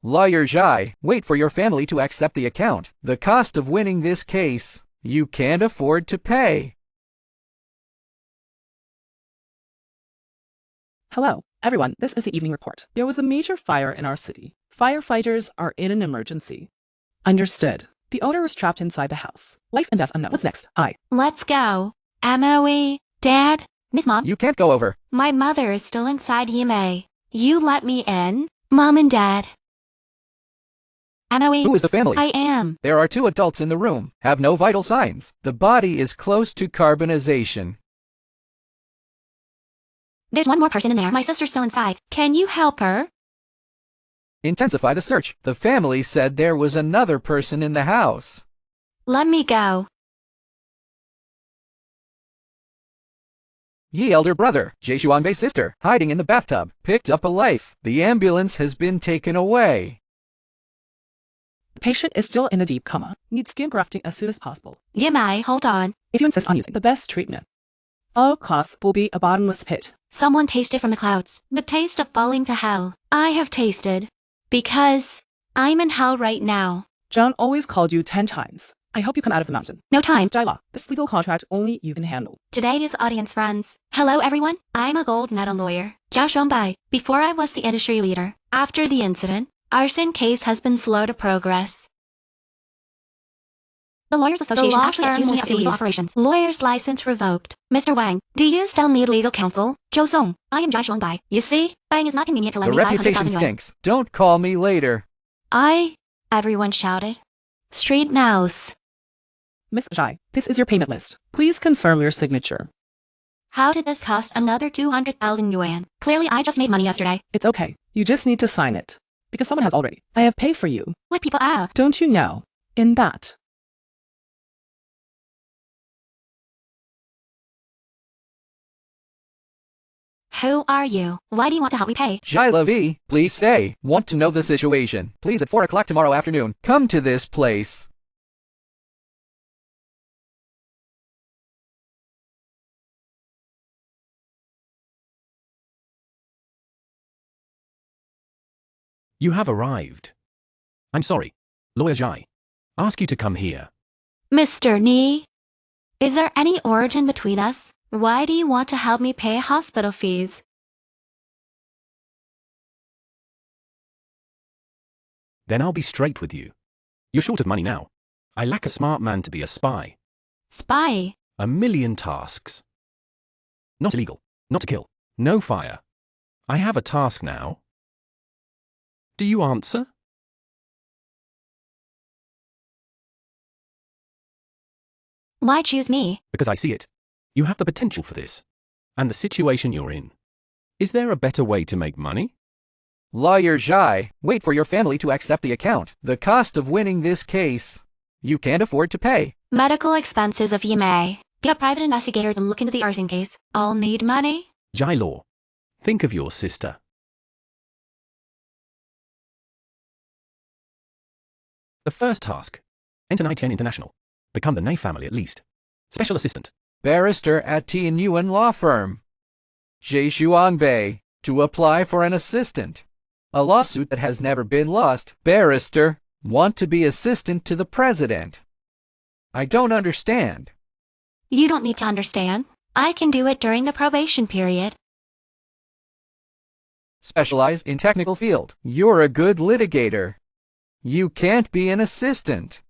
Lawyer Zhai, wait for your family to accept the account. The cost of winning this case, you can't afford to pay. Hello, everyone. This is the evening report. There was a major fire in our city. Firefighters are in an emergency. Understood. The owner was trapped inside the house. Life and death unknown. What's next? Let's go. MOE. Dad? Miss Mom? You can't go over. My mother is still inside EMA. You let me in? Mom and Dad. MOE. Who is the family? I am. There are 2 adults in the room. Have no vital signs. The body is close to carbonization. There's one more person in there. My sister's still inside. Can you help her? Intensify the search. The family said there was another person in the house. Let me go. Yi elder brother, Jie Xuanbei's sister, hiding in the bathtub, picked up a life. The ambulance has been taken away. The patient is still in a deep coma. Needs skin grafting as soon as possible. Yimai, hold on. If you insist on using the best treatment, all costs will be a bottomless pit. Someone tasted from the clouds. The taste of falling to hell. I have tasted. Because I'm in hell right now. John always called you 10 times. I hope you come out of the mountain. No time. Jaila, this legal contract only you can handle. Today's audience friends. Hello everyone. I'm a gold medal lawyer, Jia Shongbai. Before I was the industry leader. After the incident, arson case has been slow to progress. The Lawyers Association actually accused me of illegal operations. Lawyer's license revoked. Mr. Wang, do you still need legal counsel? Zhou Song, I am Jia Shongbai. You see, Bang is not convenient to lend The me reputation 500,000 yuan. stinks. Don't call me later. Everyone shouted. Street mouse. Miss Zhai, this is your payment list. Please confirm your signature. How did this cost another 200,000 yuan? Clearly I just made money yesterday. It's okay. You just need to sign it. Because someone has already. I have paid for you. What people are? Don't you know? In that. Who are you? Why do you want to help me pay? Jaila V, please say, want to know the situation. Please at 4 o'clock tomorrow afternoon, come to this place. You have arrived. I'm sorry. Lawyer Zhai. Ask you to come here. Mr. Ni, is there any origin between us? Why do you want to help me pay hospital fees? Then I'll be straight with you. You're short of money now. I lack a smart man to be a spy. Spy? 1,000,000 tasks. Not illegal. Not to kill. No fire. I have a task now. Do you answer? Why choose me? Because I see it. You have the potential for this. And the situation you're in. Is there a better way to make money? Lawyer Zhai, wait for your family to accept the account. The cost of winning this case, you can't afford to pay. Medical expenses of Yimei. Get a private investigator to look into the arson case. I'll need money. Zhai Law. Think of your sister. The first task. Enter ITN International. Become the Ney family at least. Special assistant. Barrister at Tianyuan Law Firm. Jie Xuanbei, to apply for an assistant. A lawsuit that has never been lost. Barrister, want to be assistant to the president. I don't understand. You don't need to understand. I can do it during the probation period. Specialize in technical field. You're a good litigator. You can't be an assistant.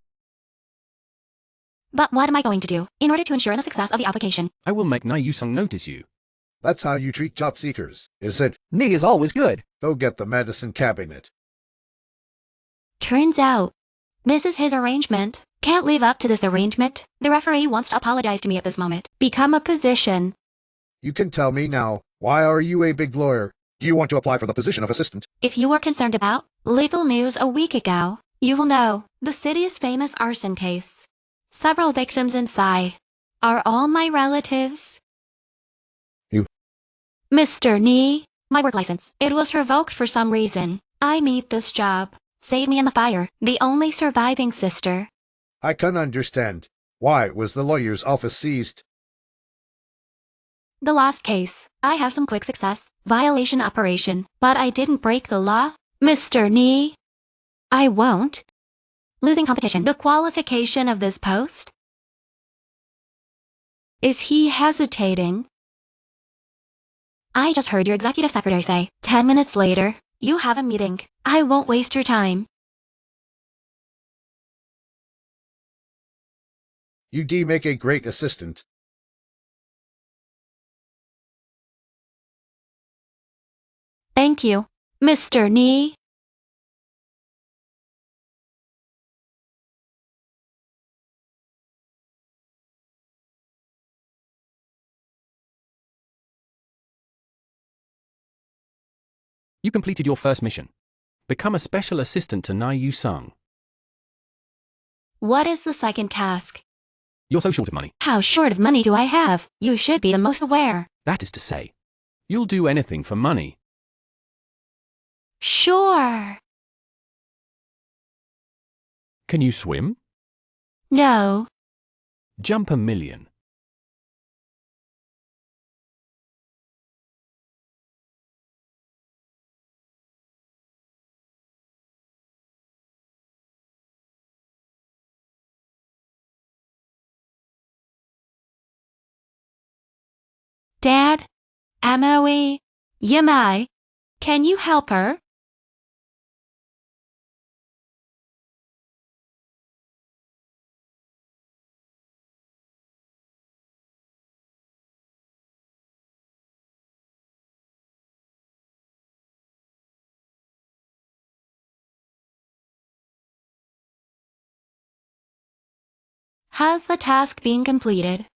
But what am I going to do in order to ensure the success of the application? I will make Nai Yusung notice you. That's how you treat job seekers, is it? Knee is always good. Go get the medicine cabinet. Turns out, this is his arrangement. Can't live up to this arrangement. The referee wants to apologize to me at this moment. Become a position. You can tell me now, why are you a big lawyer? Do you want to apply for the position of assistant? If you were concerned about legal news a week ago, you will know the city's famous arson case. Several victims inside are all my relatives. You? Mr. Ni, my work license. It was revoked for some reason. I need this job. Save me in the fire. The only surviving sister. I can understand. Why was the lawyer's office seized? The last case. I have some quick success. Violation operation. But I didn't break the law. Mr. Ni, I won't. Losing competition. The qualification of this post? Is he hesitating? I just heard your executive secretary say, 10 minutes later, you have a meeting. I won't waste your time. You do make a great assistant. Thank you, Mr. Nee. You completed your first mission. Become a special assistant to Nai Yu-sung. What is the second task? You're so short of money. How short of money do I have? You should be the most aware. That is to say, you'll do anything for money. Sure. Can you swim? No. Jump a million. Dad? Amoe? Yamai? Can you help her? Has the task been completed?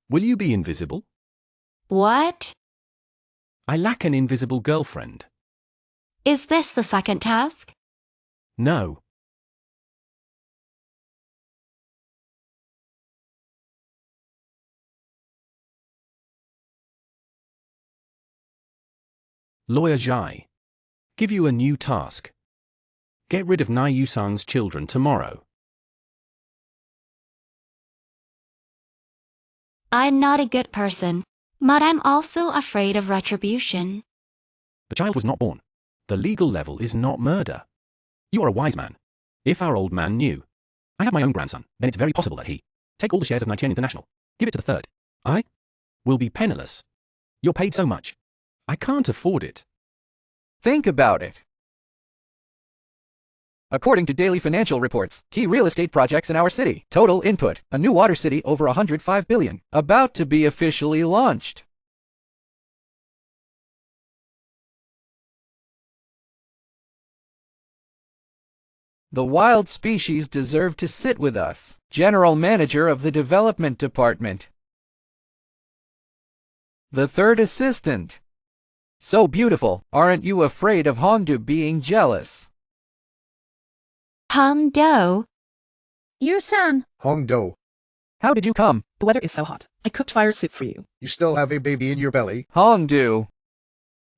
Will you be invisible? What? I lack an invisible girlfriend. Is this the second task? No. Lawyer Zhai. Give you a new task. Get rid of Nai Yu-sung's children tomorrow. I'm not a good person, but I'm also afraid of retribution. The child was not born. The legal level is not murder. You are a wise man. If our old man knew. I have my own grandson, then it's very possible that he take all the shares of Nigerian International. Give it to the third. I will be penniless. You're paid so much. I can't afford it. Think about it. According to daily financial reports, key real estate projects in our city. Total input, a new water city over 105 billion, about to be officially launched. The wild species deserve to sit with us. General Manager of the Development Department. The third assistant. So beautiful, aren't you afraid of Hongdu being jealous? Hongdo? Your son. Hongdo, How did you come? The weather is so hot. I cooked fire soup for you. you still have a baby in your belly? Hongdu.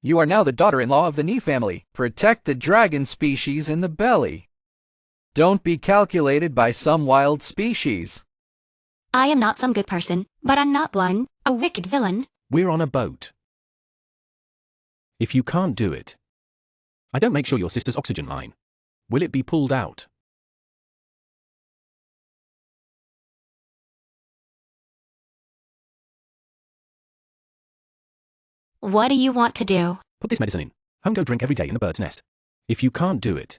You are now the daughter-in-law of the Ni family. Protect the dragon species in the belly. Don't be calculated by some wild species. I am not some good person, but I'm not one, a wicked villain. We're on a boat. If you can't do it, I don't make sure your sister's oxygen line. Will it be pulled out? What do you want to do? Put this medicine in. Hongo drink every day in the bird's nest. If you can't do it,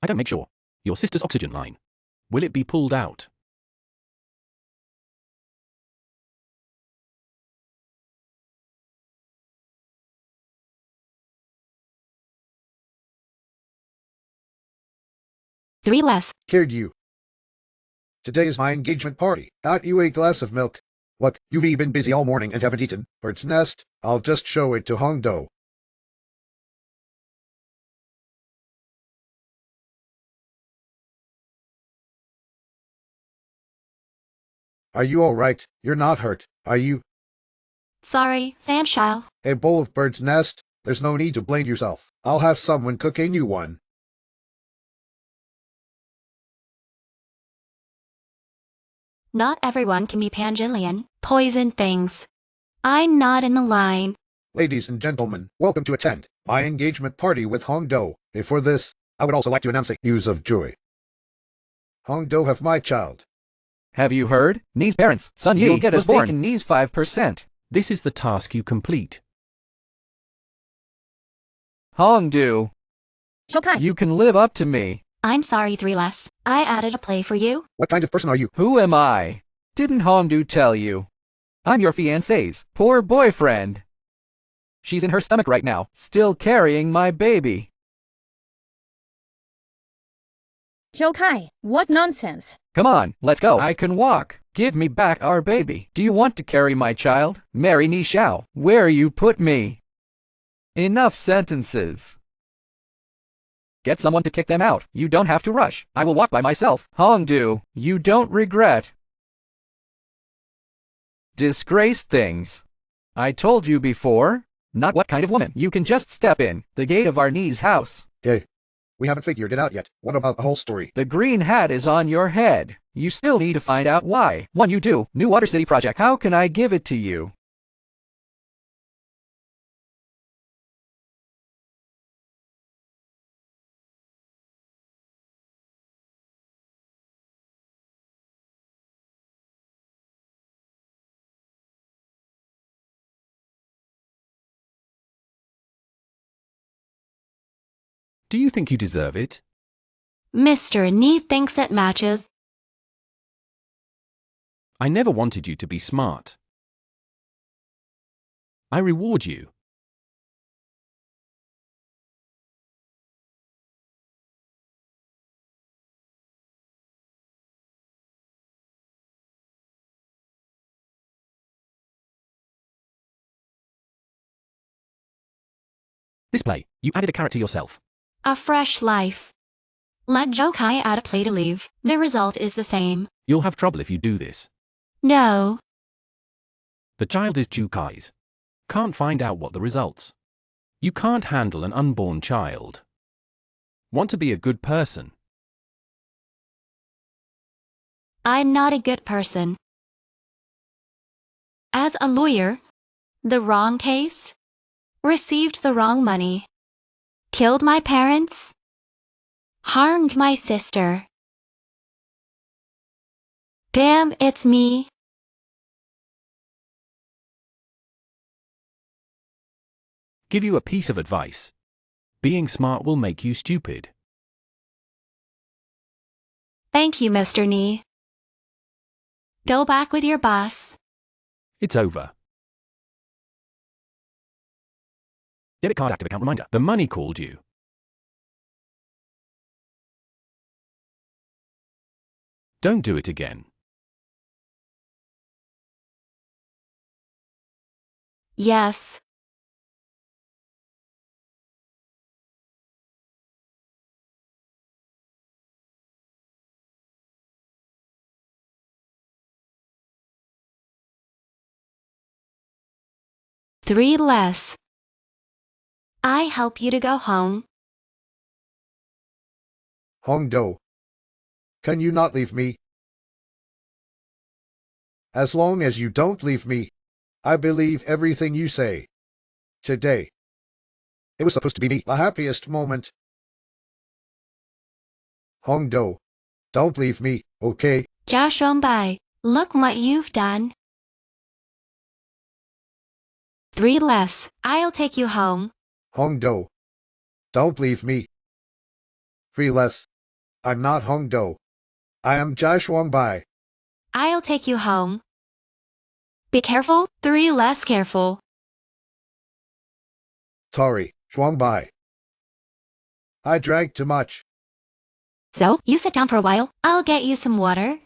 I don't make sure your sister's oxygen line. Will it be pulled out? Three less. Cared you. Today is my engagement party. Got you a glass of milk. Look, you've been busy all morning and haven't eaten. Bird's nest, I'll just show it to Hongdo. Are you alright? You're not hurt, are you? Sorry, Samshile. A bowl of bird's nest? There's no need to blame yourself. I'll have someone cook a new one. Not everyone can be Pangilian, poison things. I'm not in the line. Ladies and gentlemen, welcome to attend my engagement party with Hongdo. Before this, I would also like to announce a news of joy. Hongdo have my child. Have you heard? Ni's parents, Sun Yi, You'll get was us born. taking Ni's 5%. This is the task you complete. Hongdu, Shokai. you can live up to me. I'm sorry, 3 less. I added a play for you. What kind of person are you? Who am I? Didn't Hongdu tell you? I'm your fiancé's poor boyfriend. She's in her stomach right now, still carrying my baby. Shokai. What nonsense. Come on, let's go. I can walk. Give me back our baby. Do you want to carry my child? Marry Ni Xiao. Where you put me? Enough sentences. Get someone to kick them out. You don't have to rush. I will walk by myself. Hongdu, you don't regret. Disgraced things. I told you before. Not what kind of woman. You can just step in the gate of our Ni's house. Hey, we haven't figured it out yet. What about the whole story? The green hat is on your head. You still need to find out why. When you do, New Water City project. How can I give it to you? Do you think you deserve it? Mr. Ni thinks it matches. I never wanted you to be smart. I reward you. This play, you added a character yourself. A fresh life. Let Jokai add a play to leave. The result is the same. You'll have trouble if you do this. No. The child is Jukai's. Can't find out what the results. You can't handle an unborn child. Want to be a good person. I'm not a good person. As a lawyer, the wrong case, received the wrong money, killed my parents, harmed my sister. Damn, it's me. Give you a piece of advice. Being smart will make you stupid. Thank you, Mr. Ni. Go back with your boss. It's over. Debit card active account reminder. The money called you. Don't do it again. Yes. Three less. I help you to go home. Hongdo, can you not leave me? As long as you don't leave me, I believe everything you say. Today, it was supposed to be me, the happiest moment. Hongdo, don't leave me, okay? Jia Shongbai, look what you've done. Three less. I'll take you home. Hongdo, don't leave me. Three less. I'm not Hongdo. I am Jia Shuangbai. I'll take you home. Be careful. Three less careful. Sorry, Shuangbai. I drank too much. So, you sit down for a while. I'll get you some water.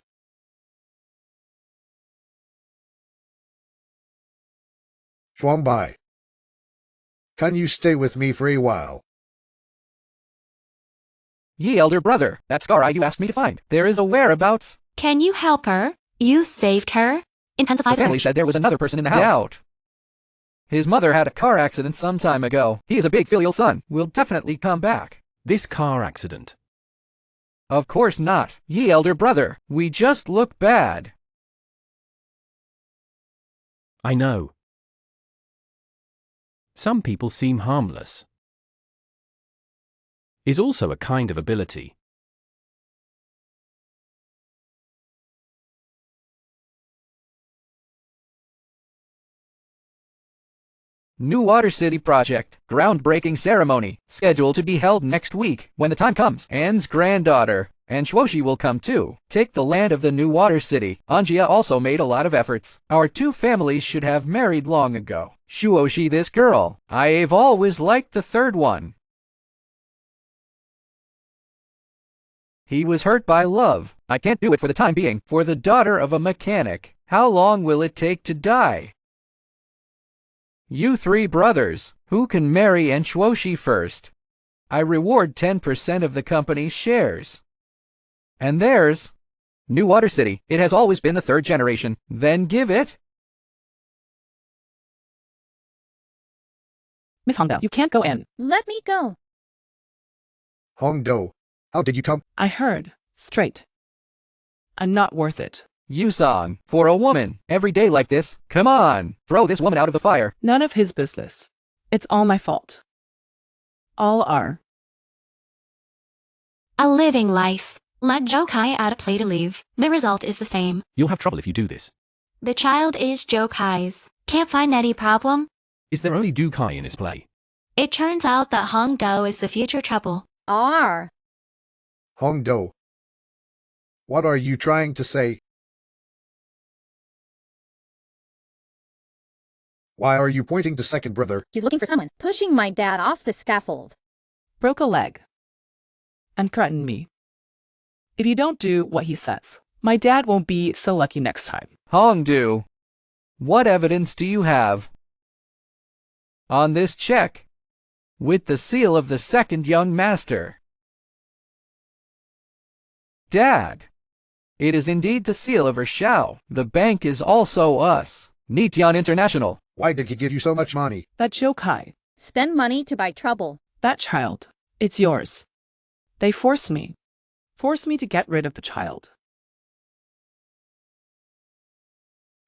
Shuangbai, can you stay with me for a while? Ye elder brother, that scar you asked me to find. There is a whereabouts. Can you help her? You saved her? Intensify The family said there was another person in the house. Doubt. His mother had a car accident some time ago. He is a big filial son. Will definitely come back. This car accident. Of course not. Ye elder brother, we just look bad. I know. Some people seem harmless. Is also a kind of ability. New Water City project, groundbreaking ceremony, scheduled to be held next week. When the time comes, Anne's granddaughter, and Shuoshi will come too. Take the land of the New Water City. Anjia also made a lot of efforts. Our two families should have married long ago. Shuoshi, this girl. I've always liked the third one. He was hurt by love. I can't do it for the time being. For the daughter of a mechanic. How long will it take to die? You three brothers, who can marry and Shuoshi first? I reward 10% of the company's shares. And theirs? New Water City, it has always been the third generation. Then give it. Miss Hongdo, you can't go in. Let me go. Hongdo, how did you come? I heard. Straight. I'm not worth it. Yusong, for a woman, every day like this, come on, throw this woman out of the fire. None of his business. It's all my fault. All are. A living life. Let Jokai add a play to leave. The result is the same. You'll have trouble if you do this. The child is Jokai's. Can't find any problem. Is there only Dukai in his play? It turns out that Hongdo is the future trouble. R. Hongdo. What are you trying to say? Why are you pointing to second brother? He's looking for someone, pushing my dad off the scaffold. Broke a leg. And threatened me. If you don't do what he says, my dad won't be so lucky next time. Hongdu, what evidence do you have? On this check, with the seal of the second young master. Dad, it is indeed the seal of Ershao. The bank is also us. Nitian International. Why did he give you so much money? That Jokai, Spend money to buy trouble. that child, it's yours. They forced me. Forced me to get rid of the child.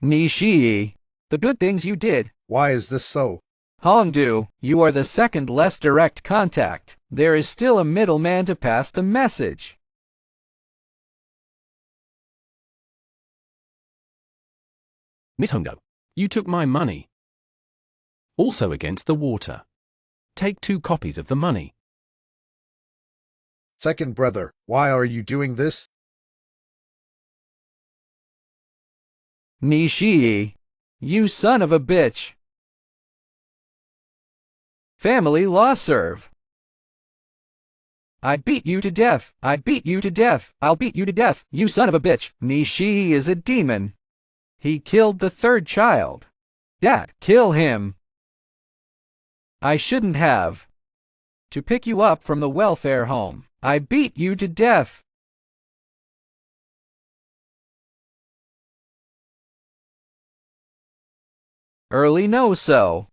Nishii, the good things you did. Why is this so? Hongdu, you are the second less direct contact. There is still a middleman to pass the message. Miss Hongdo, you took my money. Also against the water. Take 2 copies of the money. Second brother, why are you doing this? Nishii, you son of a bitch. Family law serve. I beat you to death. I beat you to death. I'll beat you to death, you son of a bitch. Nishii is a demon. He killed the third child. Dad, kill him. I shouldn't have. To pick you up from the welfare home. I beat you to death. Early know so.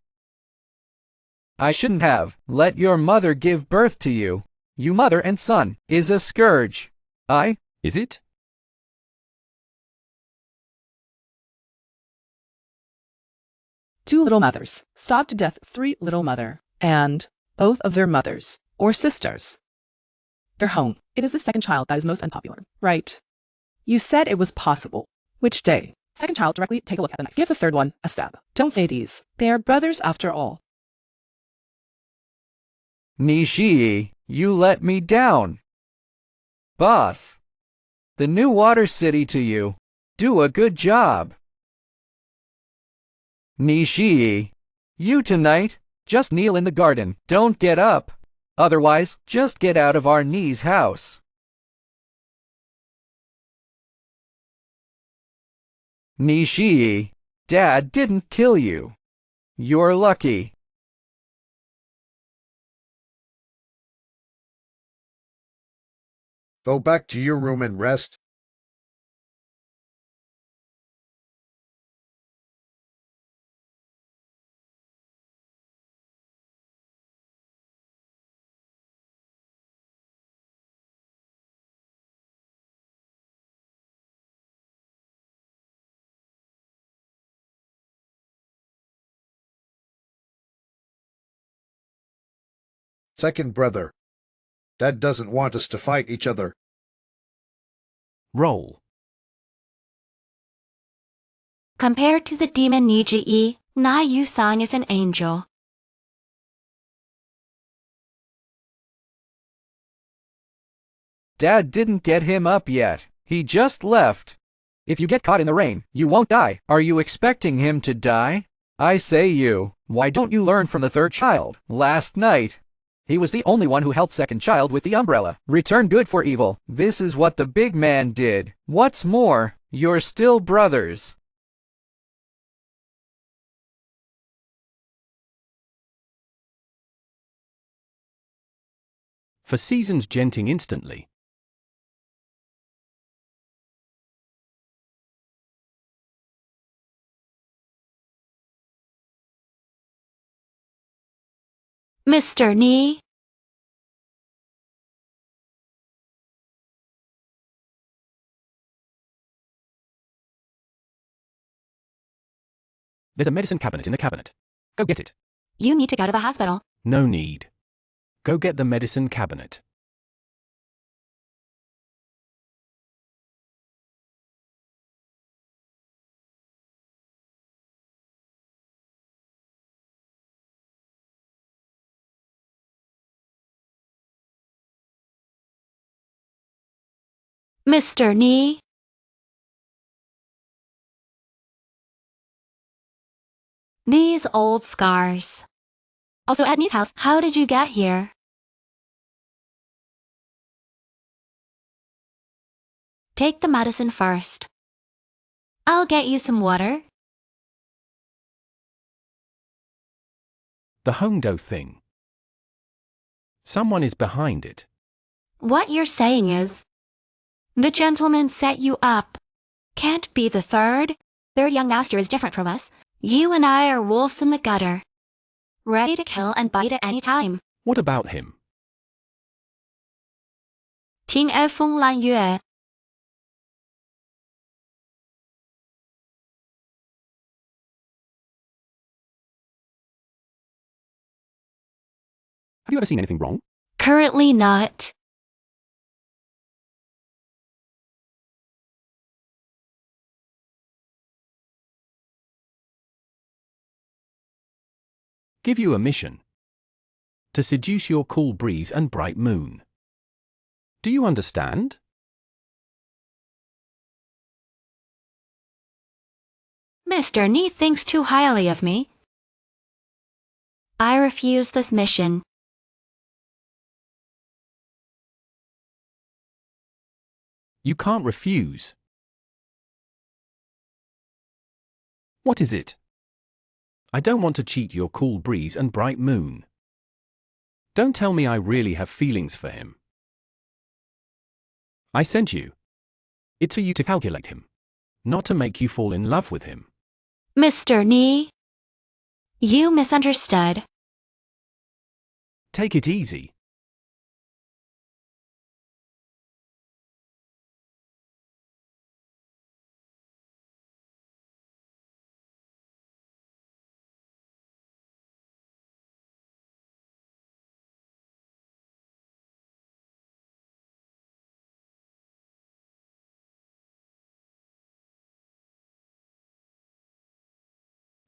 I shouldn't have let your mother give birth to you. You mother and son is a scourge. Is it? Two little mothers stabbed to death 3 little mother, and both of their mothers, or sisters. They're home. It is the second child that is most unpopular, right? You said it was possible. Which day? Second child, directly take a look at the knife. Give the third one a stab. Don't say these. They are brothers after all. Nishii, you let me down. Boss. The New Water City to you. Do a good job. Nishii, you tonight, just kneel in the garden. Don't get up. Otherwise, just get out of our knees house. Nishii, Dad didn't kill you. You're lucky. Go back to your room and rest. Second brother. Dad doesn't want us to fight each other. Roll. Compared to the demon Niji, Na Yu-san is an angel. Dad didn't get him up yet. He just left. If you get caught in the rain, you won't die. Are you expecting him to die? I say you, why don't you learn from the third child? Last night, he was the only one who helped second child with the umbrella. Return good for evil. This is what the big man did. What's more, you're still brothers. For seasons genting instantly. Mr. Ni. There's a medicine cabinet in the cabinet. Go get it. You need to go to the hospital. No need. Go get the medicine cabinet. Mr. Ni. These old scars. Also at Ni's house, how did you get here? Take the medicine first. I'll get you some water. The Hongdo thing. Someone is behind it. What you're saying is, the gentleman set you up. Can't be the third. Third young master is different from us. You and I are wolves in the gutter. Ready to kill and bite at any time. What about him? 天而風lan月. Have you ever seen anything wrong? Currently not. Give you a mission. To seduce your cool breeze and bright moon. Do you understand? Mr. Ni thinks too highly of me. I refuse this mission. You can't refuse. What is it? I don't want to cheat your cool breeze and bright moon. Don't tell me I really have feelings for him. I sent you. It's for you to calculate him, not to make you fall in love with him. Mr. Ni, you misunderstood. Take it easy.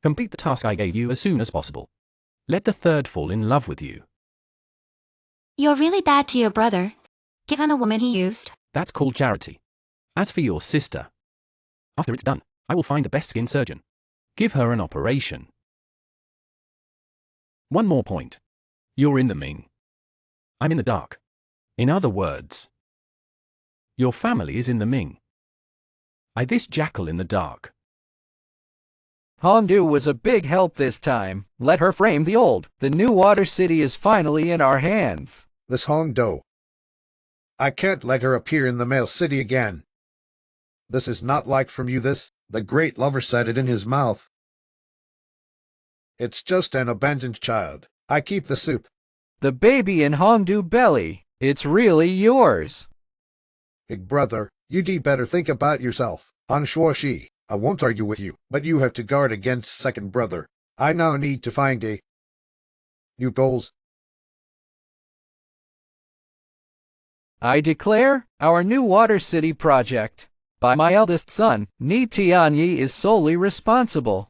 Complete the task I gave you as soon as possible. Let the third fall in love with you. You're really bad to your brother, given a woman he used. That's called charity. As for your sister, after it's done, I will find the best skin surgeon. Give her an operation. One more point. You're in the Ming. I'm in the dark. In other words, your family is in the Ming. This jackal in the dark. Hongdu was a big help this time. Let her frame the old. The new water city is finally in our hands. This Hongdo. I can't let her appear in the male city again. This is not like from you this, the great lover said it in his mouth. It's just an abandoned child. I keep the soup. The baby in Hongdu belly. It's really yours. Big brother, you'd better think about yourself. On Shuoshi, I won't argue with you, but you have to guard against second brother. I now need to find new goals. I declare our new Water City project by my eldest son, Ni Tianyi, is solely responsible.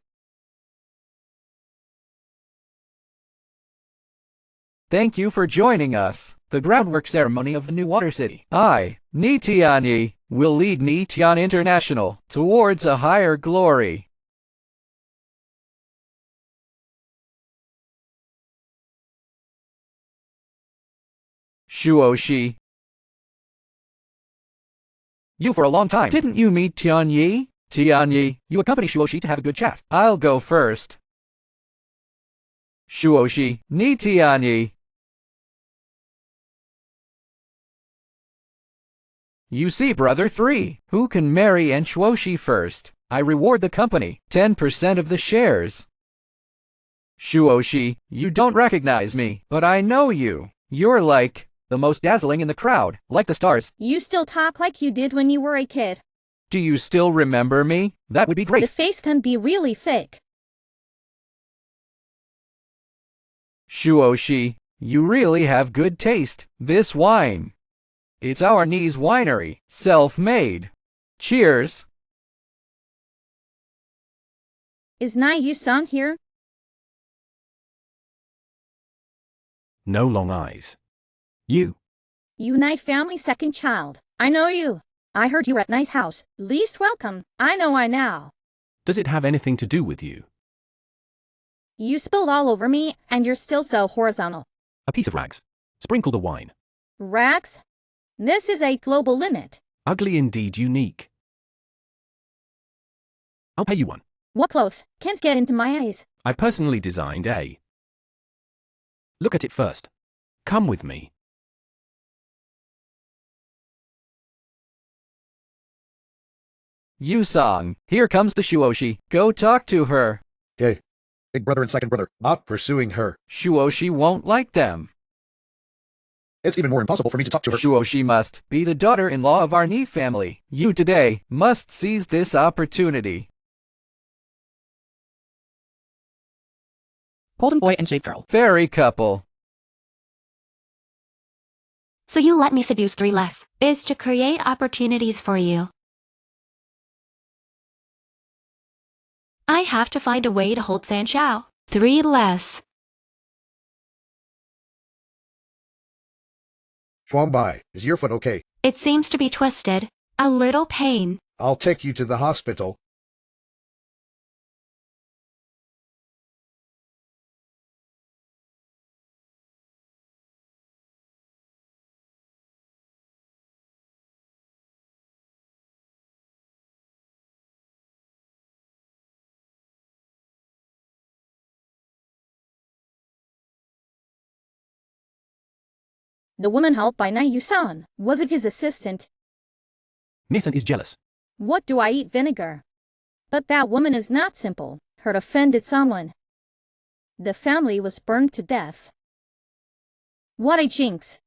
Thank you for joining us. The groundwork ceremony of the new Water City. I, Ni Tianyi, will lead Ni Tian International towards a higher glory. Shuoshi. You for a long time. Didn't you meet Tianyi? Tianyi, you accompany Shuoshi to have a good chat. I'll go first. Shuoshi, Ni Tianyi. You see, brother 3, who can marry and Shuoshi first? I reward the company 10% of the shares. Shuoshi, you don't recognize me, but I know you. You're like the most dazzling in the crowd, like the stars. You still talk like you did when you were a kid. Do you still remember me? That would be great. The face can be really fake. Shuoshi, you really have good taste. This wine. It's our Ni's winery, self-made. Cheers. Is Yu-san here? No long eyes. You. You family's second child. I know you. I heard you were at Ni's house. Least welcome. I know I now. Does it have anything to do with you? You spilled all over me, and you're still so horizontal. A piece of rags. Sprinkle the wine. Rags? This is a global limit. Ugly indeed unique. I'll pay you one. What clothes? Can't get into my eyes. I personally designed a. Look at it first. Come with me. Yusong, here comes the Shuoshi. Go talk to her. Okay. Big brother and second brother, not pursuing her. Shuoshi won't like them. It's even more impossible for me to talk to her. Shuoshi must be the daughter-in-law of our Ni family. You today must seize this opportunity. Golden boy and jade girl. Fairy couple. So you let me seduce 3 less, is to create opportunities for you. I have to find a way to hold Sanchao. 3 less. Shuangbai, is your foot okay? It seems to be twisted. A little pain. I'll take you to the hospital. The woman helped by Yu-san. Was it his assistant? Nissan is jealous. What do I eat vinegar? But that woman is not simple. Her offended someone. The family was burned to death. What a jinx.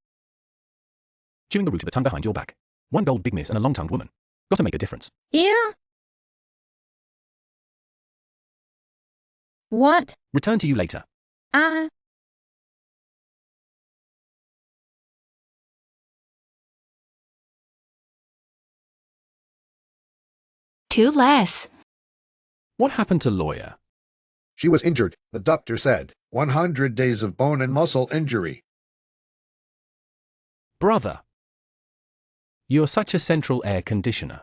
Chewing the root of a tongue behind your back. 1 gold big miss and a long-tongued woman. Gotta make a difference. Yeah? What? Return to you later. Two less. What happened to lawyer? She was injured, the doctor said. 100 days of bone and muscle injury. Brother. You're such a central air conditioner.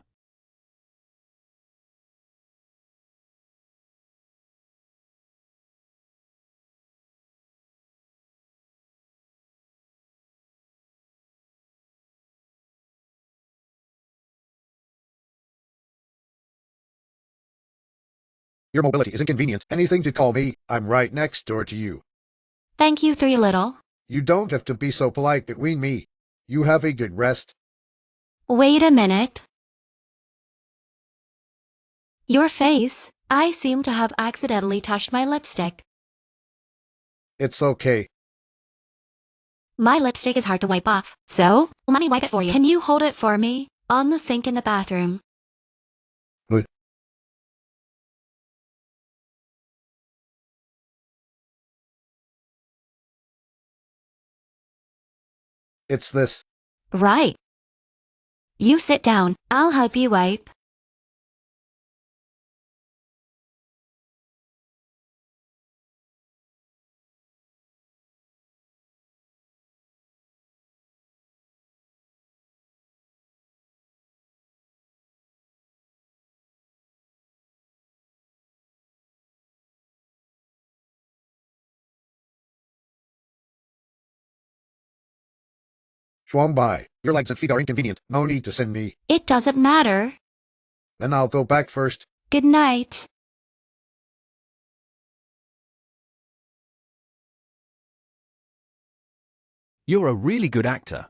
Your mobility is inconvenient. Anything to call me. I'm right next door to you. Thank you, 3 little. You don't have to be so polite between me. You have a good rest. Wait a minute. Your face. I seem to have accidentally touched my lipstick. It's okay. My lipstick is hard to wipe off. So, let me wipe it for you. Can you hold it for me? On the sink in the bathroom. Good. It's this. Right. You sit down, I'll help you wipe. Schwambai, your legs and feet are inconvenient. No need to send me. It doesn't matter. Then I'll go back first. Good night. You're a really good actor.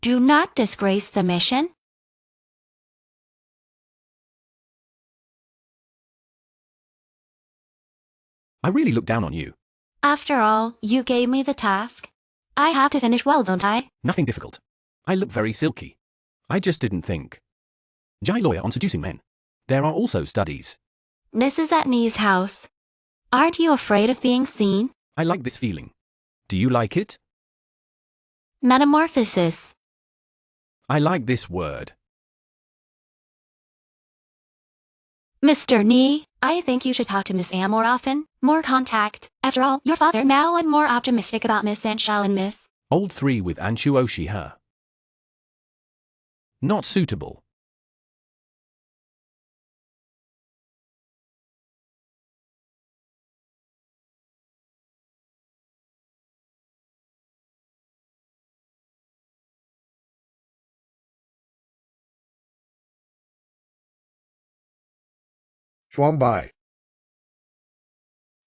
Do not disgrace the mission. I really look down on you. After all, you gave me the task. I have to finish well, don't I? Nothing difficult. I look very silky. I just didn't think. Jai lawyer on seducing men. There are also studies. This is at Nee's house. Aren't you afraid of being seen? I like this feeling. Do you like it? Metamorphosis. I like this word. Mr. Nee, I think you should talk to Miss Anne more often. More contact. After all, your father. Now I'm more optimistic about Miss Anshel and Miss. Old 3 with Anshuoshi her. Not suitable. Schwambai.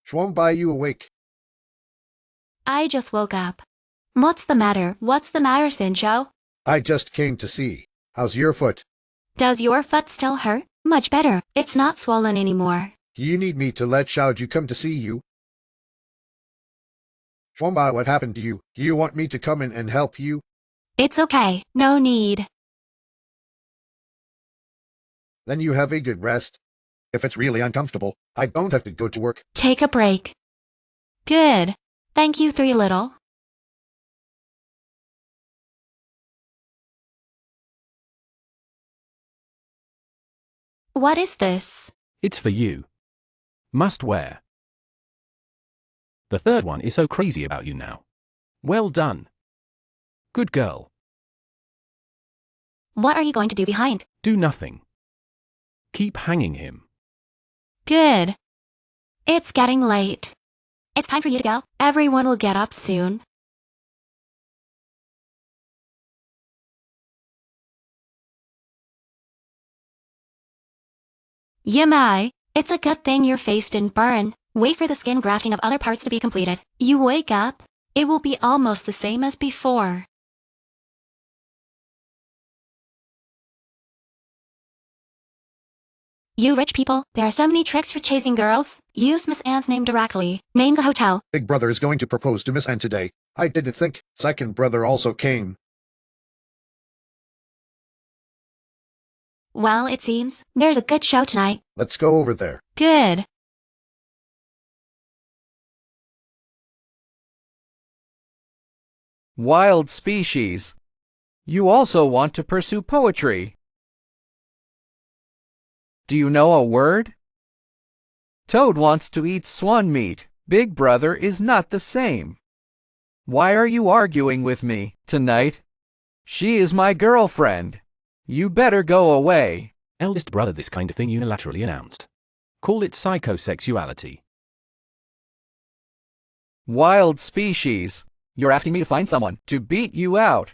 Schwambai, you awake? I just woke up. What's the matter? What's the matter, Sincho? I just came to see. How's your foot? Does your foot still hurt? Much better. It's not swollen anymore. Do you need me to let Xiaoju come to see you? Schwambai, what happened to you? Do you want me to come in and help you? It's okay. No need. Then you have a good rest. If it's really uncomfortable, I don't have to go to work. Take a break. Good. Thank you, 3 little. What is this? It's for you. Must wear. The third one is so crazy about you now. Well done. Good girl. What are you going to do behind? Do nothing. Keep hanging him. Good. It's getting late. It's time for you to go. Everyone will get up soon. Yamai, it's a good thing your face didn't burn. Wait for the skin grafting of other parts to be completed. You wake up, it will be almost the same as before. You rich people, there are so many tricks for chasing girls. Use Miss Anne's name directly. Name the hotel. Big brother is going to propose to Miss Anne today. I didn't think. Second brother also came. Well, it seems there's a good show tonight. Let's go over there. Good. Wild species. You also want to pursue poetry. Do you know a word? Toad wants to eat swan meat. Big brother is not the same. Why are you arguing with me tonight? She is my girlfriend. You better go away. Eldest brother, this kind of thing unilaterally announced. Call it psychosexuality. Wild species. You're asking me to find someone to beat you out.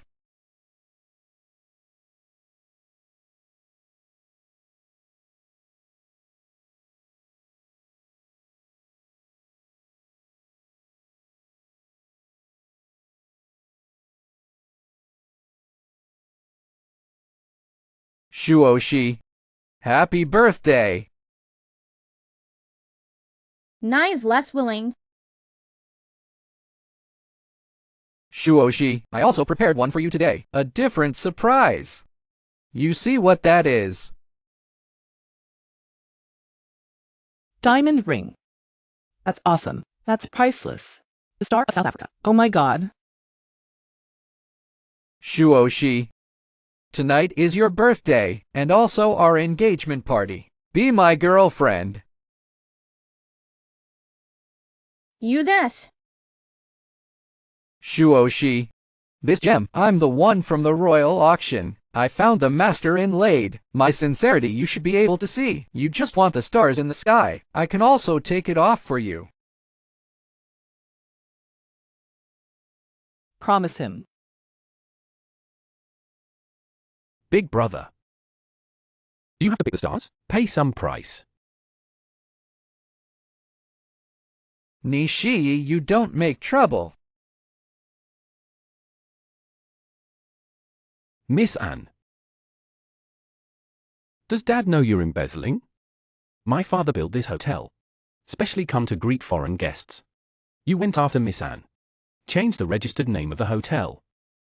Shuoshi, happy birthday. Nai is less willing. Shuoshi, I also prepared one for you today. A different surprise. You see what that is? Diamond ring. That's awesome. That's priceless. The Star of South Africa. Oh my god. Shuoshi. Tonight is your birthday, and also our engagement party. Be my girlfriend. You this. Shuoshi. This gem, I'm the one from the royal auction. I found the master inlaid. My sincerity you should be able to see. You just want the stars in the sky. I can also take it off for you. Promise him. Big brother. Do you have to pick the stars? Pay some price. Nishii, you don't make trouble. Miss Anne. Does Dad know you're embezzling? My father built this hotel. Specially come to greet foreign guests. You went after Miss Anne. Changed the registered name of the hotel.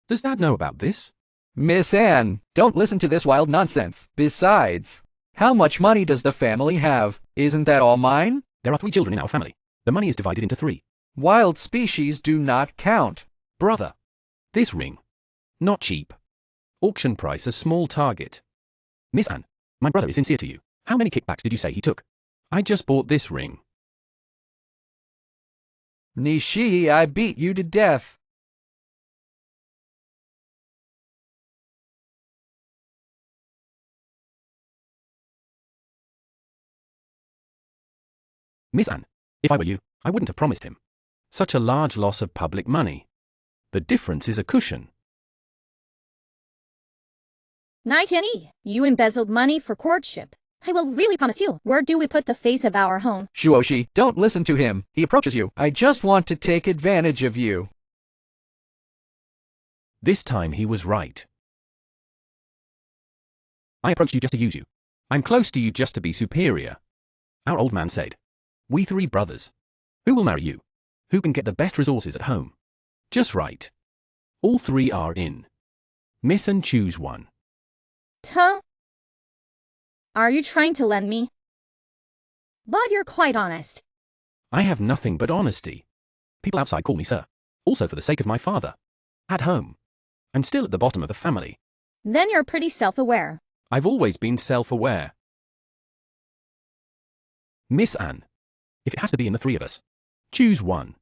Does Dad know about this? Miss Anne, don't listen to this wild nonsense. Besides, how much money does the family have? Isn't that all mine? There are 3 children in our family. The money is divided into 3. Wild species do not count. Brother. This ring. Not cheap. Auction price a small target. Miss Anne, my brother is sincere to you. How many kickbacks did you say he took? I just bought this ring. Nishii, I beat you to death. Miss Anne, if I were you, I wouldn't have promised him. Such a large loss of public money. The difference is a cushion. Nighty, you embezzled money for courtship. I will really promise you. Where do we put the face of our home? Shuoshi, don't listen to him. He approaches you. I just want to take advantage of you. This time he was right. I approached you just to use you. I'm close to you just to be superior. Our old man said, we 3 brothers. Who will marry you? Who can get the best resources at home? Just right. All 3 are in. Miss and choose one. Huh? Are you trying to lend me? But you're quite honest. I have nothing but honesty. People outside call me sir. Also for the sake of my father. At home. I'm still at the bottom of the family. Then you're pretty self-aware. I've always been self-aware. Miss Anne. If it has to be in the 3 of us, choose one.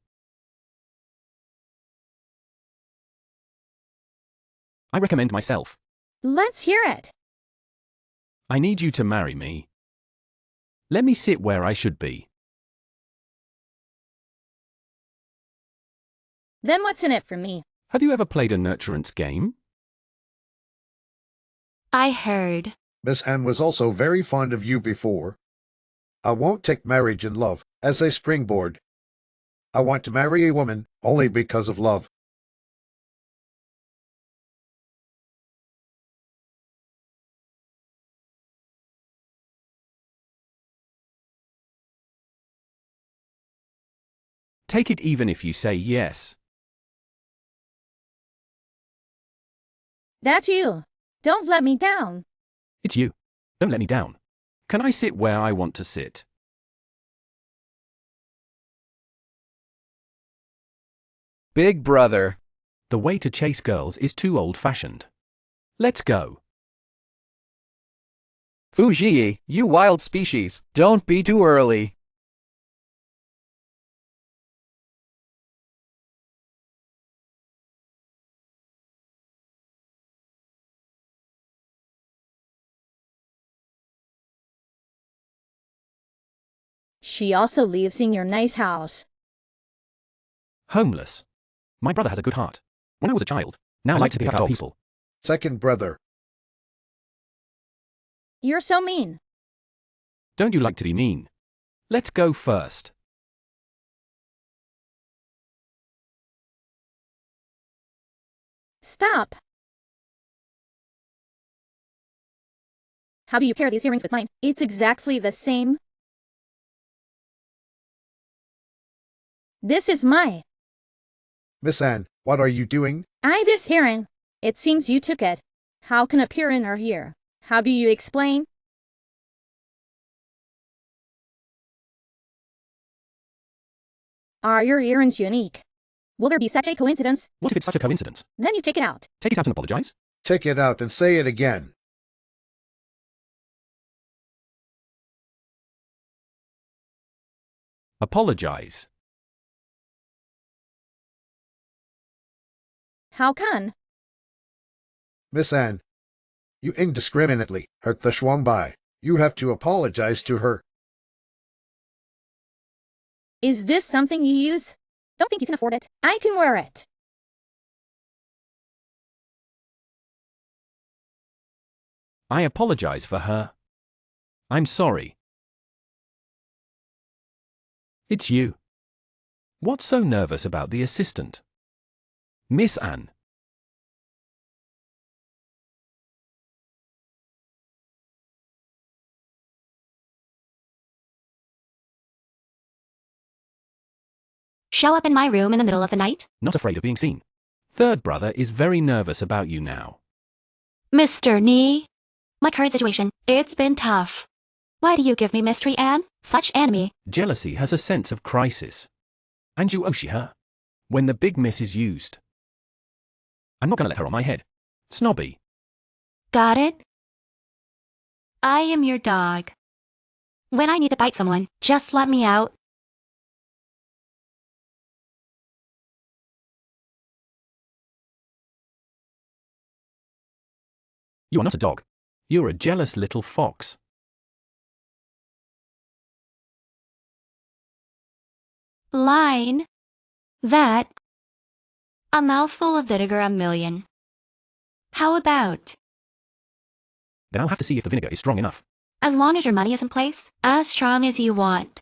I recommend myself. Let's hear it. I need you to marry me. Let me sit where I should be. Then what's in it for me? Have you ever played a nurturance game? I heard. Miss Anne was also very fond of you before. I won't take marriage and love as a springboard. I want to marry a woman only because of love. Take it even if you say yes. That's you. Don't let me down. It's you. Don't let me down. Can I sit where I want to sit? Big brother. The way to chase girls is too old-fashioned. Let's go. Fujii, you wild species, don't be too early. She also lives in your nice house. Homeless. My brother has a good heart. When I was a child, now I like to pick up people. Second brother. You're so mean. Don't you like to be mean? Let's go first. Stop. How do you pair these earrings with mine? It's exactly the same. This is my. Miss Anne, what are you doing? This hearing. It seems you took it. How can appear in her here? How do you explain? Are your earrings unique? Will there be such a coincidence? What if it's such a coincidence? Then you take it out. Take it out and apologize? Take it out and say it again. Apologize. How can? Miss Anne, you indiscriminately hurt the Schwambai. You have to apologize to her. Is this something you use? Don't think you can afford it. I can wear it. I apologize for her. I'm sorry. It's you. What's so nervous about the assistant? Miss Anne. Show up in my room in the middle of the night? Not afraid of being seen. Third brother is very nervous about you now. Mr. Nee, my current situation, it's been tough. Why do you give me mystery, Anne? Such enemy. Jealousy has a sense of crisis. And you oshi her. When the big miss is used. I'm not gonna let her on my head. Snobby. Got it? I am your dog. When I need to bite someone, just let me out. You are not a dog. You're a jealous little fox. Line. That. A mouthful of vinegar a million. How about? Then I'll have to see if the vinegar is strong enough. As long as your money is in place, as strong as you want.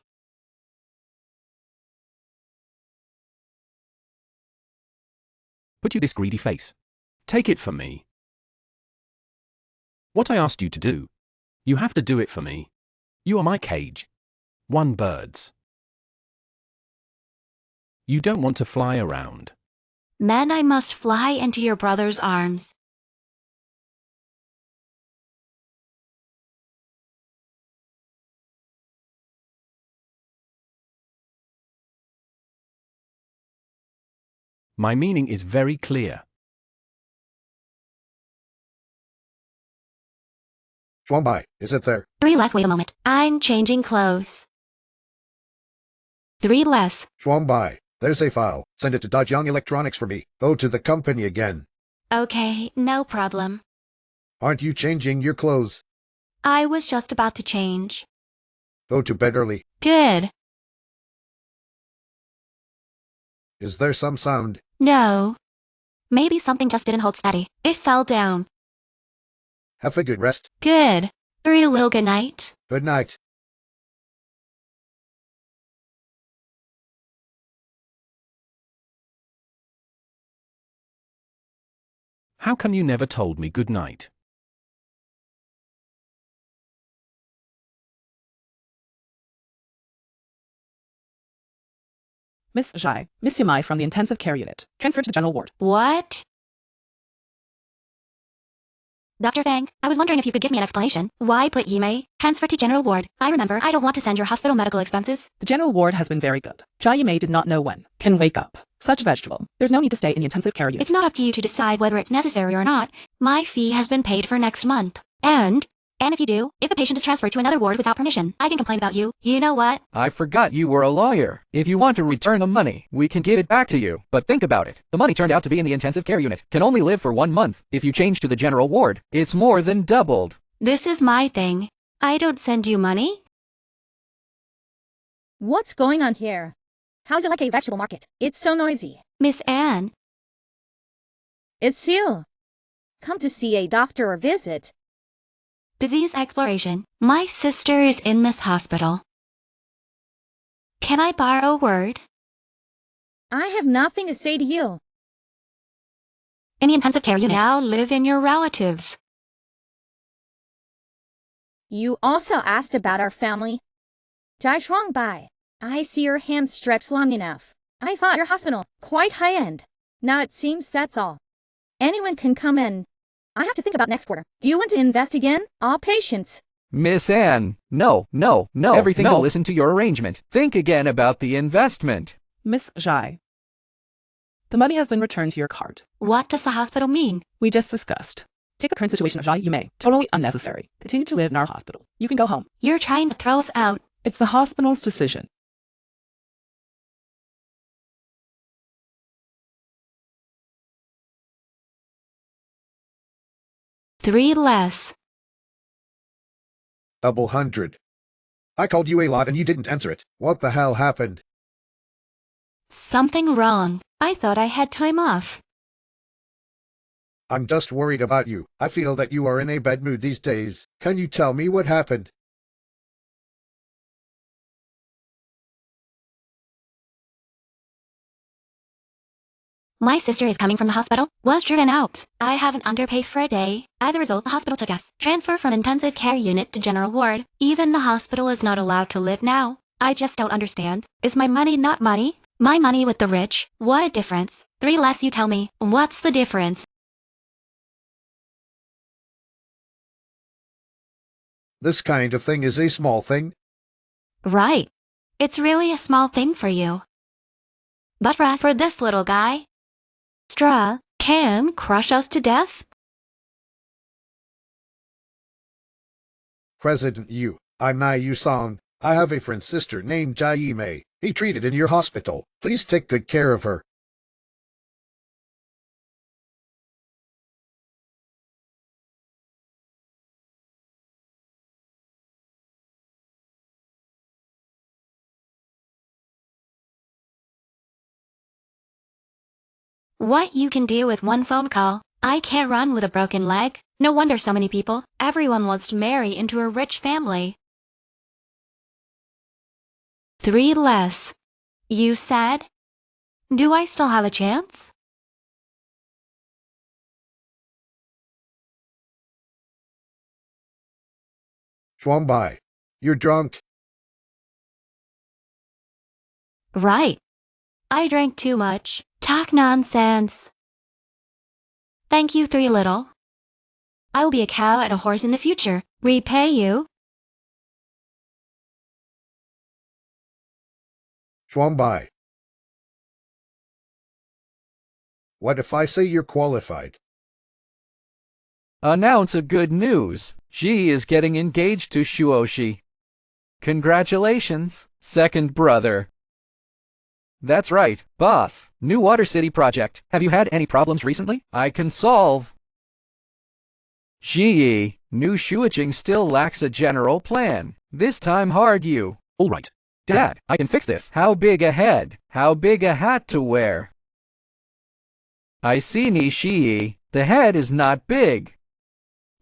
Put you this greedy face. Take it from me. What I asked you to do. You have to do it for me. You are my cage. One bird's. You don't want to fly around. Then I must fly into your brother's arms. My meaning is very clear. Schwambai, is it there? 3 less, wait a moment. I'm changing clothes. 3 less. Schwambai, there's a file. Send it to Dodge Young Electronics for me. Go to the company again. Okay, no problem. Aren't you changing your clothes? I was just about to change. Go to bed early. Good. Is there some sound? No. Maybe something just didn't hold steady. It fell down. Have a good rest. Good. 3 little good night. Good night. How come you never told me good night? Miss Zhai, Miss Yumai from the intensive care unit. Transferred to the general ward. What? Dr. Fang, I was wondering if you could give me an explanation. Why put Yimei? Transfer to general ward. I remember, I don't want to send your hospital medical expenses. The general ward has been very good. Jia Yumei did not know when. Can wake up. Such vegetable. There's no need to stay in the intensive care unit. It's not up to you to decide whether it's necessary or not. My fee has been paid for next month. And if you do, if a patient is transferred to another ward without permission, I can complain about you. You know what? I forgot you were a lawyer. If you want to return the money, we can give it back to you. But think about it. The money turned out to be in the intensive care unit. Can only live for 1 month. If you change to the general ward, it's more than doubled. This is my thing. I don't send you money. What's going on here? How's it like a vegetable market? It's so noisy. Miss Anne. It's you. Come to see a doctor or visit. Disease exploration. My sister is in this hospital. Can I borrow a word? I have nothing to say to you. In the intensive care unit. Now live in your relatives. You also asked about our family. Jai Shuang Bai. I see your hand stretched long enough. I thought your hospital quite high-end. Now it seems that's all. Anyone can come in. I have to think about next quarter. Do you want to invest again? All patients. Miss Anne, no. Everything will listen to your arrangement. Think again about the investment. Miss Zhai, The money has been returned to your card. What does the hospital mean? We just discussed. Take the current situation of Jai Yume. Totally unnecessary. Continue to live in our hospital. You can go home. You're trying to throw us out. It's the hospital's decision. Three less. Double 100. I called you a lot and you didn't answer it. What the hell happened? Something wrong. I thought I had time off. I'm just worried about you. I feel that you are in a bad mood these days. Can you tell me what happened? My sister is coming from the hospital. Was driven out. I haven't underpaid for a day. As a result, the hospital took us. Transfer from intensive care unit to general ward. Even the hospital is not allowed to live now. I just don't understand. Is my money not money? My money with the rich? What a difference. Three less, you tell me. What's the difference? This kind of thing is a small thing. Right. It's really a small thing for you. But for this little guy, straw can crush us to death? President Yu, I'm Nai Yu-song. I have a friend's sister named Jai-Mei. He treated in your hospital. Please take good care of her. What you can do with one phone call. I can't run with a broken leg. No wonder so many people. Everyone wants to marry into a rich family. Three less. You said? Do I still have a chance? Shuangbai, you're drunk. Right. I drank too much. Talk nonsense. Thank you, Three Little. I will be a cow and a horse in the future. Repay you. Shuangbai. What if I say you're qualified? Announce a good news. She is getting engaged to Shuoshi. Congratulations, second brother. That's right, boss. New Water City project. Have you had any problems recently? I can solve. Ji, New Shuoqing still lacks a general plan. This time hard you. All right. Dad, I can fix this. How big a head? How big a hat to wear? I see Nishii. The head is not big.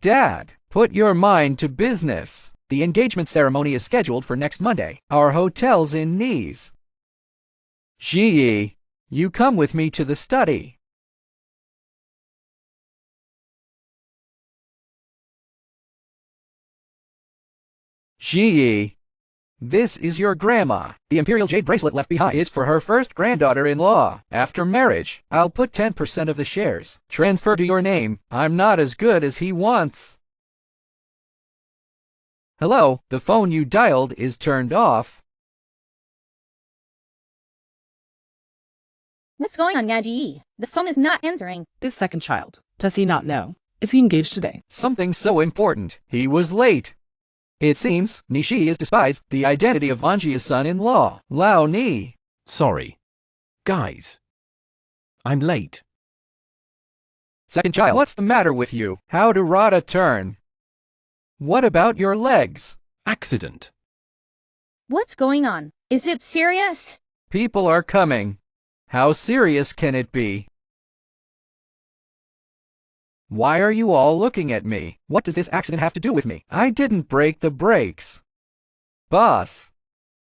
Dad, put your mind to business. The engagement ceremony is scheduled for next Monday. Our hotel's in Nice. Ji, you come with me to the study. Ji, this is your grandma. The imperial jade bracelet left behind is for her first granddaughter-in-law. After marriage, I'll put 10% of the shares. Transfer to your name. I'm not as good as he wants. Hello, the phone you dialed is turned off. What's going on, Yaji? The phone is not answering. This second child. Does he not know? Is he engaged today? Something so important. He was late. It seems Nishi is despised the identity of Anji's son-in-law, Lao Ni. Sorry. Guys. I'm late. Second child, what's the matter with you? How to rot a turn? What about your legs? Accident. What's going on? Is it serious? People are coming. How serious can it be? Why are you all looking at me? What does this accident have to do with me? I didn't break the brakes. Boss,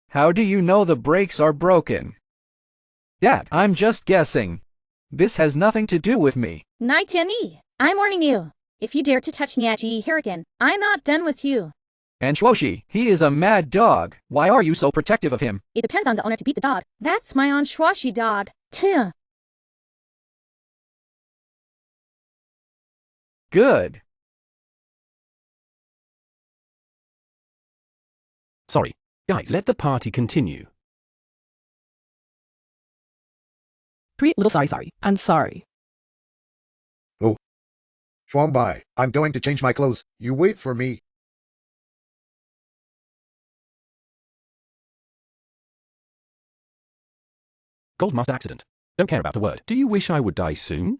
how do you know the brakes are broken? Dad, I'm just guessing. This has nothing to do with me. Naitiani, I'm warning you. If you dare to touch Nyaji here again, I'm not done with you. And Shuoshi, he is a mad dog. Why are you so protective of him? It depends on the owner to beat the dog. That's my own Shwashi dog. Tuh. Good. Sorry. Guys, let the party continue. 3 little sorry, and sorry. Shuangbai, I'm going to change my clothes. You wait for me. Goldmaster accident. Don't care about a word. Do you wish I would die soon?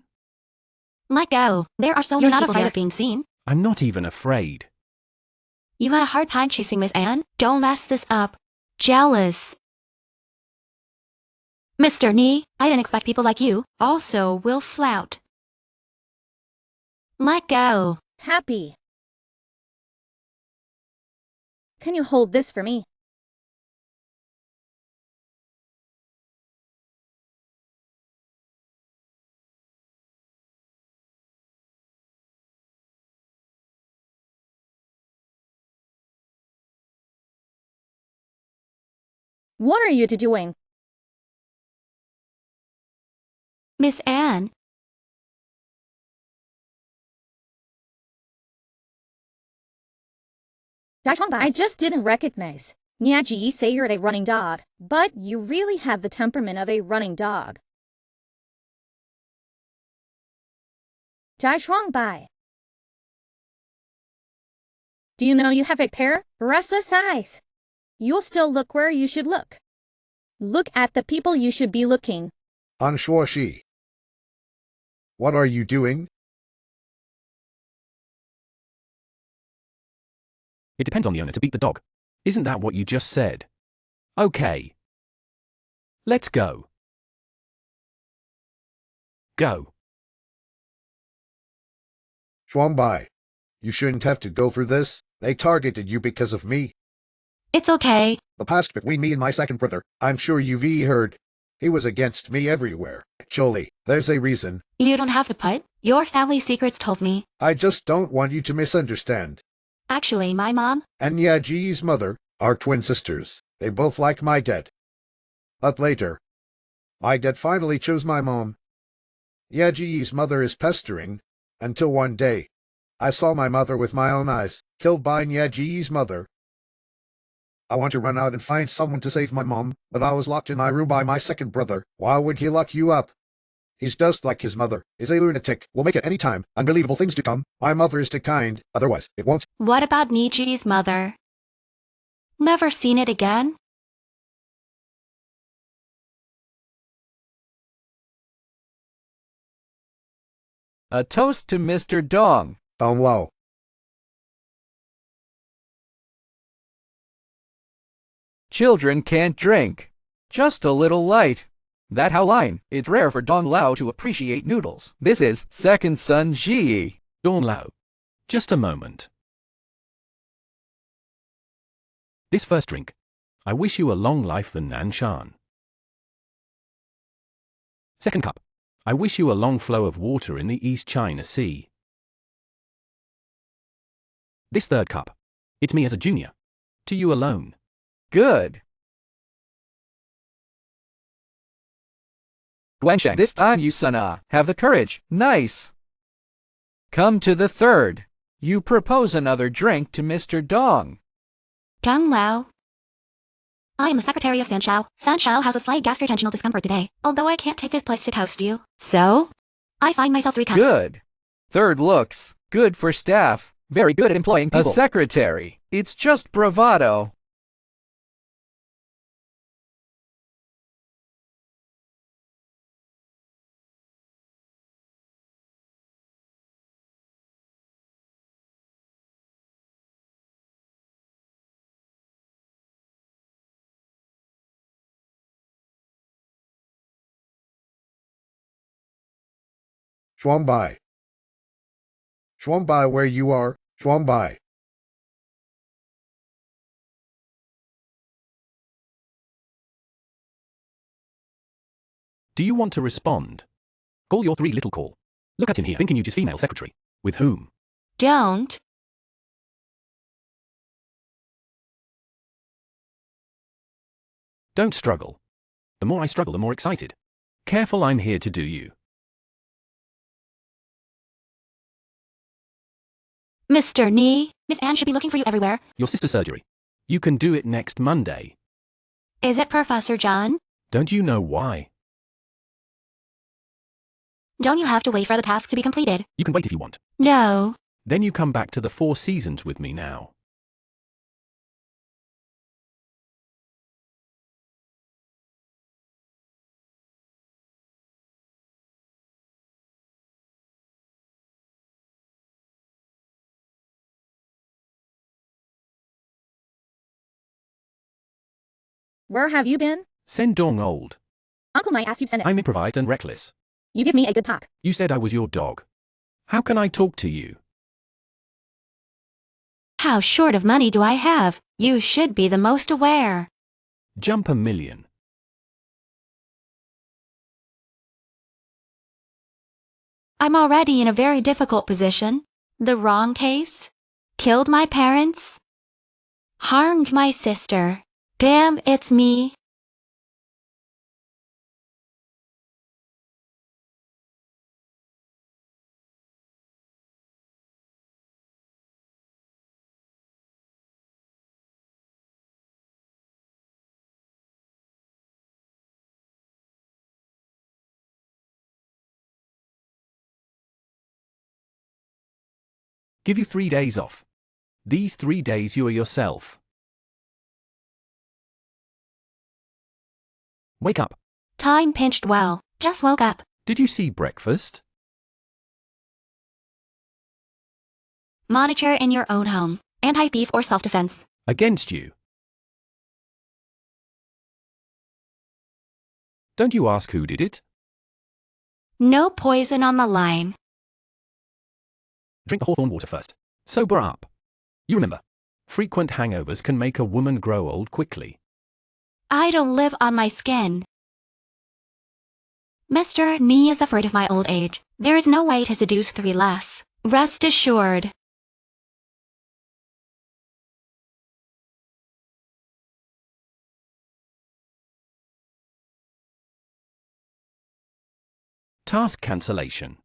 Let go. There are so You're many not people afraid here. of being seen? I'm not even afraid. You had a hard time chasing Miss Anne. Don't mess this up. Jealous. Mr. Nee, I didn't expect people like you also will flout. Let go. Happy. Can you hold this for me? What are you two doing? Miss Anne. I just didn't recognize. Niaji say you're a running dog, but you really have the temperament of a running dog. Bai. Do you know you have a pair restless eyes? You'll still look where you should look. Look at the people you should be looking. Anshuo Shi. What are you doing? It depends on the owner to beat the dog. Isn't that what you just said? Okay. Let's go. Go. Shuangbai, you shouldn't have to go for this. They targeted you because of me. It's okay. The past between me and my second brother, I'm sure you've heard. He was against me everywhere. Actually, there's a reason. You don't have to put. Your family secrets told me. I just don't want you to misunderstand. Actually, my mom And Yaji's mother are twin sisters. They both like my dad. But later, my dad finally chose my mom. Yaji's mother is pestering, until one day, I saw my mother with my own eyes, killed by Yaji's mother. I want to run out and find someone to save my mom, but I was locked in my room by my second brother. Why would he lock you up? He's just like his mother, is a lunatic, will make it any time, unbelievable things to come. My mother is too kind, otherwise it won't. What about Niji's mother? Never seen it again? A toast to Mr. Dong. Low. Children can't drink. Just a little light. That how line. It's rare for Dong Lao to appreciate noodles. This is second son Ji. Dawn Lao. Just a moment. This first drink. I wish you a long life the Nan Shan. Second cup. I wish you a long flow of water in the East China Sea. This third cup. It's me as a junior. To you alone. Good. Guansheng, this time you Sana, have the courage. Nice. Come to the third. You propose another drink to Mr. Dong. Zhang Lao. I am the secretary of Sanshao. Sanshao has a slight gastrointestinal discomfort today, although I can't take this place to toast you. So, I find myself 3 cups. Good. Third looks good for staff. Very good at employing people. A secretary. It's just bravado. Shuangbai. Shuangbai, where you are, Shuangbai. Do you want to respond? Call your 3 little call. Look at him here, thinking you just female secretary. With whom? Don't. Don't struggle. The more I struggle, the more excited. Careful, I'm here to do you. Mr. Nee, Miss Anne should be looking for you everywhere. Your sister's surgery. You can do it next Monday. Is it Professor John? Don't you know why? Don't you have to wait for the task to be completed? You can wait if you want. No. Then you come back to the 4 seasons with me now. Where have you been? Sendong old. Uncle might ask you send it. I'm improvised and reckless. You give me a good talk. You said I was your dog. How can I talk to you? How short of money do I have? You should be the most aware. Jump a million. I'm already in a very difficult position. The wrong case. Killed my parents. Harmed my sister. Damn, it's me. Give you 3 days off. These 3 days you are yourself. Wake up. Time pinched well. Just woke up. Did you see breakfast? Monitor in your own home. Anti-thief or self-defense. Against you. Don't you ask who did it? No poison on the line. Drink the hawthorn water first. Sober up. You remember, frequent hangovers can make a woman grow old quickly. I don't live on my skin. Mr. Me is afraid of my old age. There is no way to seduce 3 less. Rest assured. Task cancellation.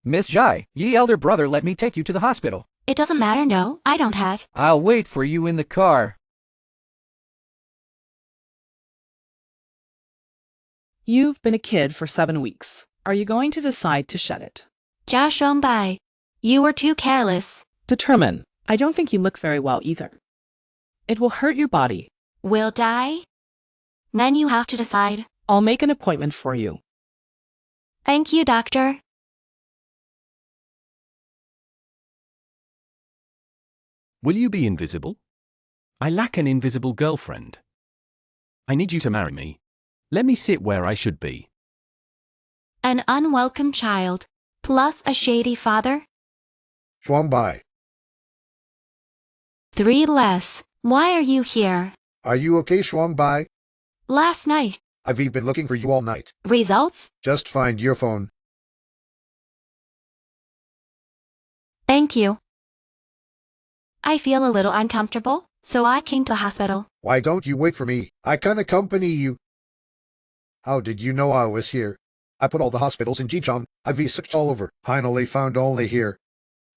Miss Jai, ye elder brother, let me take you to the hospital. It doesn't matter, no, I don't have. I'll wait for you in the car. You've been a kid for 7 weeks. Are you going to decide to shed it? Jia Shongbai, you were too careless. Determine. I don't think you look very well either. It will hurt your body. Will die? Then you have to decide. I'll make an appointment for you. Thank you, doctor. Will you be invisible? I lack an invisible girlfriend. I need you to marry me. Let me sit where I should be. An unwelcome child, plus a shady father? Shuangbai, 3 less. Why are you here? are you okay, Shuangbai? Last night. I've been looking for you all night. Results? Just find your phone. Thank you. I feel a little uncomfortable, so I came to the hospital. Why don't you wait for me? I can accompany you. How did you know I was here? I put all the hospitals in Jichang. I've searched all over. Finally found only here.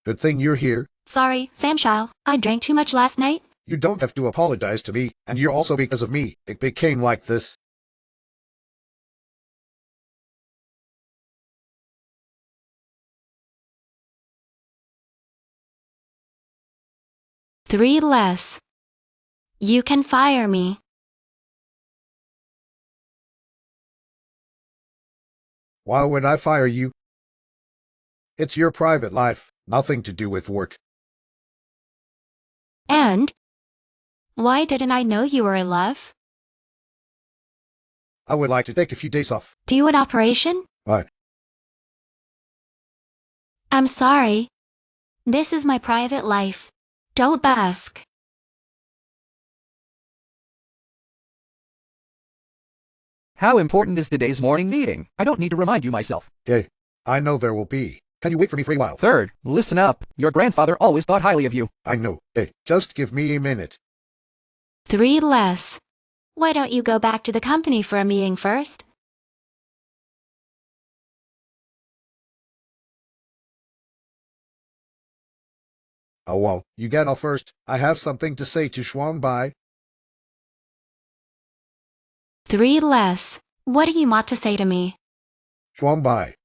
Good thing you're here. Sorry, Sam Shao. I drank too much last night. You don't have to apologize to me, and you're also because of me. It became like this. Three less. You can fire me. Why would I fire you? It's your private life, nothing to do with work. And? Why didn't I know you were in love? I would like to take a few days off. Do an operation? What? I'm sorry. This is my private life. Don't ask. How important is today's morning meeting? I don't need to remind you myself. Hey, I know there will be. Can you wait for me for a while? Third, listen up. Your grandfather always thought highly of you. I know. Hey, just give me a minute. Three less. Why don't you go back to the company for a meeting first? Oh well, you get off first. I have something to say to Shuangbai. 3 less. What do you want to say to me? Chuangbai,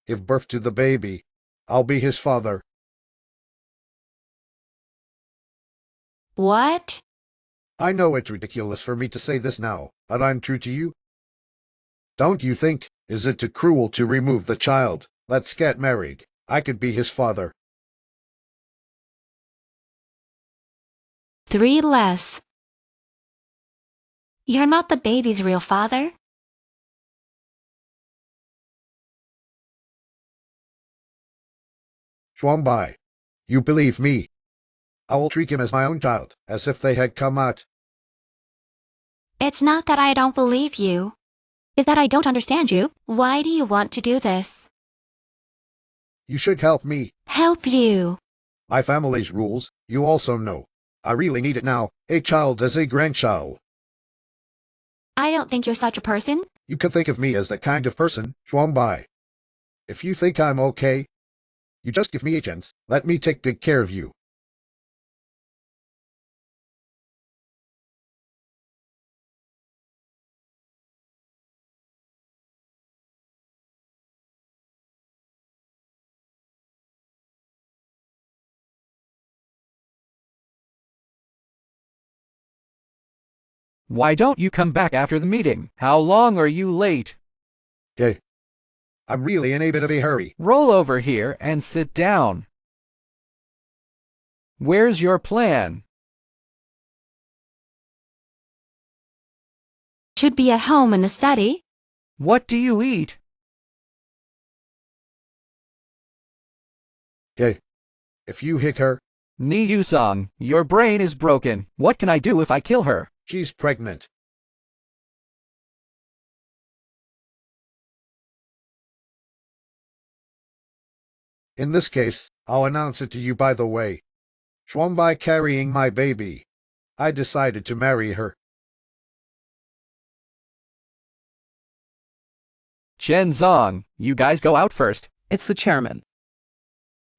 give birth to the baby. I'll be his father. What? I know it's ridiculous for me to say this now, but I'm true to you. Don't you think, is it too cruel to remove the child? Let's get married. I could be his father. 3 less. You're not the baby's real father? Chuangbai, you believe me. I will treat him as my own child, as if they had come out. It's not that I don't believe you. It's that I don't understand you. Why do you want to do this? You should help me. Help you. My family's rules, you also know. I really need it now. A child as a grandchild. I don't think you're such a person. You can think of me as that kind of person, Chuangbai. If you think I'm okay, you just give me a chance. Let me take good care of you. Why don't you come back after the meeting? How long are you late? Okay. I'm really in a bit of a hurry. Roll over here and sit down. Where's your plan? Should be at home in the study. What do you eat? Okay. If you hit her, Ni Yusong, your brain is broken. What can I do if I kill her? she's pregnant. In this case, I'll announce it to you by the way. Chuangbai carrying my baby. I decided to marry her. Chen Zong, you guys go out first. It's the chairman.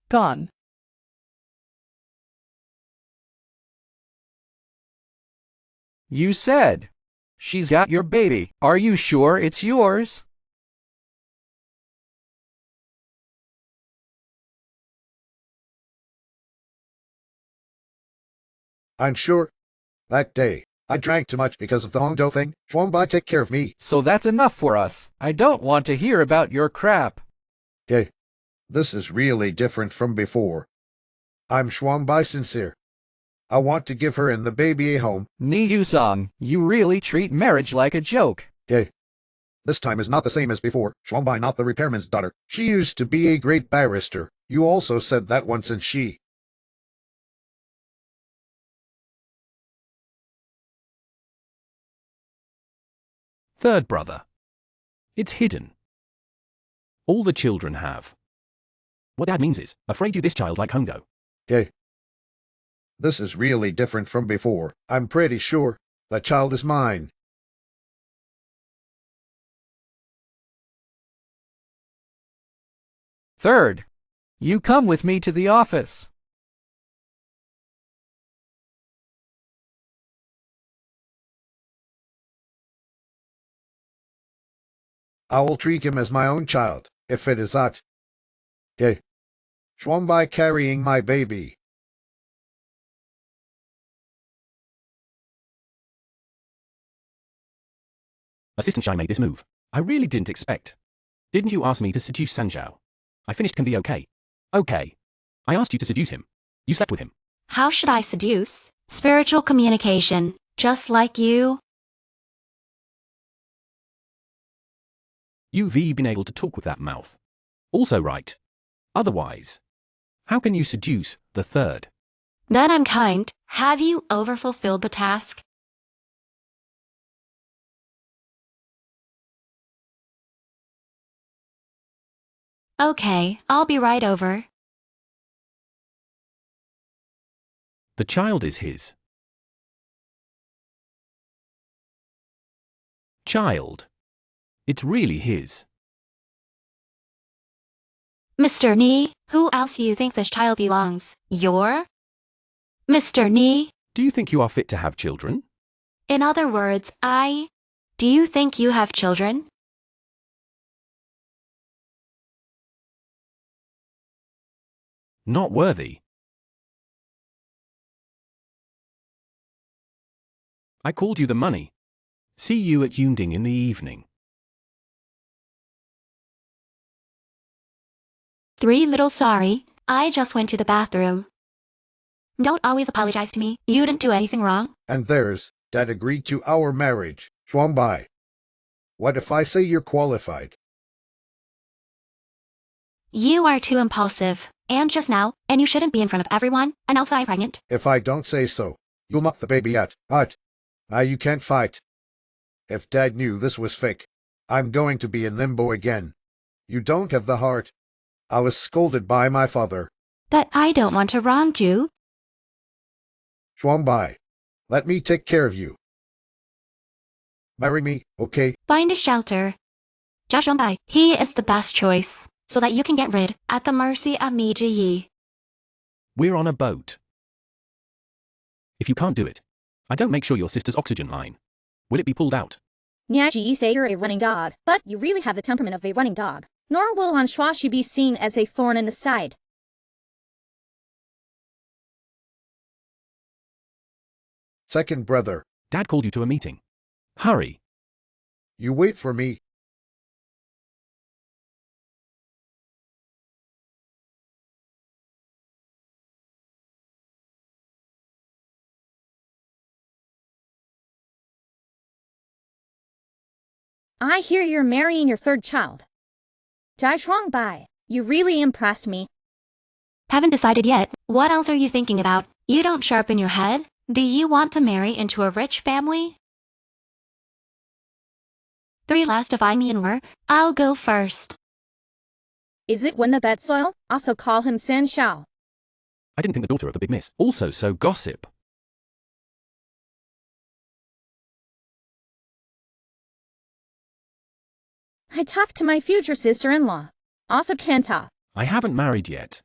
Gone. You said. She's got your baby. Are you sure it's yours? I'm sure. That day, I drank too much because of the Hongdo thing. Chuangbai take care of me. So that's enough for us. I don't want to hear about your crap. Okay. This is really different from before. I'm Chuangbai sincere. I want to give her and the baby a home. Ni Yusong, you really treat marriage like a joke. Okay. This time is not the same as before. Chuangbai not the repairman's daughter. She used to be a great barrister. You also said that once and she. Third brother. It's hidden. All the children have. What Dad means is, afraid you this child like Hongo. Okay. This is really different from before. I'm pretty sure that child is mine. Third, you come with me to the office. I will treat him as my own child, if it is that. Okay. Chuangbai carrying my baby. Assistant Shai made this move. I really didn't expect. Didn't you ask me to seduce Sanzhao? I finished can be okay. Okay. I asked you to seduce him. You slept with him. How should I seduce? Spiritual communication, just like you. You've been able to talk with that mouth. Also right. Otherwise, how can you seduce the third? Then I'm kind. Have you overfulfilled the task? Okay, I'll be right over. The child is his. Child. It's really his. Mr. Ni, who else do you think this child belongs? Your? Mr. Ni? Do you think you are fit to have children? In other words, Do you think you have children? Not worthy. I called you the money. See you at Yunding in the evening. 3 little sorry, I just went to the bathroom. Don't always apologize to me. You didn't do anything wrong. And there's Dad agreed to our marriage. Shuangbai. What if I say you're qualified? You are too impulsive. And just now, and you shouldn't be in front of everyone, and also I'm pregnant. If I don't say so, you'll mock the baby at. Hut. Now you can't fight. If Dad knew this was fake, I'm going to be in limbo again. You don't have the heart. I was scolded by my father. But I don't want to wrong you. Shuangbai, let me take care of you. Marry me, okay? Find a shelter. Jia Shuangbai, he is the best choice, so that you can get rid at the mercy of me, Ji Yi. We're on a boat. If you can't do it, I don't make sure your sister's oxygen line. Will it be pulled out? Nya Ji say you're a running dog, but you really have the temperament of a running dog. Nor will Han Shuashi be seen as a thorn in the side. Second brother, Dad called you to a meeting. Hurry. you wait for me. I hear you're marrying your 3rd child. Dai Shuangbai, you really impressed me. Haven't decided yet. What else are you thinking about? You don't sharpen your head. Do you want to marry into a rich family? 3 last if I'm Yanwer. I'll go first. Is it when the bed soil? Also call him San Shao. I didn't think the daughter of the big miss. Also so gossip. I talked to my future sister-in-law. Also Kanta. I haven't married yet.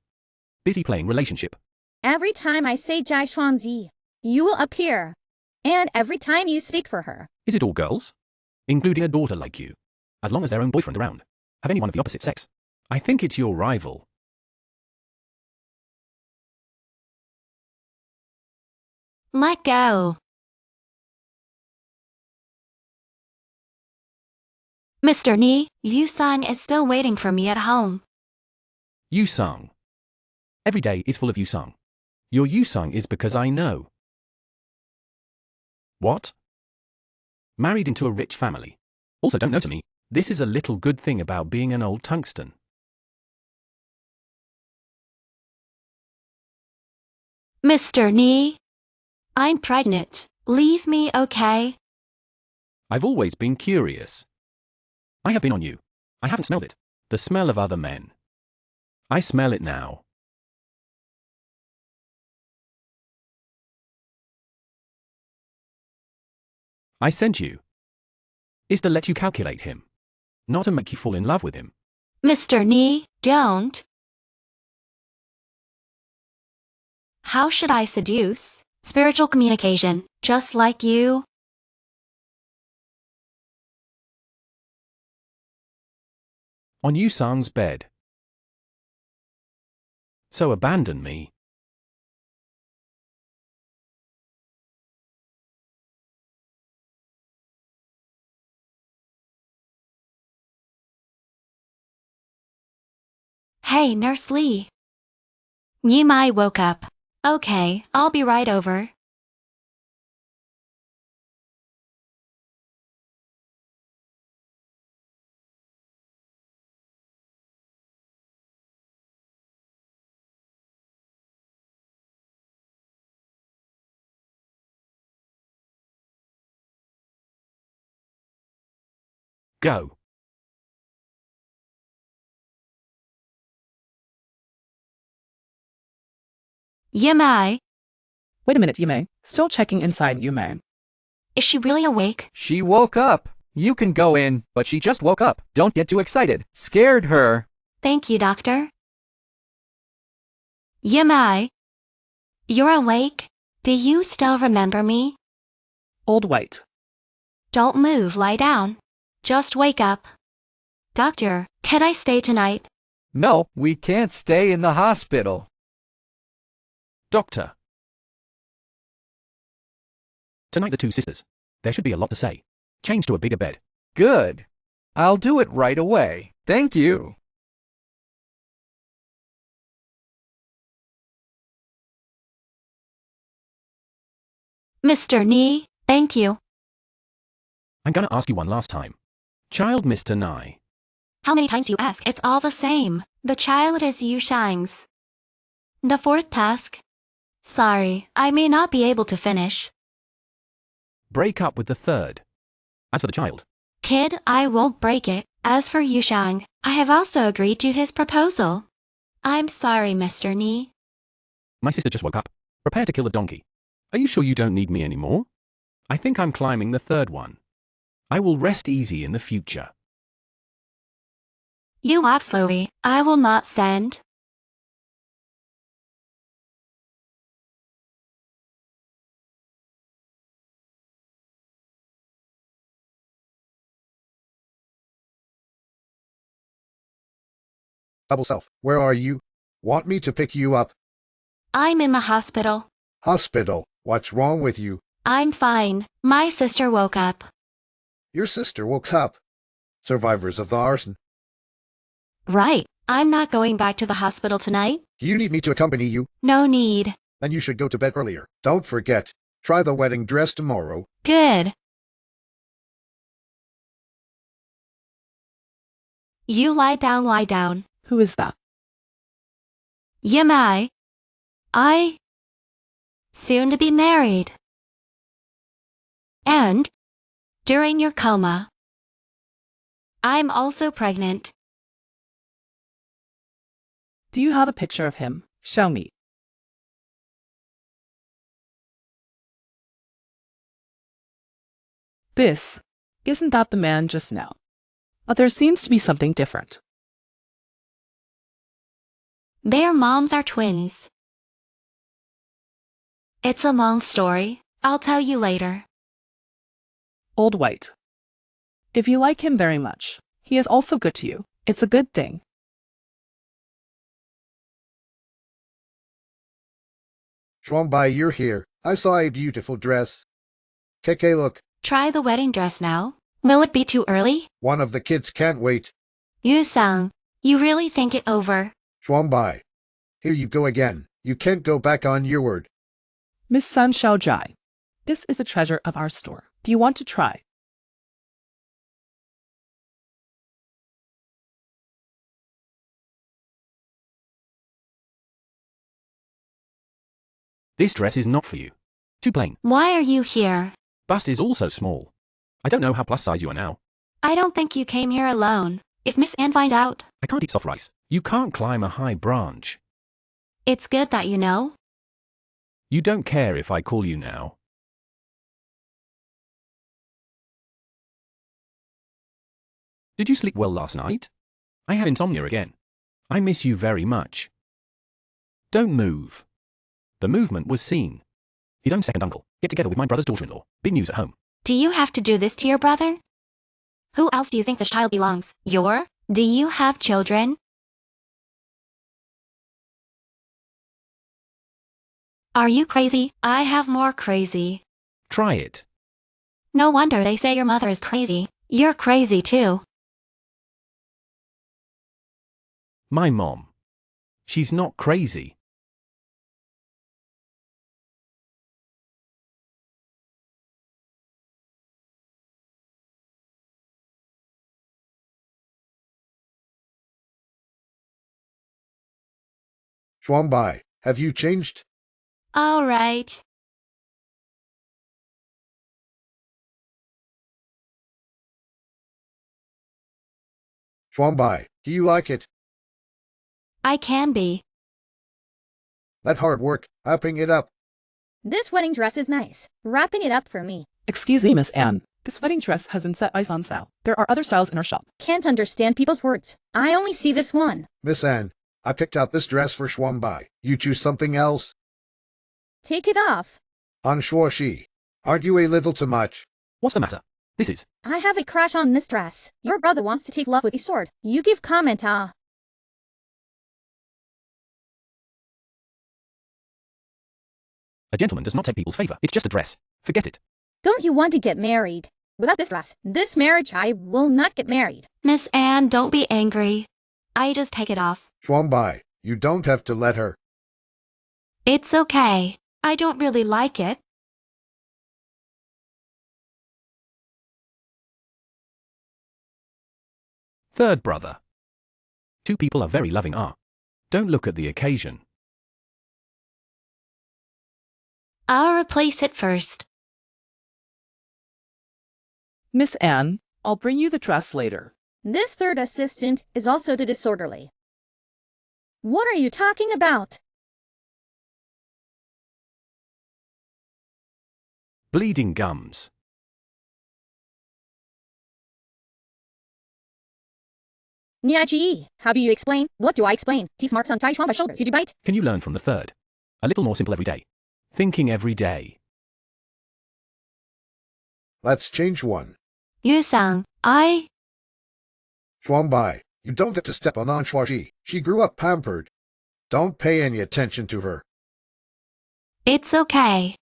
Busy playing relationship. Every time I say Jai Shuangzi, you will appear. And every time you speak for her. Is it all girls? Including a daughter like you. As long as their own boyfriend around. Have anyone of the opposite sex. I think it's your rival. Let go. Mr. Ni, Yu-sang is still waiting for me at home. Yu-sang. Every day is full of Yu-sang. Your Yu-sang is because I know. What? Married into a rich family. Also don't know to me. This is a little good thing about being an old tungsten. Mr. Ni, I'm pregnant. Leave me, okay? I've always been curious. I have been on you. I haven't smelled it. The smell of other men. I smell it now. I sent you. Is to let you calculate him. Not to make you fall in love with him. Mr. Ni, don't. How should I seduce? Spiritual communication, just like you. On Yu-sang's bed. So abandon me. Hey, Nurse Lee. Yimai woke up. Okay, I'll be right over. Go. Yimai, Wait a minute, Yume. Still checking inside Yume. is she really awake? She woke up. You can go in, but she just woke up. Don't get too excited. Scared her. Thank you, doctor. Yimai, you're awake? Do you still remember me? Old White. Don't move, lie down. Just wake up. Doctor, can I stay tonight? No, we can't stay in the hospital. Doctor. Tonight the two sisters. There should be a lot to say. Change to a bigger bed. Good. I'll do it right away. Thank you. Mr. Nee, thank you. I'm gonna ask you one last time. Child Mr. Nye. How many times do you ask? It's all the same. The child is Yu Shang's. The fourth task. Sorry, I may not be able to finish. Break up with the third. As for the child. Kid, I won't break it. As for Yu Shang, I have also agreed to his proposal. I'm sorry, Mr. Nee. My sister just woke up. Prepare to kill the donkey. Are you sure you don't need me anymore? I think I'm climbing the third one. I will rest easy in the future. You walk slowly. I will not send. Double self, where are you? Want me to pick you up? I'm in the hospital. Hospital, what's wrong with you? I'm fine. My sister woke up. Your sister woke up. Survivors of the arson. Right. I'm not going back to the hospital tonight. Do you need me to accompany you? No need. Then you should go to bed earlier. Don't forget. Try the wedding dress tomorrow. Good. You lie down, lie down. Who is that? Yamai. I. Soon to be married. And. During your coma. I'm also pregnant. Do you have a picture of him? Show me. This, isn't that the man just now? But there seems to be something different. Their moms are twins. It's a long story. I'll tell you later. Old White. If you like him very much, he is also good to you. It's a good thing. Shuangbai, you're here. I saw a beautiful dress. Keke, look. Try the wedding dress now. Will it be too early? One of the kids can't wait. Yu-sang, you really think it over. Shuangbai. Here you go again. You can't go back on your word. Miss Sun Xiaojai, this is the treasure of our store. Do you want to try? This dress is not for you. Too plain. Why are you here? Bust is also small. I don't know how plus size you are now. I don't think you came here alone. If Miss Anne finds out. I can't eat soft rice. You can't climb a high branch. It's good that you know. You don't care if I call you now. Did you sleep well last night? I have insomnia again. I miss you very much. Don't move. The movement was seen. His own second uncle. Get together with my brother's daughter-in-law. Big news at home. Do you have to do this to your brother? Who else do you think this child belongs? Do you have children? Are you crazy? I have more crazy. Try it. No wonder they say your mother is crazy. You're crazy too. My mom. She's not crazy. Shuangbai, have you changed? All right. Shuangbai, do you like it? I can be. That hard work, upping it up. This wedding dress is nice. Wrapping it up for me. Excuse me, Miss Anne. This wedding dress has been set by on sale. There are other styles in our shop. Can't understand people's words. I only see this one. Miss Anne, I picked out this dress for Shuangbai. You choose something else? Take it off. On Shuoshi, aren't you a little too much? What's the matter? This is. I have a crush on Mistress. Your brother wants to take love with a sword. You give comment, ah. A gentleman does not take people's favor. It's just a dress. Forget it. Don't you want to get married? Without this dress, this marriage, I will not get married. Miss Anne, don't be angry. I just take it off. Shuangbai, you don't have to let her. It's okay. I don't really like it. Third brother. Two people are very loving. Don't look at the occasion. I'll replace it first. Miss Anne, I'll bring you the dress later. This third assistant is also the disorderly. What are you talking about? Bleeding gums. Niaji, how do you explain? What do I explain? Teeth marks on Dai Chuang's shoulders. Did you bite? Can you learn from the third? A little more simple every day. Thinking every day. Let's change one. Yu-sang, Shuangbai, you don't get to step on Shuaxi. She grew up pampered. Don't pay any attention to her. It's okay.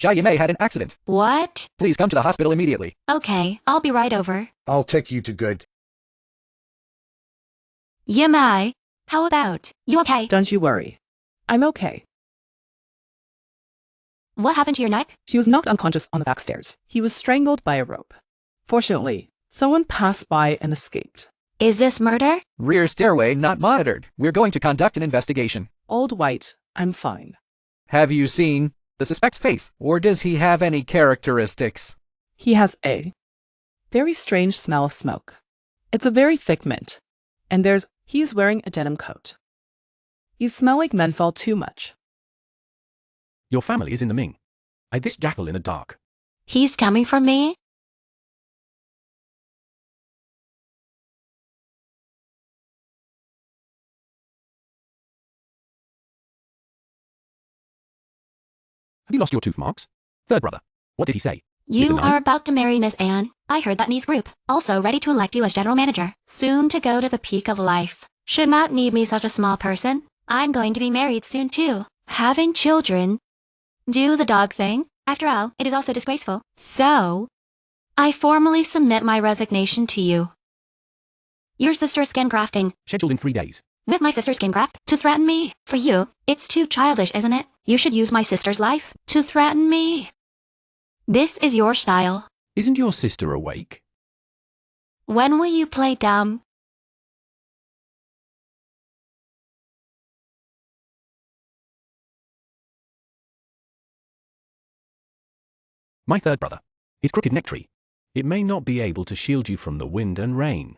Jia Yimei had an accident. What? Please come to the hospital immediately. Okay, I'll be right over. I'll take you to good. Yimei, how about? You okay? Don't you worry. I'm okay. What happened to your neck? She was knocked unconscious on the back stairs. He was strangled by a rope. Fortunately, someone passed by and escaped. Is this murder? Rear stairway not monitored. We're going to conduct an investigation. Old White, I'm fine. Have you seen the suspect's face, or does he have any characteristics? He has a very strange smell of smoke. It's a very thick mint. And he's wearing a denim coat. You smell like menthol too much. Your family is in the Ming. I this jackal in the dark. He's coming for me? Have you lost your tooth marks? Third brother. What did he say? You Mr. Nine? are about to marry Miss Anne. I heard that Niece group. Also ready to elect you as general manager. Soon to go to the peak of life. Should not need me such a small person. I'm going to be married soon too. Having children. Do the dog thing. After all, it is also disgraceful. So, I formally submit my resignation to you. Your sister's skin grafting. Scheduled in 3 days. With my sister's skin graft? To threaten me? For you, it's too childish, isn't it? You should use my sister's life to threaten me. This is your style. Isn't your sister awake? When will you play dumb? My third brother. His crooked neck tree. It may not be able to shield you from the wind and rain.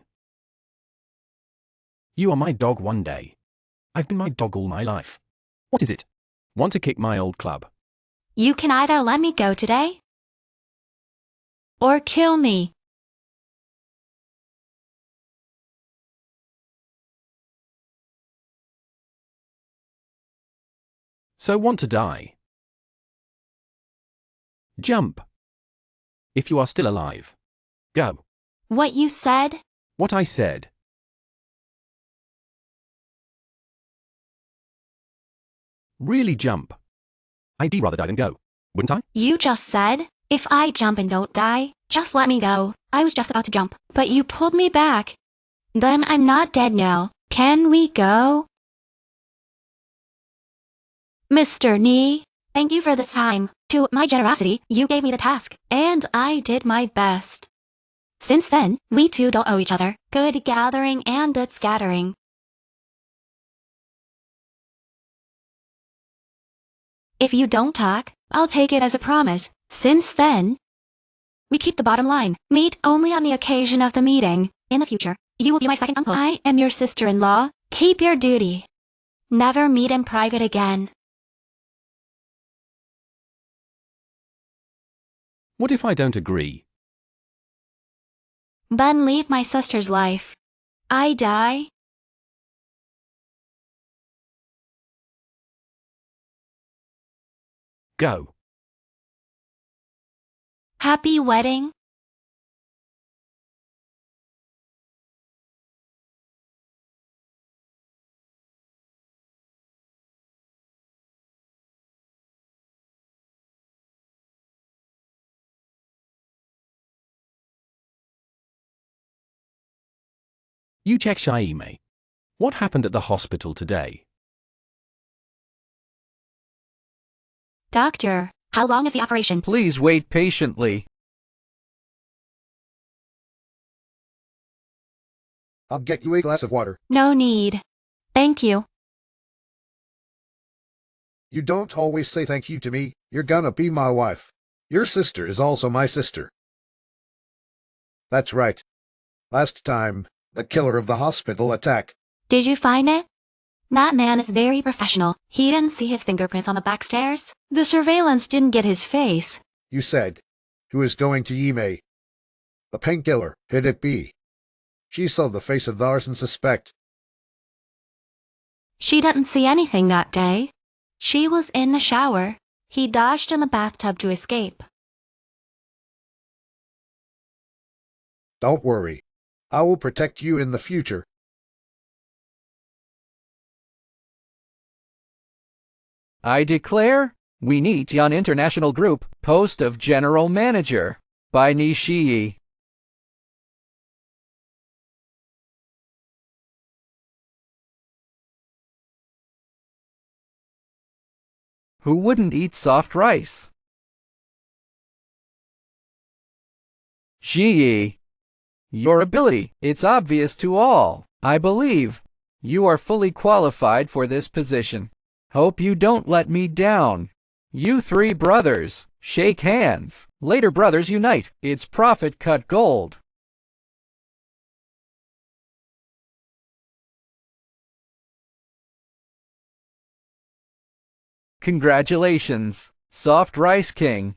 You are my dog one day. I've been my dog all my life. What is it? Want to kick my old club? You can either let me go today or kill me. So want to die? Jump. If you are still alive. Go. What you said? What I said. Really jump. I'd rather die than go, wouldn't I? You just said, if I jump and don't die, just let me go. I was just about to jump, but you pulled me back. Then I'm not dead now. Can we go? Mr. Nee, thank you for this time. To my generosity, you gave me the task, and I did my best. Since then, we two don't owe each other. Good gathering and good scattering. If you don't talk, I'll take it as a promise. Since then, we keep the bottom line. Meet only on the occasion of the meeting. In the future, you will be my second uncle. I am your sister-in-law. Keep your duty. Never meet in private again. What if I don't agree? Then leave my sister's life. I die. Go. Happy wedding. You check Shaime. What happened at the hospital today? Doctor, how long is the operation? Please wait patiently. I'll get you a glass of water. No need. Thank you. You don't always say thank you to me. You're gonna be my wife. Your sister is also my sister. That's right. Last time, the killer of the hospital attack. Did you find it? That man is very professional. He didn't see his fingerprints on the back stairs. The surveillance didn't get his face. You said, who is going to Yime? The painkiller, could it be? She saw the face of the arson suspect. She didn't see anything that day. She was in the shower. He dodged in the bathtub to escape. Don't worry. I will protect you in the future. I declare, we meet on International Group, post of General Manager, by Nishii. Who wouldn't eat soft rice? Shii. Your ability, it's obvious to all. I believe you are fully qualified for this position. Hope you don't let me down. You three brothers, shake hands. Later brothers unite. It's profit cut gold. Congratulations, Soft Rice King.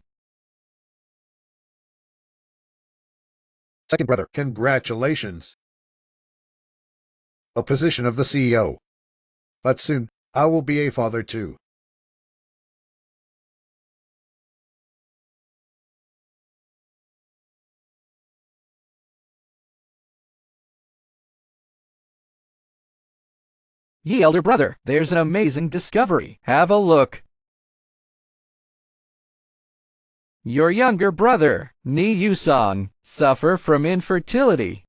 Second brother, congratulations. A position of the CEO. But soon, I will be a father too. Ye elder brother, there's an amazing discovery. Have a look. Your younger brother, Ni Yusong, suffer from infertility.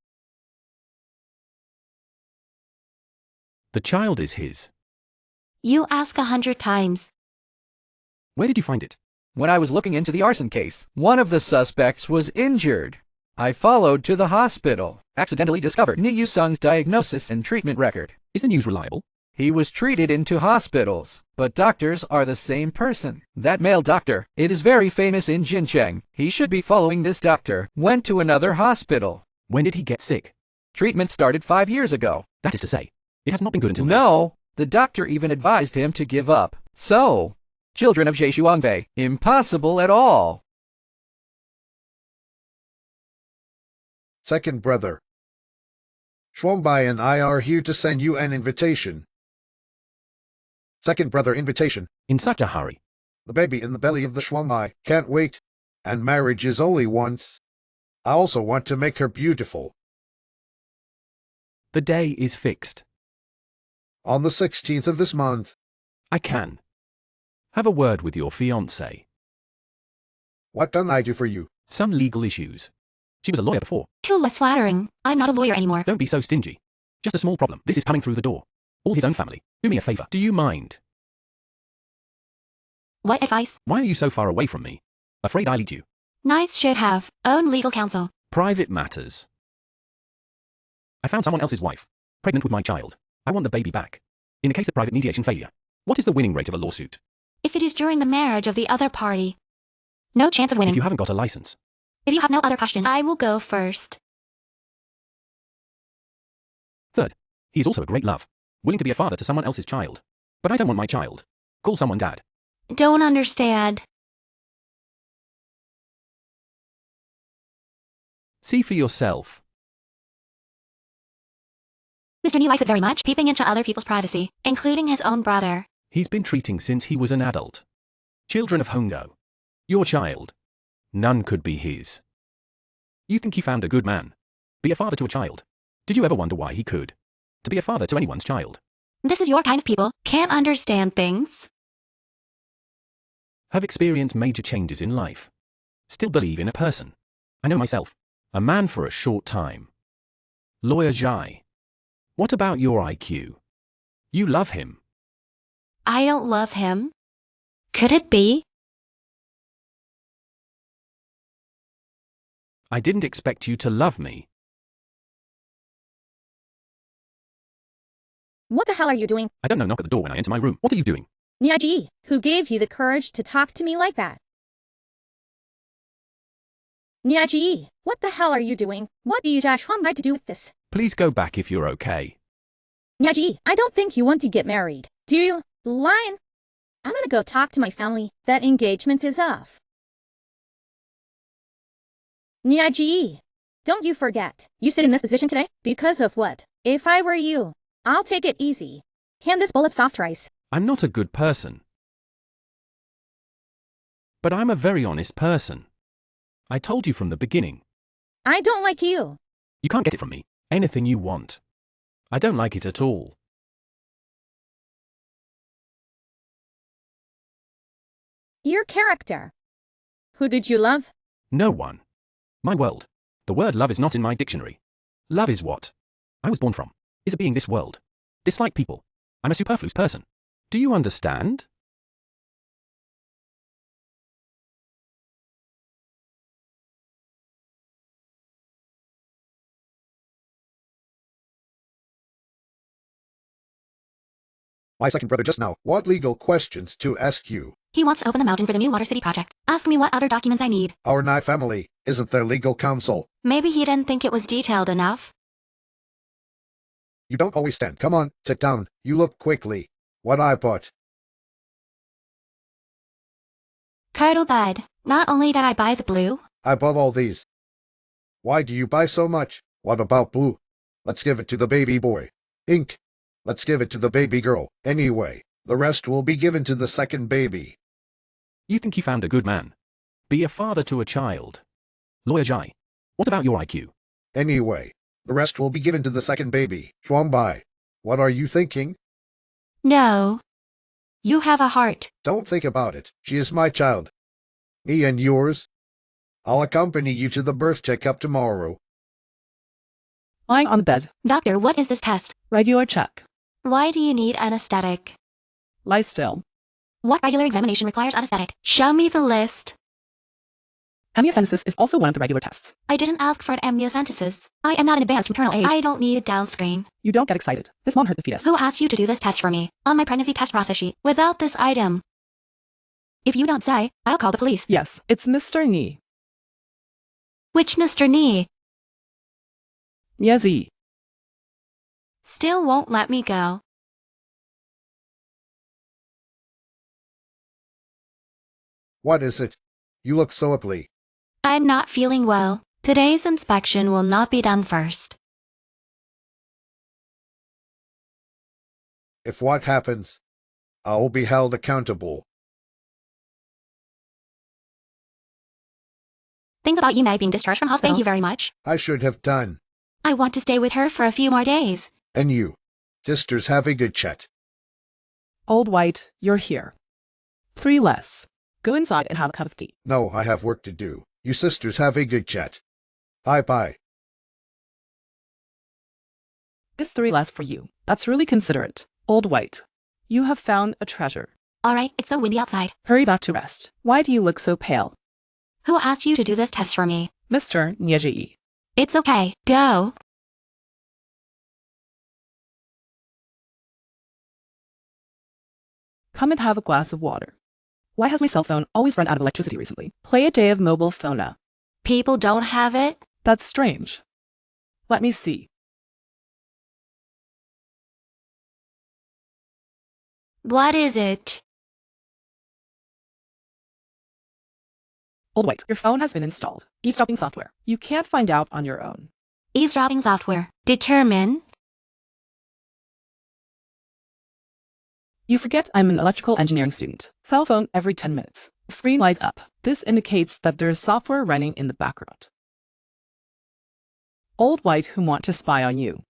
The child is his. You ask 100 times. Where did you find it? When I was looking into the arson case, one of the suspects was injured. I followed to the hospital, accidentally discovered Ni Yusong's diagnosis and treatment record. Is the news reliable? He was treated in 2 hospitals, but doctors are the same person. That male doctor, it is very famous in Jincheng. He should be following this doctor, went to another hospital. When did he get sick? Treatment started 5 years ago. That is to say, it has not been good until now. No, the doctor even advised him to give up. So, children of Zheishuangbei, impossible at all. Second brother. Shuangbai and I are here to send you an invitation. Second brother invitation. In such a hurry. The baby in the belly of the Shuangbai can't wait, and marriage is only once. I also want to make her beautiful. The day is fixed. On the 16th of this month. I can. Have a word with your fiancé. What can I do for you? Some legal issues. She was a lawyer before. Too less flattering. I'm not a lawyer anymore. Don't be so stingy. Just a small problem. This is coming through the door. All his own family. Do me a favor. Do you mind? What advice? Why are you so far away from me? Afraid I lead you. Nice should have. Own legal counsel. Private matters. I found someone else's wife. Pregnant with my child. I want the baby back. In the case of private mediation failure, what is the winning rate of a lawsuit? If it is during the marriage of the other party, no chance of winning. If you haven't got a license. If you have no other questions, I will go first. Third, he is also a great love. Willing to be a father to someone else's child. But I don't want my child. Call someone dad. Don't understand. See for yourself. Mr. Nee likes it very much, peeping into other people's privacy, including his own brother. He's been treating since he was an adult. Children of Hongo. Your child. None could be his. You think you found a good man. Be a father to a child. Did you ever wonder why he could? To be a father to anyone's child. This is your kind of people. Can't understand things. Have experienced major changes in life. Still believe in a person. I know myself. A man for a short time. Lawyer Jai. What about your IQ? You love him. I don't love him. Could it be? I didn't expect you to love me. What the hell are you doing? I don't know, knock at the door when I enter my room. What are you doing? Nyaji, who gave you the courage to talk to me like that? Nyaji, what the hell are you doing? What do you want to do with this? Please go back if you're okay. Nyaji, I don't think you want to get married. Do you? Lion? I'm gonna go talk to my family. That engagement is off. Nyaji, don't you forget. You sit in this position today because of what? If I were you, I'll take it easy. Hand this bowl of soft rice. I'm not a good person. But I'm a very honest person. I told you from the beginning. I don't like you. You can't get it from me. Anything you want. I don't like it at all. Your character. Who did you love? No one. My world. The word love is not in my dictionary. Love is what I was born from. Is a being this world. Dislike people. I'm a superfluous person. Do you understand? My second brother just now. What legal questions to ask you? He wants to open the mountain for the new Water City project. Ask me what other documents I need. Our Nye family isn't their legal counsel. Maybe he didn't think it was detailed enough. You don't always stand. Come on, sit down. You look quickly. What I bought. Curdle Bud, not only did I buy the blue, I bought all these. Why do you buy so much? What about blue? Let's give it to the baby boy. Ink. Let's give it to the baby girl. Anyway, the rest will be given to the second baby. You think you found a good man. Be a father to a child. Lawyer Jai. What about your IQ? Anyway, the rest will be given to the second baby. Shuangbai. What are you thinking? no. You have a heart. Don't think about it. She is my child. Me and yours. I'll accompany you to the birth checkup tomorrow. Lying on the bed. Doctor, what is this test? Regular check. Why do you need anesthetic? Lie still. What regular examination requires anesthetic? Show me the list. Amniocentesis is also one of the regular tests. I didn't ask for an amniocentesis. I am not an advanced maternal age. I don't need a down screen. You don't get excited. This won't hurt the fetus. Who asked you to do this test for me? On my pregnancy test process sheet, without this item. If you don't say, I'll call the police. Yes, it's Mr. Ni. Which Mr. Ni Yazi. still won't let me go. What is it? You look so ugly. I'm not feeling well. Today's inspection will not be done first. If what happens, I will be held accountable. Things about Yume being discharged from hospital. No. Thank you very much. I should have done. I want to stay with her for a few more days. And you, sisters, have a good chat. Old White, you're here. 3 less. Go inside and have a cup of tea. No, I have work to do. You sisters have a good chat. Bye-bye. This 3 less for you. That's really considerate. Old White, you have found a treasure. Alright, it's so windy outside. Hurry back to rest. Why do you look so pale? Who asked you to do this test for me? Mr. Nyeji. It's okay. Go. Come and have a glass of water. Why has my cell phone always run out of electricity recently? Play a day of mobile phona. People don't have it? That's strange. Let me see. What is it? Old White, your phone has been installed. Eavesdropping software. You can't find out on your own. Eavesdropping software. Determine. You forget I'm an electrical engineering student. Cell phone every 10 minutes. The screen lights up. This indicates that there is software running in the background. Old white who want to spy on you.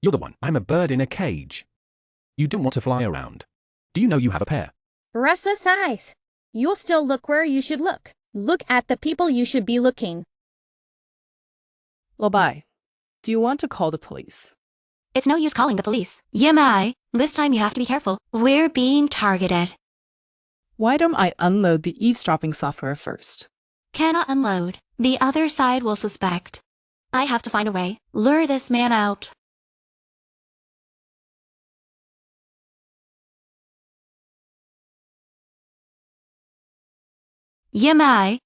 You're the one. I'm a bird in a cage. You don't want to fly around. Do you know you have a pair? Restless eyes. You'll still look where you should look. Look at the people you should be looking. Labai, do you want to call the police? It's no use calling the police. Yimai, this time you have to be careful. We're being targeted. Why don't I unload the eavesdropping software first? Cannot unload. The other side will suspect. I have to find a way. Lure this man out. Yimai.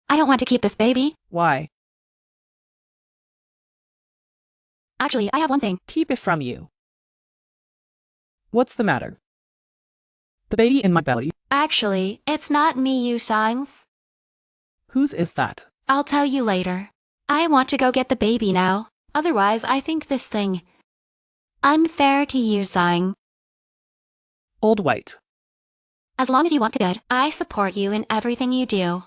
I don't want to keep this baby. Why? Actually, I have one thing. Keep it from you. What's the matter? The baby in my belly? Actually, it's not me, you songs. Whose is that? I'll tell you later. I want to go get the baby now. Otherwise, I think this thing unfair to you, Sang. Old white. As long as you want to good, I support you in everything you do.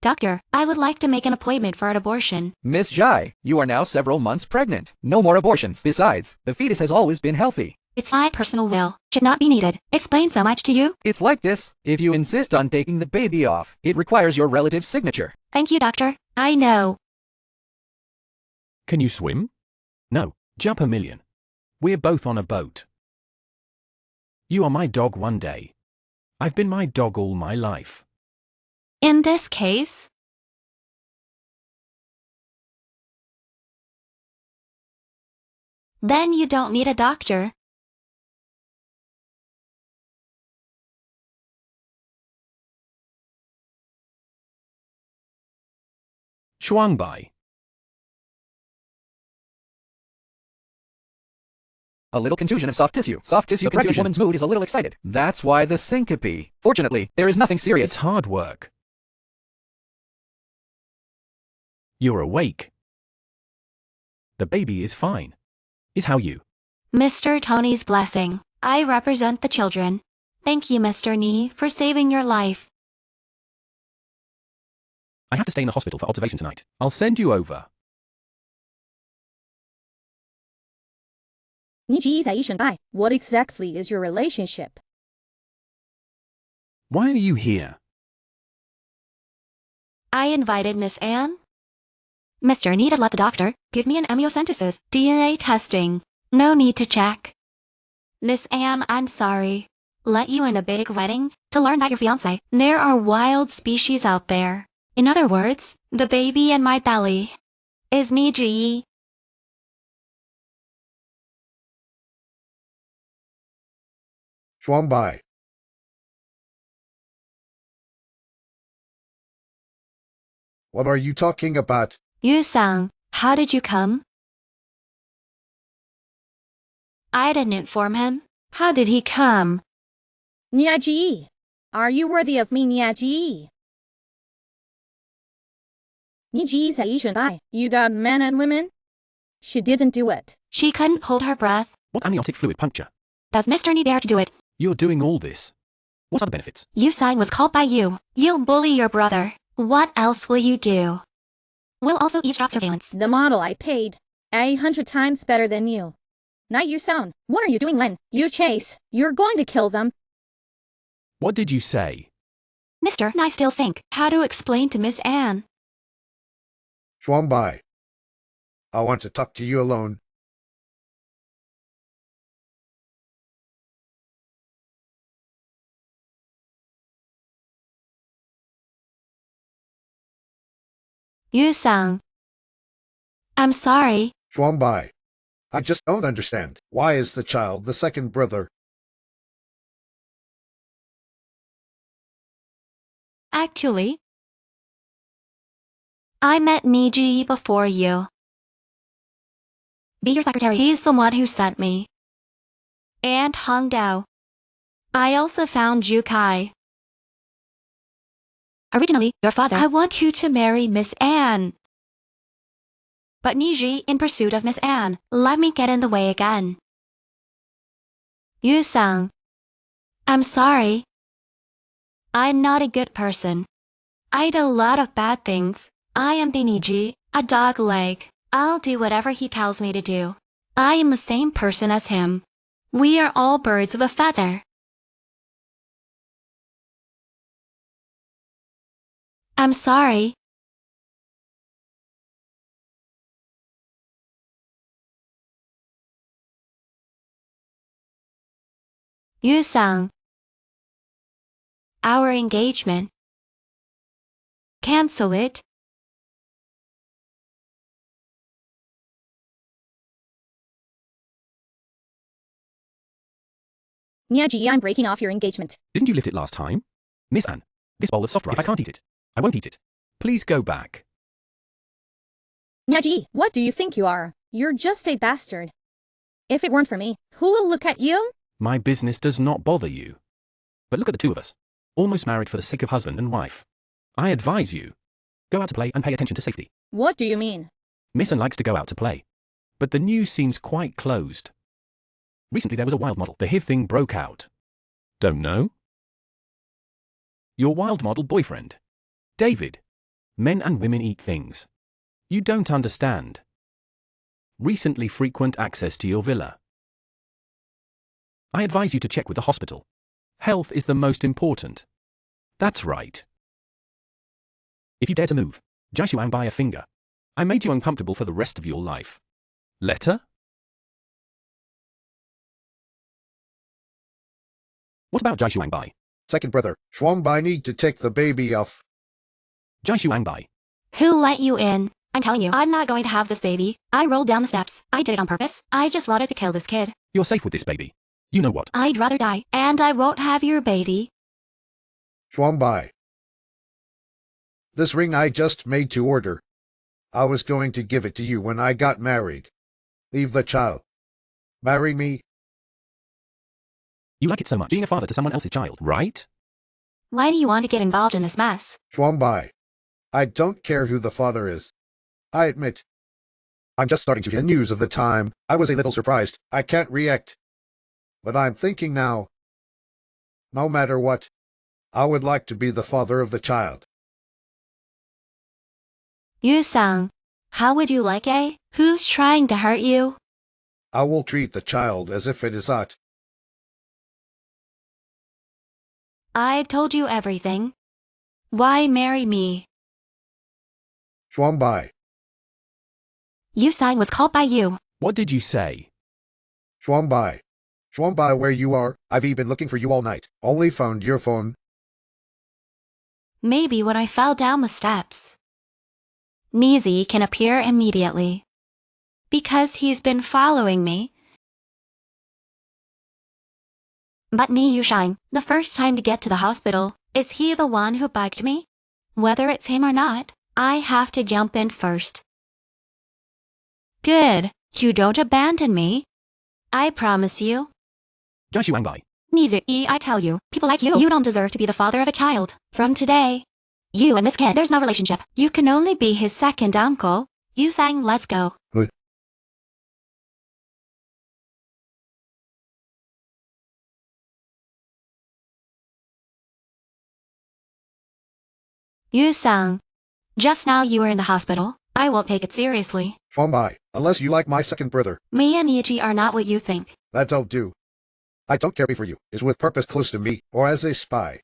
Doctor, I would like to make an appointment for an abortion. Miss Jai, you are now several months pregnant. No more abortions. Besides, the fetus has always been healthy. It's my personal will. Should not be needed. Explain so much to you? It's like this. If you insist on taking the baby off, it requires your relative's signature. Thank you, doctor. I know. Can you swim? No. Jump a million. We're both on a boat. You are my dog one day. I've been my dog all my life. In this case, then you don't need a doctor. Shuangbai. A little contusion of soft tissue. Soft tissue contusion. Woman's mood is a little excited. That's why the syncope. Fortunately, there is nothing serious. It's hard work. You're awake. The baby is fine. Is how you. Mr. Tony's blessing. I represent the children. Thank you, Mr. Nee, for saving your life. I have to stay in the hospital for observation tonight. I'll send you over. What exactly is your relationship? Why are you here? I invited Miss Anne. Mr. Nee to let the doctor give me an amniocentesis DNA testing. No need to check. Miss Anne, I'm sorry. Let you in a big wedding to learn that your fiancé. There are wild species out there. In other words, the baby in my belly is Niji. Shuangbai. What are you talking about? Yu-sang, how did you come? I didn't inform him. How did he come? Niaji. Are you worthy of me, Niaji? You doubt men and women? She didn't do it. She couldn't hold her breath. What amniotic fluid puncture? Does Mr. Nee dare to do it? You're doing all this. What are the benefits? Yu-sang was called by you. You'll bully your brother. What else will you do? We'll also eavesdrop surveillance. The model I paid 100 times better than you. Not you sound. What are you doing, Len? You chase. You're going to kill them. What did you say? Mr. I still think how to explain to Miss Anne. Shuangbai. I want to talk to you alone. Yu-sang. I'm sorry. Shuangbai. I just don't understand. Why is the child the second brother? Actually, I met Niji before you. Be your secretary. He's the one who sent me. And Hongdao. I also found Jukai. Originally, your father. I want you to marry Miss Anne. but Niji in pursuit of Miss Anne, let me get in the way again. Yu-sang. I'm sorry. I'm not a good person. I did a lot of bad things. I am the Niji, a dog leg. I'll do whatever he tells me to do. I am the same person as him. We are all birds of a feather. I'm sorry. Yu-sang. Our engagement. Cancel it. Nyaji, I'm breaking off your engagement. Didn't you lift it last time? Miss Anne, this bowl of soft rice. If I can't eat it, I won't eat it. Please go back. Nyaji, what do you think you are? You're just a bastard. If it weren't for me, who will look at you? My business does not bother you. But look at the two of us, almost married for the sake of husband and wife. I advise you, go out to play and pay attention to safety. What do you mean? Miss Anne likes to go out to play, but the news seems quite closed. Recently there was a wild model. The HIV thing broke out. Don't know? Your wild model boyfriend, David. Men and women eat things. You don't understand. Recently frequent access to your villa. I advise you to check with the hospital. Health is the most important. That's right. If you dare to move, Jishuang by a finger. I made you uncomfortable for the rest of your life. Letter? What about Jishuang Bai? Second brother, Shuang Bai need to take the baby off. Jishuang Bai. Who let you in? I'm telling you, I'm not going to have this baby. I rolled down the steps. I did it on purpose. I just wanted to kill this kid. You're safe with this baby. You know what? I'd rather die, and I won't have your baby. Shuang Bai. This ring I just made to order. I was going to give it to you when I got married. Leave the child. Marry me. You like it so much, being a father to someone else's child, right? Why do you want to get involved in this mess? Shuang Bai. I don't care who the father is. I admit. I'm just starting to hear news of the time. I was a little surprised. I can't react. But I'm thinking now. No matter what, I would like to be the father of the child. Yu-sang, how would you like it? Who's trying to hurt you? I will treat the child as if it is not. I've told you everything. Why marry me? Shuang Bai. Yu-sang was called by you. What did you say? Shuang Bai. Shuang Bai, where you are? I've been looking for you all night. Only found your phone. Maybe when I fell down the steps. Nizi can appear immediately. Because he's been following me. But Ni Yushang, the first time to get to the hospital, is he the one who bugged me? Whether it's him or not, I have to jump in first. Good, you don't abandon me. I promise you. Jishuang Bai. Nizi, I tell you, people like you don't deserve to be the father of a child. From today, you and this kid, there's no relationship. You can only be his second uncle. Yu-sang, let's go. Good. Yu-sang, just now you were in the hospital. I won't take it seriously. Shuang Bai, unless you like my second brother. Me and Ichi are not what you think. That don't do. I don't care for you, is with purpose close to me, or as a spy.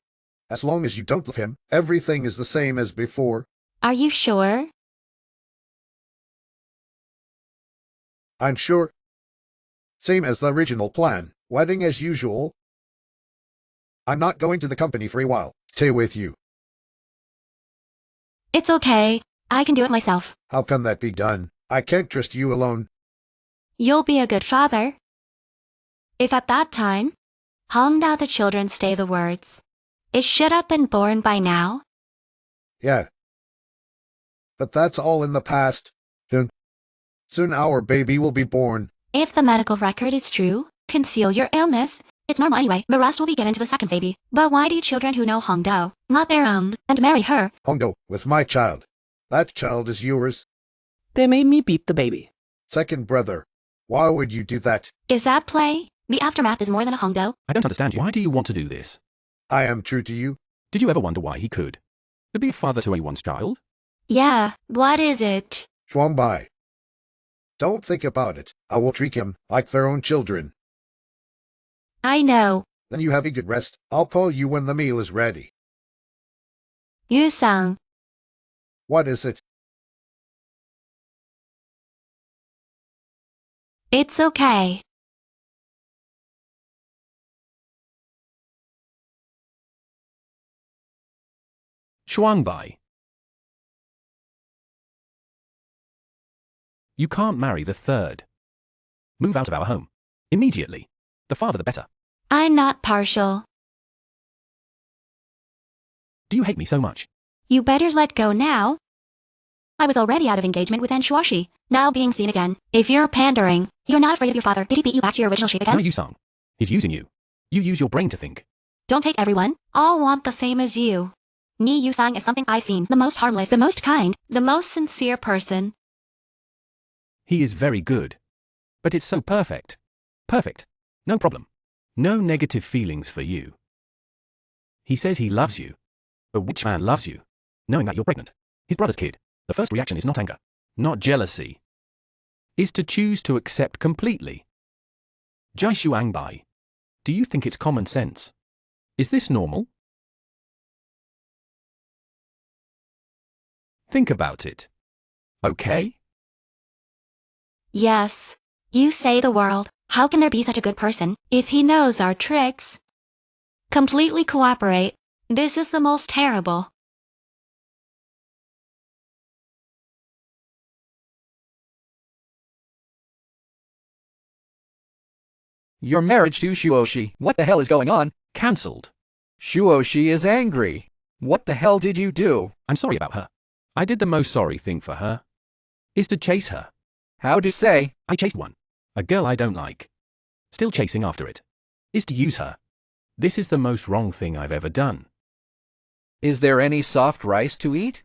As long as you don't love him, everything is the same as before. Are you sure? I'm sure. Same as the original plan, wedding as usual. I'm not going to the company for a while. Stay with you. It's okay. I can do it myself. How can that be done? I can't trust you alone. You'll be a good father. If at that time, Hongda the children stay the words, it should have been born by now. Yeah. But that's all in the past. Soon our baby will be born. If the medical record is true, conceal your illness. It's normal anyway. The rest will be given to the second baby. But why do children who know Hongdo, not their own, and marry her? Hongdo, with my child. That child is yours. They made me beat the baby. Second brother, why would you do that? Is that play? The aftermath is more than a hongdo. I don't understand you. Why do you want to do this? I am true to you. Did you ever wonder why he could? To be a father to anyone's child? Yeah, what is it? Shuangbai. Don't think about it. I will treat him like their own children. I know. Then you have a good rest. I'll call you when the meal is ready. Yu-sang. What is it? It's okay. Shuangbai. You can't marry the third. Move out of our home. Immediately. The farther the better. I'm not partial. Do you hate me so much? You better let go now. I was already out of engagement with Anshuashi, now being seen again. If you're pandering, you're not afraid of your father. Did he beat you back to your original shape again? No, Yu-sang. He's using you. You use your brain to think. Don't take everyone. All want the same as you. Ni Yu-sang is something I've seen. The most harmless, the most kind, the most sincere person. He is very good. But it's so perfect. Perfect. No problem. No negative feelings for you. He says he loves you. But which man loves you? Knowing that you're pregnant. His brother's kid. The first reaction is not anger. Not jealousy. Is to choose to accept completely. Jai Shuangbai. Do you think it's common sense? Is this normal? Think about it. Okay? Yes. You say the world. How can there be such a good person if he knows our tricks? Completely cooperate. This is the most terrible. Your marriage to Shuoshi. What the hell is going on? Cancelled. Shuoshi is angry. What the hell did you do? I'm sorry about her. I did the most sorry thing for her. Is to chase her. How to say? I chased one. A girl I don't like. Still chasing after it. Is to use her. This is the most wrong thing I've ever done. Is there any soft rice to eat?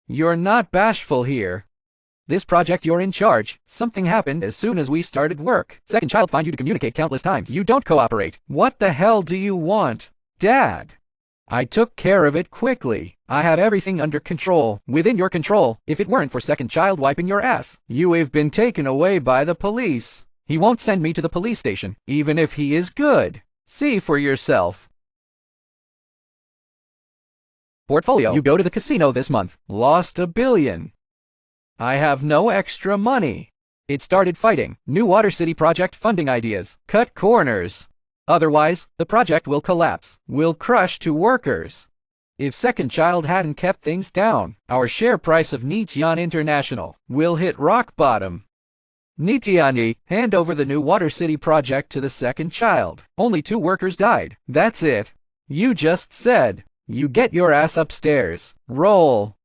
You're not bashful here. This project you're in charge. Something happened as soon as we started work. Second child find you to communicate countless times. You don't cooperate. What the hell do you want? Dad. I took care of it quickly. I have everything under control. Within your control. If it weren't for second child wiping your ass, you have been taken away by the police. He won't send me to the police station, even if he is good. See for yourself. Portfolio. You go to the casino this month. Lost $1 billion. I have no extra money. It started fighting. New Water City project funding ideas. Cut corners. Otherwise, the project will collapse. Will crush to workers. If second child hadn't kept things down, our share price of Nichian International will hit rock bottom. Nichiani, hand over the New Water City project to the second child. Only 2 workers died. That's it. You just said. You get your ass upstairs. Roll.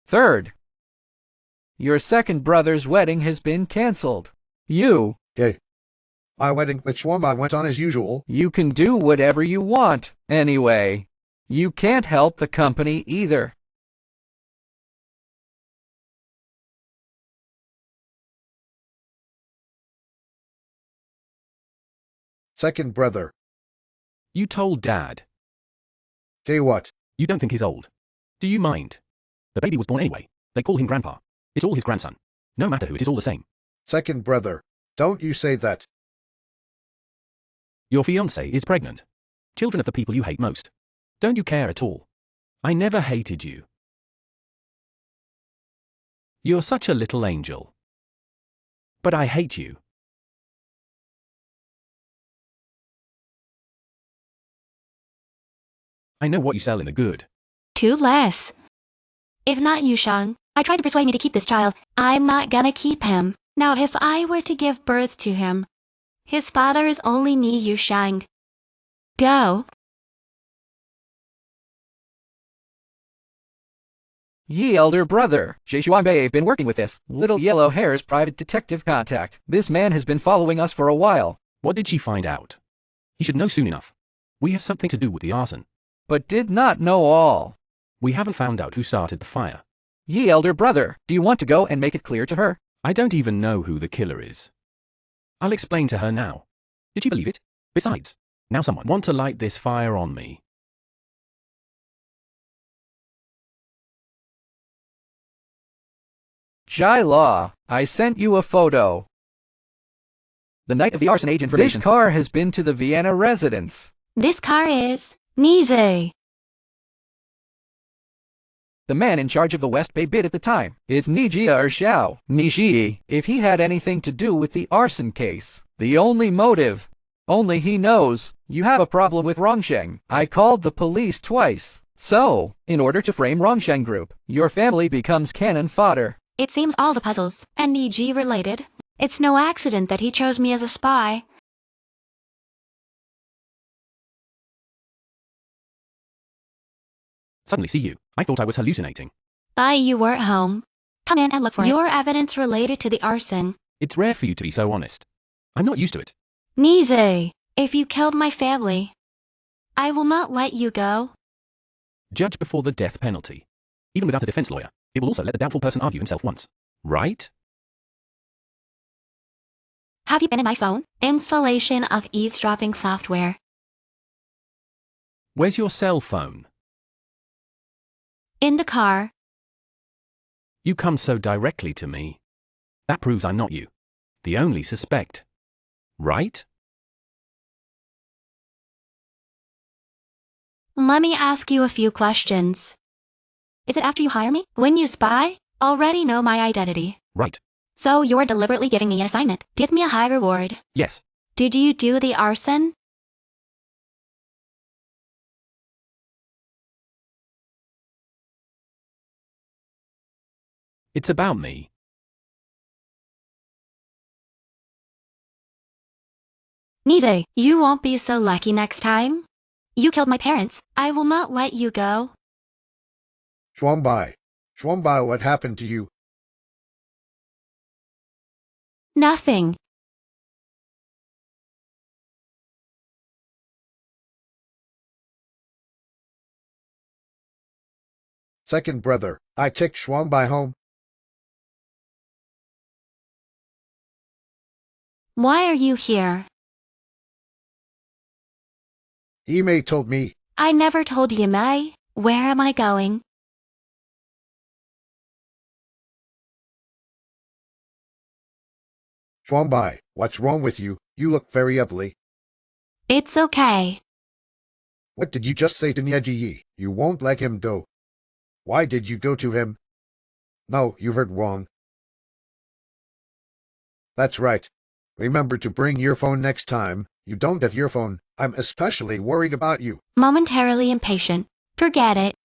Third, your second brother's wedding has been cancelled. You. Okay. My wedding with Shuangbai went on as usual. You can do whatever you want, anyway. You can't help the company either. Second brother. You told Dad. Say what? You don't think he's old. Do you mind? The baby was born anyway. They call him Grandpa. It's all his grandson. No matter who, it is all the same. Second brother. Don't you say that. Your fiancée is pregnant. Children of the people you hate most. Don't you care at all? I never hated you. You're such a little angel. But I hate you. I know what you sell in the good. 2 less. If not Yushang, I tried to persuade me to keep this child. I'm not gonna keep him. Now if I were to give birth to him, his father is only Ni Yushang. Go. Ye elder brother, Jeshuanbei have been working with this little yellow hair's private detective contact. This man has been following us for a while. What did she find out? He should know soon enough. We have something to do with the arson. But did not know all. We haven't found out who started the fire. Ye elder brother, do you want to go and make it clear to her? I don't even know who the killer is. I'll explain to her now. Did she believe it? Besides, now someone want to light this fire on me. Jai Law, I sent you a photo. The night of the arson age information. This car has been to the Vienna residence. This car is Nize. The man in charge of the West Bay bid at the time is Nijia or Xiao. Niji, if he had anything to do with the arson case. The only motive. Only he knows. You have a problem with Rongsheng. I called the police twice. So, in order to frame Rongsheng Group, your family becomes cannon fodder. It seems all the puzzles, and Niji related. It's no accident that he chose me as a spy. Suddenly see you. I thought I was hallucinating. You were at home. Come in and look for your evidence related to the arson. It's rare for you to be so honest. I'm not used to it. Nize, if you killed my family, I will not let you go. Judge before the death penalty. Even without a defense lawyer, it will also let the doubtful person argue himself once. Right? Have you been in my phone? Installation of eavesdropping software. Where's your cell phone? In the car. You come so directly to me. That proves I'm not you. The only suspect. Right? Let me ask you a few questions. Is it after you hire me? When you spy? Already know my identity. Right. So you're deliberately giving me an assignment. Give me a high reward. Yes. Did you do the arson? It's about me. Nize, you won't be so lucky next time. You killed my parents. I will not let you go. Shuangbai, what happened to you? Nothing. Second brother, I take Shuangbai home. Why are you here? Imei told me. I never told you, Mai. Where am I going? Shuangbai, what's wrong with you? You look very ugly. It's okay. What did you just say to Nieji? You won't let him go. Why did you go to him? No, you heard wrong. That's right. Remember to bring your phone next time. You don't have your phone. I'm especially worried about you. Momentarily impatient. Forget it.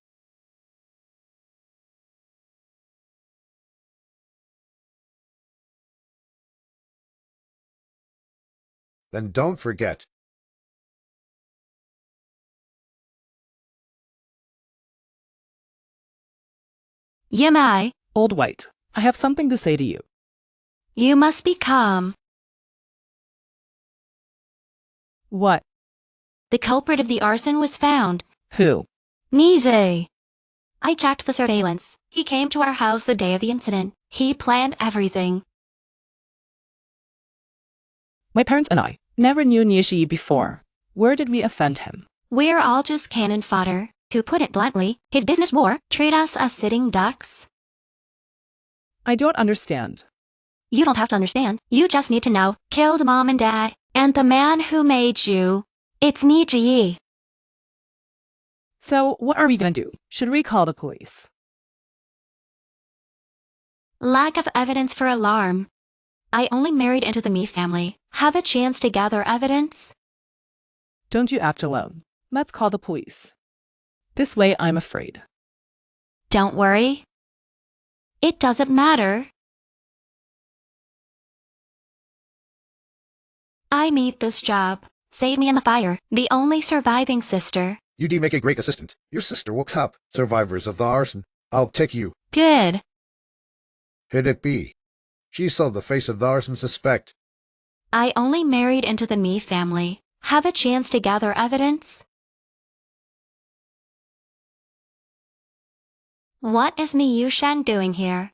Then don't forget. Yamai, Old White, I have something to say to you. you must be calm. What? The culprit of the arson was found. Who? Nize. I checked the surveillance. He came to our house the day of the incident. He planned everything. My parents and I never knew Nishi before. Where did we offend him? We're all just cannon fodder. To put it bluntly, his business war treat us as sitting ducks. I don't understand. You don't have to understand. You just need to know. Killed mom and dad, and the man who made you. It's Niji. So, what are we gonna do? Should we call the police? Lack of evidence for alarm. I only married into the Me family. Have a chance to gather evidence? Don't you act alone. Let's call the police. This way, I'm afraid. Don't worry. It doesn't matter. I need this job. Save me in the fire. The only surviving sister. You do make a great assistant. Your sister woke up. Survivors of the arson. I'll take you. Good. Could it be? She saw the face of the arson suspect. I only married into the Me family. Have a chance to gather evidence? What is Mi Yushan doing here?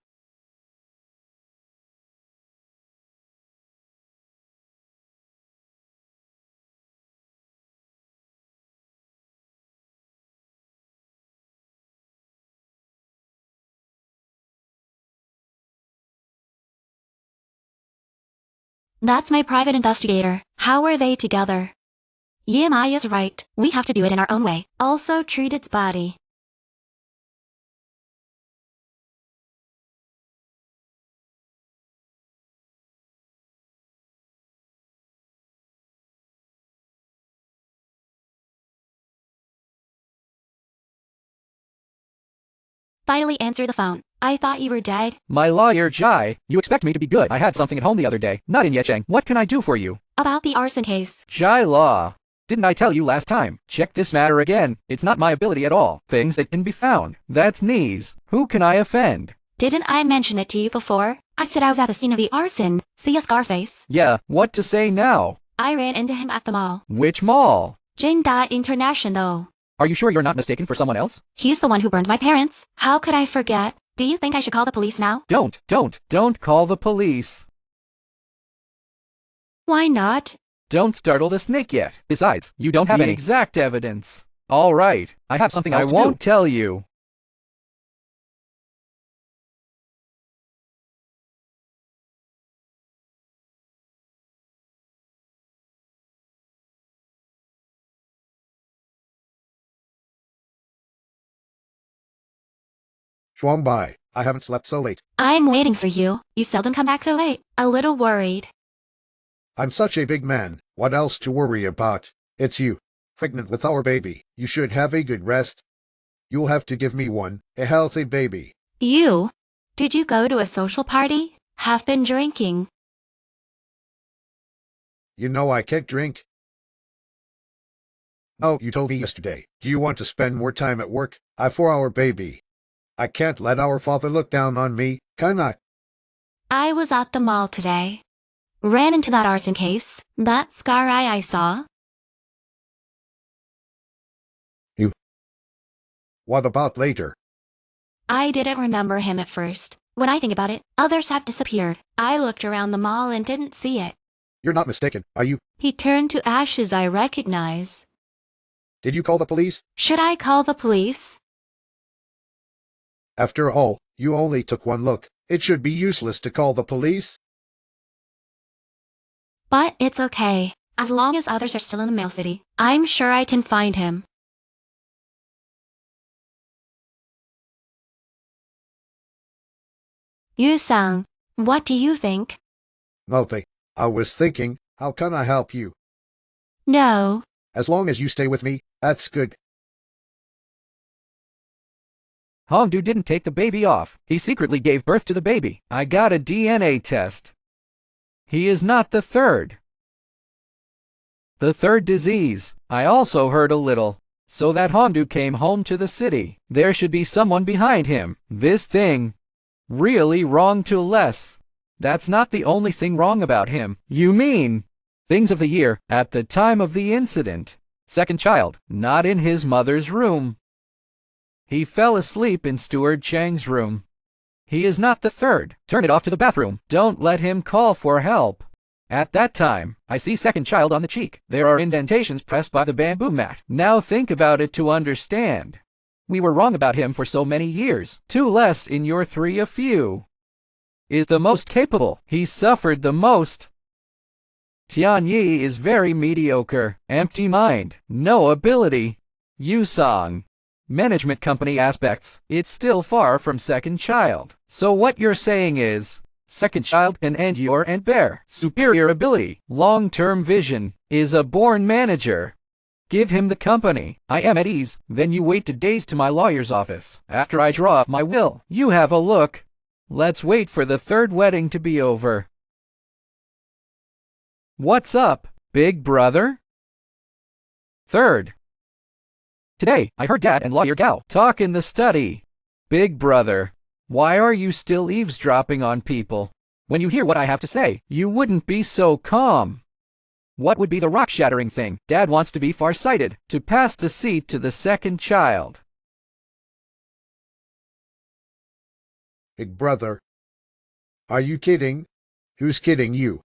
That's my private investigator. How are they together? Yimai is right. We have to do it in our own way. Also treat its body. Finally answer the phone. I thought you were dead. My lawyer Jai, you expect me to be good. I had something at home the other day, not in Yecheng. What can I do for you? About the arson case. Jai Law. Didn't I tell you last time? Check this matter again. It's not my ability at all. Things that can be found. That's knees. Who can I offend? Didn't I mention it to you before? I said I was at the scene of the arson. See a Scarface? Yeah, what to say now? I ran into him at the mall. Which mall? Jinda International. Are you sure you're not mistaken for someone else? He's the one who burned my parents. How could I forget? Do you think I should call the police now? Don't call the police. Why not? Don't startle the snake yet. Besides, you don't have any exact evidence. All right, I have something else to do. I won't tell you. Shuangbai, I haven't slept so late. I'm waiting for you. You seldom come back so late. A little worried. I'm such a big man. What else to worry about? It's you. Pregnant with our baby. You should have a good rest. You'll have to give me one. A healthy baby. You? Did you go to a social party? Have been drinking. You know I can't drink. Oh, you told me yesterday. Do you want to spend more time at work? For our baby. I can't let our father look down on me, can I? I was at the mall today. Ran into that arson case. That scar I saw. You. What about later? I didn't remember him at first. When I think about it, others have disappeared. I looked around the mall and didn't see it. You're not mistaken, are you? He turned to ashes I recognize. Did you call the police? Should I call the police? After all, you only took one look. It should be useless to call the police. But it's okay. As long as others are still in the mail city, I'm sure I can find him. Yu-san, what do you think? Nothing. I was thinking, how can I help you? No. As long as you stay with me, that's good. Hongdu didn't take the baby off. He secretly gave birth to the baby. I got a DNA test. He is not the third. The third disease. I also heard a little. So that Hongdu came home to the city. There should be someone behind him. This thing. Really wrong to less. That's not the only thing wrong about him. You mean? Things of the year, at the time of the incident. Second child, not in his mother's room. He fell asleep in Steward Chang's room. He is not the third. Turn it off to the bathroom. Don't let him call for help. At that time, I see second child on the cheek. There are indentations pressed by the bamboo mat. Now think about it to understand. We were wrong about him for so many years. Two less in your three a few. Is the most capable. He suffered the most. Tian Yi is very mediocre. Empty mind. No ability. Yusong. Management company aspects. It's still far from second child. So what you're saying is, second child can end your and bear. Superior ability. Long-term vision. Is a born manager. Give him the company. I am at ease. Then you wait 2 days to my lawyer's office. After I draw up my will, you have a look. Let's wait for the third wedding to be over. What's up, big brother? Third. Today, I heard Dad and Lawyer Gao talk in the study. Big brother, why are you still eavesdropping on people? When you hear what I have to say, you wouldn't be so calm. What would be the rock-shattering thing? Dad wants to be far-sighted, to pass the seat to the second child. Big brother. Are you kidding? Who's kidding you?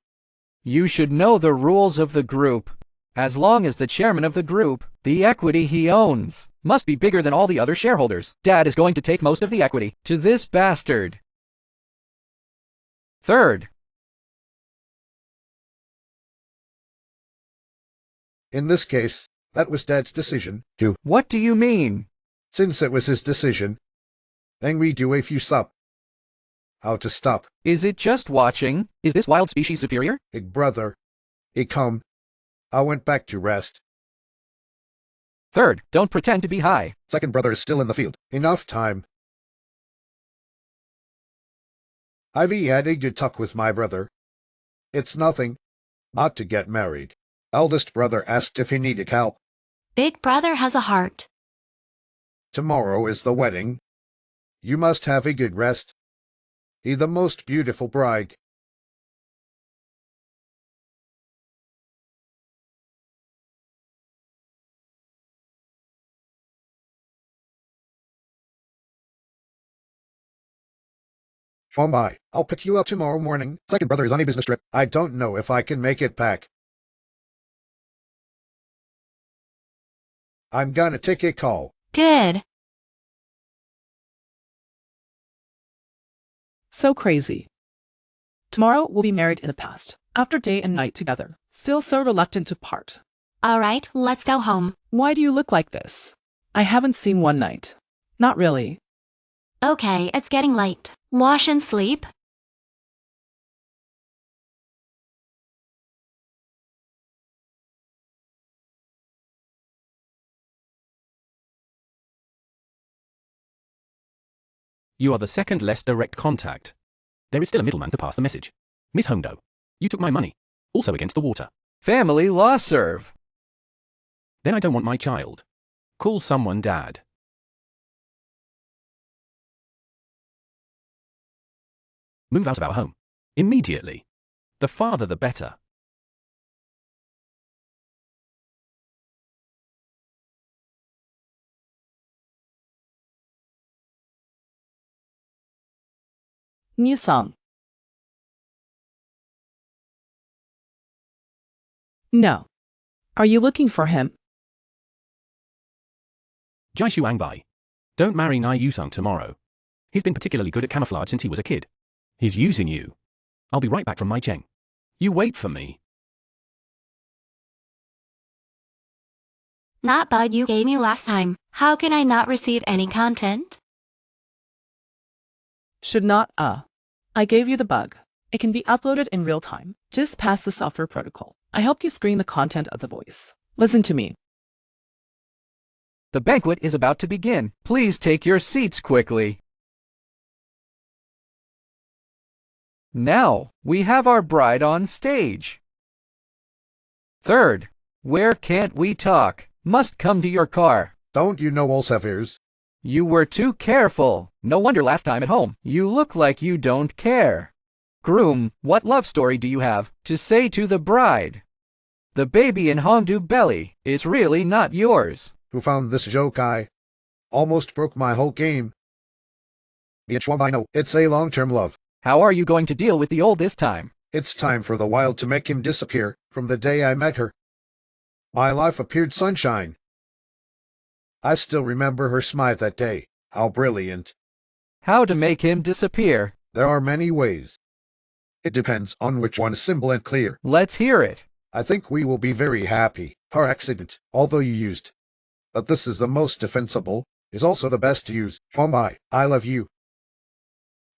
You should know the rules of the group. As long as the chairman of the group, the equity he owns, must be bigger than all the other shareholders. Dad is going to take most of the equity to this bastard. Third. In this case, that was Dad's decision, too. What do you mean? Since it was his decision, then we do a few sup. How to stop. Is it just watching? Is this wild species superior? Big brother. He come. I went back to rest. Third, don't pretend to be high. Second brother is still in the field. Enough time. I've had a good talk with my brother. It's nothing. Not to get married. Eldest brother asked if he needed help. Big brother has a heart. Tomorrow is the wedding. You must have a good rest. He the most beautiful bride. Bye. I'll pick you up tomorrow morning. Second brother is on a business trip. I don't know if I can make it back. I'm gonna take a call. Good. So crazy. Tomorrow we'll be married in the past, after day and night together, still so reluctant to part. All right, let's go home. Why do you look like this? I haven't seen one night. Not really. Okay, it's getting late. Wash and sleep. You are the second less direct contact. There is still a middleman to pass the message. Miss Hondo, you took my money. Also against the water. Family law serve. Then I don't want my child. Call someone dad. Move out of our home. Immediately. The farther the better. New song. No. Are you looking for him? Jai Shuang Bai. Don't marry Nai Yusung tomorrow. He's been particularly good at camouflage since he was a kid. He's using you. I'll be right back from my Cheng. You wait for me. Not bud you gave me last time. How can I not receive any content? Should not, I gave you the bug. It can be uploaded in real time. Just pass the software protocol. I helped you screen the content of the voice. Listen to me. The banquet is about to begin. Please take your seats quickly. Now, we have our bride on stage. Third, where can't we talk? Must come to your car. Don't you know Elseviers? You were too careful. No wonder last time at home. You look like you don't care. Groom, what love story do you have to say to the bride? The baby in Hongdu belly, it's really not yours. Who found this joke? I almost broke my whole game. I know it's a long-term love. How are you going to deal with the old this time? It's time for the wild to make him disappear. From the day I met her, my life appeared sunshine. I still remember her smile that day. How brilliant. How to make him disappear? There are many ways. It depends on which one is simple and clear. Let's hear it. I think we will be very happy. Par accident, although you used. But this is the most defensible, is also the best to use. I love you.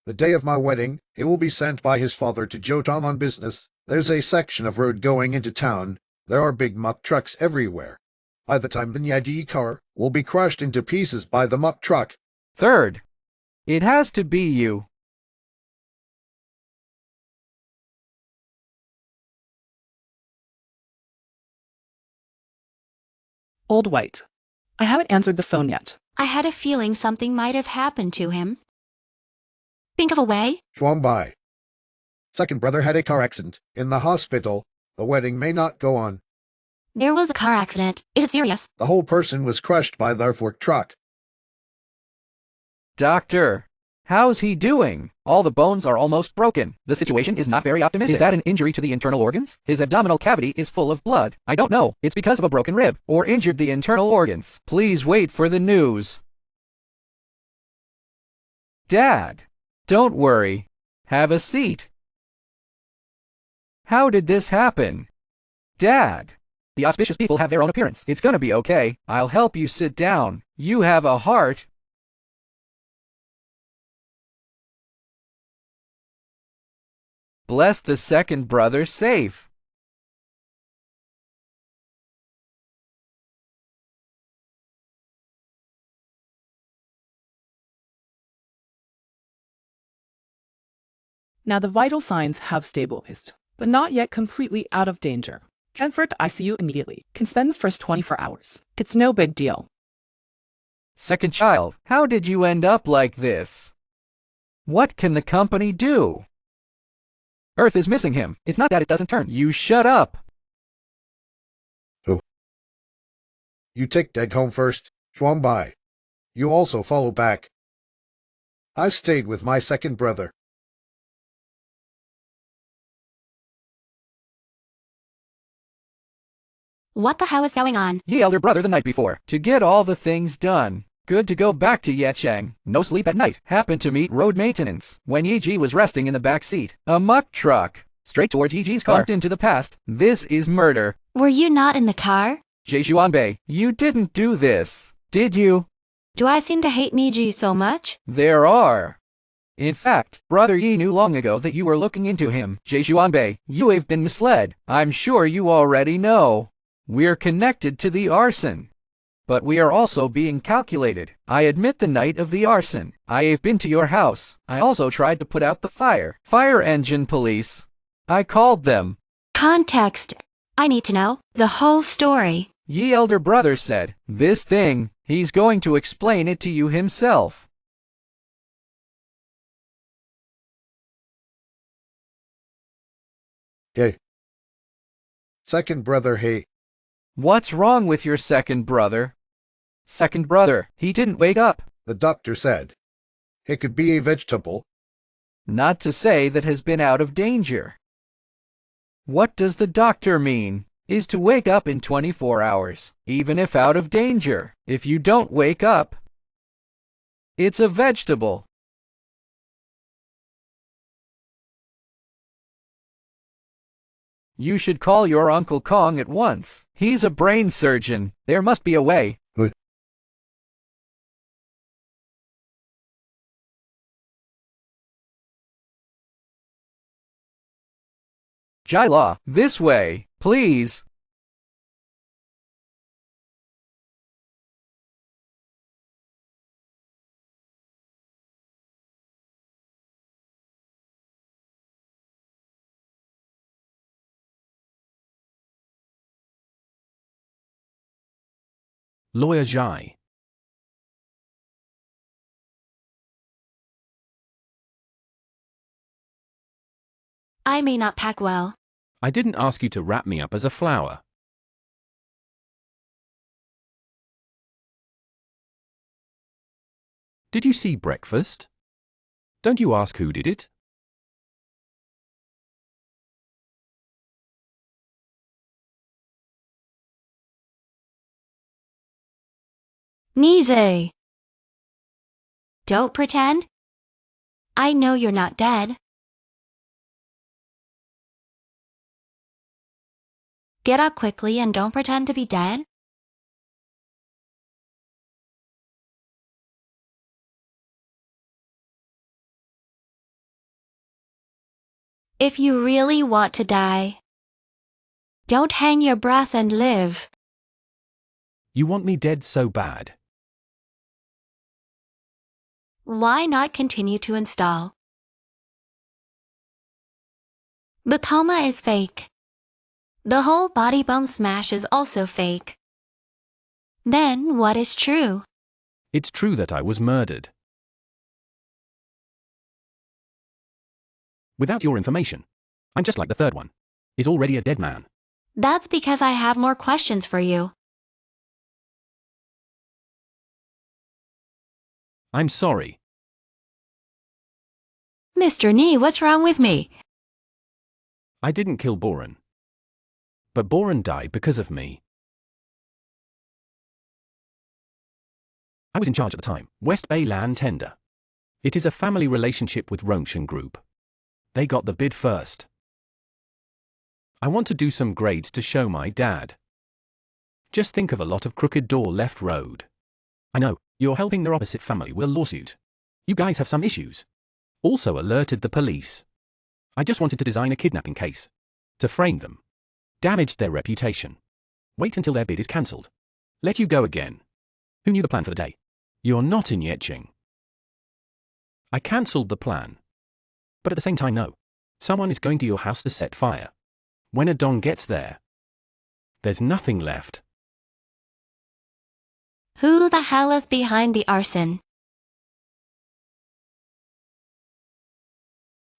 The day of my wedding, he will be sent by his father to Jotam on business. There's a section of road going into town. There are big muck trucks everywhere. By the time the Nyadi car will be crushed into pieces by the muck truck. Third, it has to be you. Old White. I haven't answered the phone yet. I had a feeling something might have happened to him. Think of a way? Shuangbai. Second brother had a car accident. In the hospital. The wedding may not go on. There was a car accident. Is it serious? The whole person was crushed by the fork truck. Doctor, how's he doing? All the bones are almost broken. The situation is not very optimistic. Is that an injury to the internal organs? His abdominal cavity is full of blood. I don't know. It's because of a broken rib or injured the internal organs. Please wait for the news. Dad, don't worry. Have a seat. How did this happen? Dad, the auspicious people have their own appearance. It's gonna be okay. I'll help you sit down. You have a heart. Bless the second brother safe. Now the vital signs have stabilized, but not yet completely out of danger. Transfer to ICU immediately. Can spend the first 24 hours. It's no big deal. Second child, how did you end up like this? What can the company do? Earth is missing him. It's not that it doesn't turn. You shut up. Oh. You take Dead home first, Shuangbai. You also follow back. I stayed with my second brother. What the hell is going on? Ye elder brother the night before. To get all the things done. Good to go back to Yecheng. No sleep at night. Happened to meet road maintenance. When Yiji was resting in the back seat. A muck truck. Straight towards Yiji's car. Bumped into the past. This is murder. Were you not in the car? Zhejuanbei, you didn't do this. Did you? Do I seem to hate Miji so much? There are. In fact, Brother Yi knew long ago that you were looking into him. Zhejuanbei, you have been misled. I'm sure you already know. We're connected to the arson. But we are also being calculated. I admit the night of the arson. I have been to your house. I also tried to put out the fire. Fire engine police. I called them. Context. I need to know the whole story. Ye elder brother said, this thing, he's going to explain it to you himself. Hey. Second brother, hey. What's wrong with your second brother? Second brother, he didn't wake up. The doctor said. It could be a vegetable. Not to say that has been out of danger. What does the doctor mean? Is to wake up in 24 hours, even if out of danger. If you don't wake up, it's a vegetable. You should call your Uncle Kong at once. He's a brain surgeon. There must be a way. What? Jaila, this way, please. Lawyer Zhai. I may not pack well. I didn't ask you to wrap me up as a flower. Did you see breakfast? Don't you ask who did it? Nize. Don't pretend. I know you're not dead. Get up quickly and don't pretend to be dead. If you really want to die, don't hang your breath and live. You want me dead so bad. Why not continue to install? The coma is fake. The whole body bone smash is also fake. Then what is true? It's true that I was murdered. Without your information, I'm just like the third one. Is already a dead man. That's because I have more questions for you. I'm sorry. Mr. Nee, what's wrong with me? I didn't kill Boren. But Boren died because of me. I was in charge at the time, West Bay Land Tender. It is a family relationship with Rongshan Group. They got the bid first. I want to do some grades to show my dad. Just think of a lot of crooked door left road. I know, you're helping their opposite family with a lawsuit. You guys have some issues. Also alerted the police. I just wanted to design a kidnapping case. To frame them. Damaged their reputation. Wait until their bid is cancelled. Let you go again. Who knew the plan for the day? You're not in Yeching. I cancelled the plan. But at the same time, no. Someone is going to your house to set fire. When a Dong gets there, there's nothing left. Who the hell is behind the arson?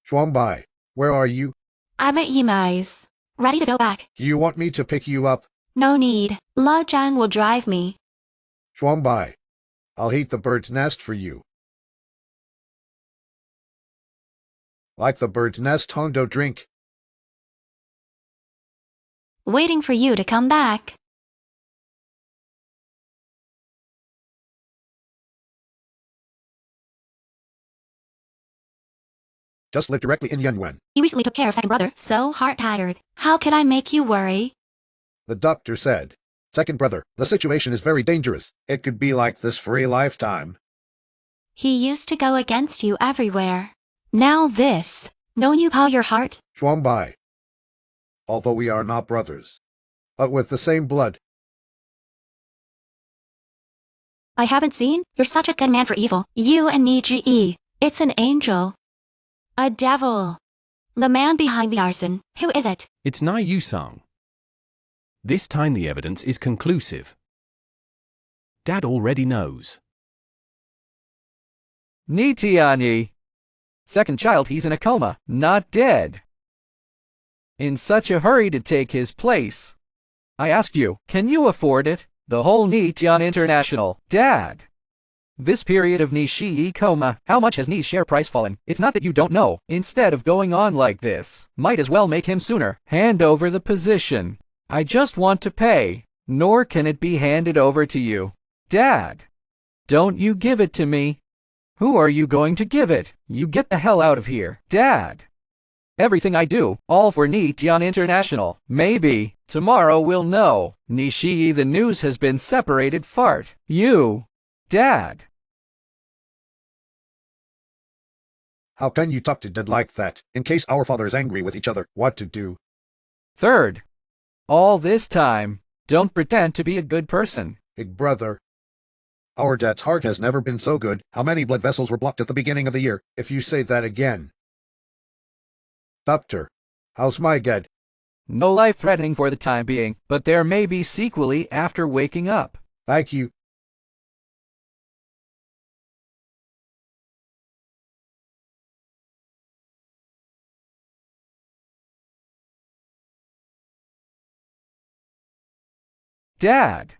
Shuangbai, where are you? I'm at Yimai's. Ready to go back. Do you want me to pick you up? No need. La Zhan will drive me. Shuangbai, I'll heat the bird's nest for you. Like the bird's nest Hondo drink. Waiting for you to come back. Just live directly in Yunyuan. You recently took care of second brother, so heart tired. How can I make you worry? The doctor said, "Second brother, the situation is very dangerous. It could be like this for a lifetime." He used to go against you everywhere. Now this. Don't you call your heart? Shuangbai, although we are not brothers, but with the same blood. I haven't seen. You're such a good man for evil. You and Niji. It's an angel. A devil. The man behind the arson. Who is it? It's Nai Yusang. This time the evidence is conclusive. Dad already knows. Ni Tianyi. Second child, he's in a coma, not dead. In such a hurry to take his place. I asked you, can you afford it? The whole Ni Tian International. Dad. This period of Nishi coma, how much has Ni's share price fallen? It's not that you don't know. Instead of going on like this, might as well make him sooner. Hand over the position. I just want to pay, nor can it be handed over to you. Dad. Don't you give it to me. Who are you going to give it? You get the hell out of here. Dad. Everything I do, all for Ni Tian International. Maybe, tomorrow we'll know. Nishi, the news has been separated. Fart. You. Dad. How can you talk to Dad like that? In case our father is angry with each other, what to do? Third. All this time, don't pretend to be a good person. Big brother. Our dad's heart has never been so good. How many blood vessels were blocked at the beginning of the year? If you say that again. Doctor, how's my dad? No life-threatening for the time being, but there may be sequelae after waking up. Thank you. Dad.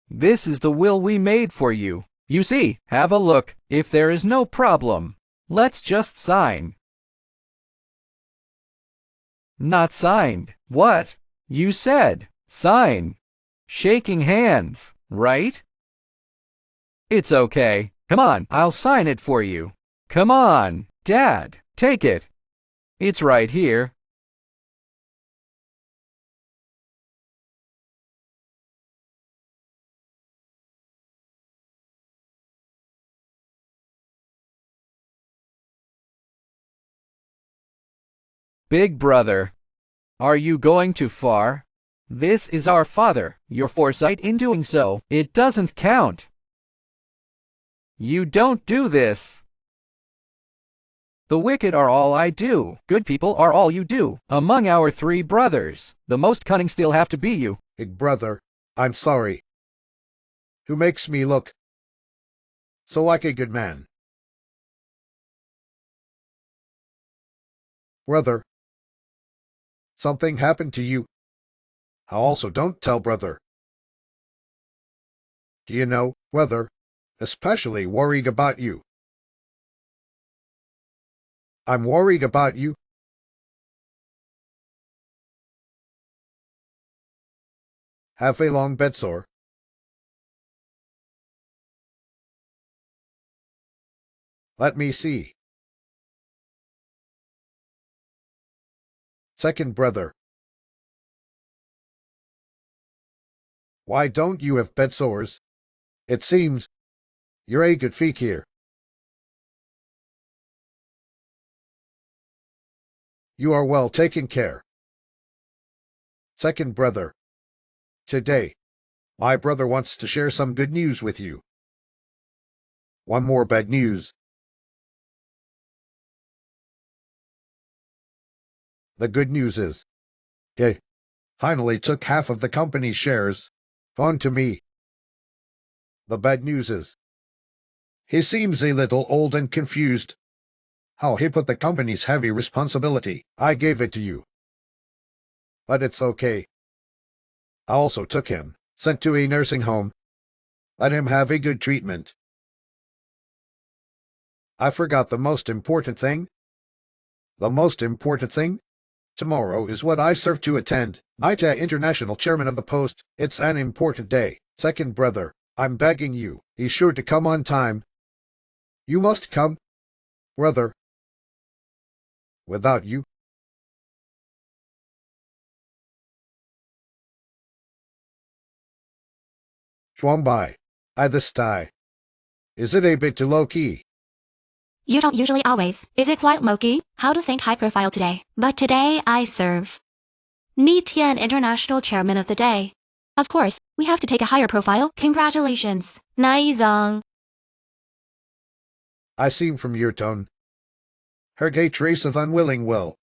This is the will we made for you. You see, have a look. If there is no problem, let's just sign. Not signed. What? You said, sign. Shaking hands, right? It's okay. Come on, I'll sign it for you. Come on, Dad, take it. It's right here. Big brother, are you going too far? This is our father. Your foresight in doing so, it doesn't count. You don't do this. The wicked are all I do. Good people are all you do. Among our three brothers, the most cunning still have to be you. Big brother, I'm sorry. Who makes me look So like a good man. Brother, something happened to you. I also don't tell brother. Do you know, brother, especially worried about you. I'm worried about you. Have a long bedsore. Let me see. Second brother. Why don't you have bed sores? It seems you're a good feek here. You are well taken care. Second brother. Today, my brother wants to share some good news with you. One more bad news. The good news is, he finally took half of the company's shares. On to me. The bad news is, he seems a little old and confused. How he put the company's heavy responsibility. I gave it to you. But it's okay. I also took him, sent to a nursing home. Let him have a good treatment. I forgot the most important thing. The most important thing? Tomorrow is what I serve to attend. EDSA International Chairman of the Post. It's an important day. Second brother, I'm begging you. Be sure to come on time. You must come, brother. Without you, Schwambai, I this die. Is it a bit too low-key? You don't usually always. Is it quite low-key? How to think high profile today? But today I serve. Meet an international chairman of the day. Of course, we have to take a higher profile. Congratulations. Naizong. I seem from your tone. Heard a trace of unwilling will.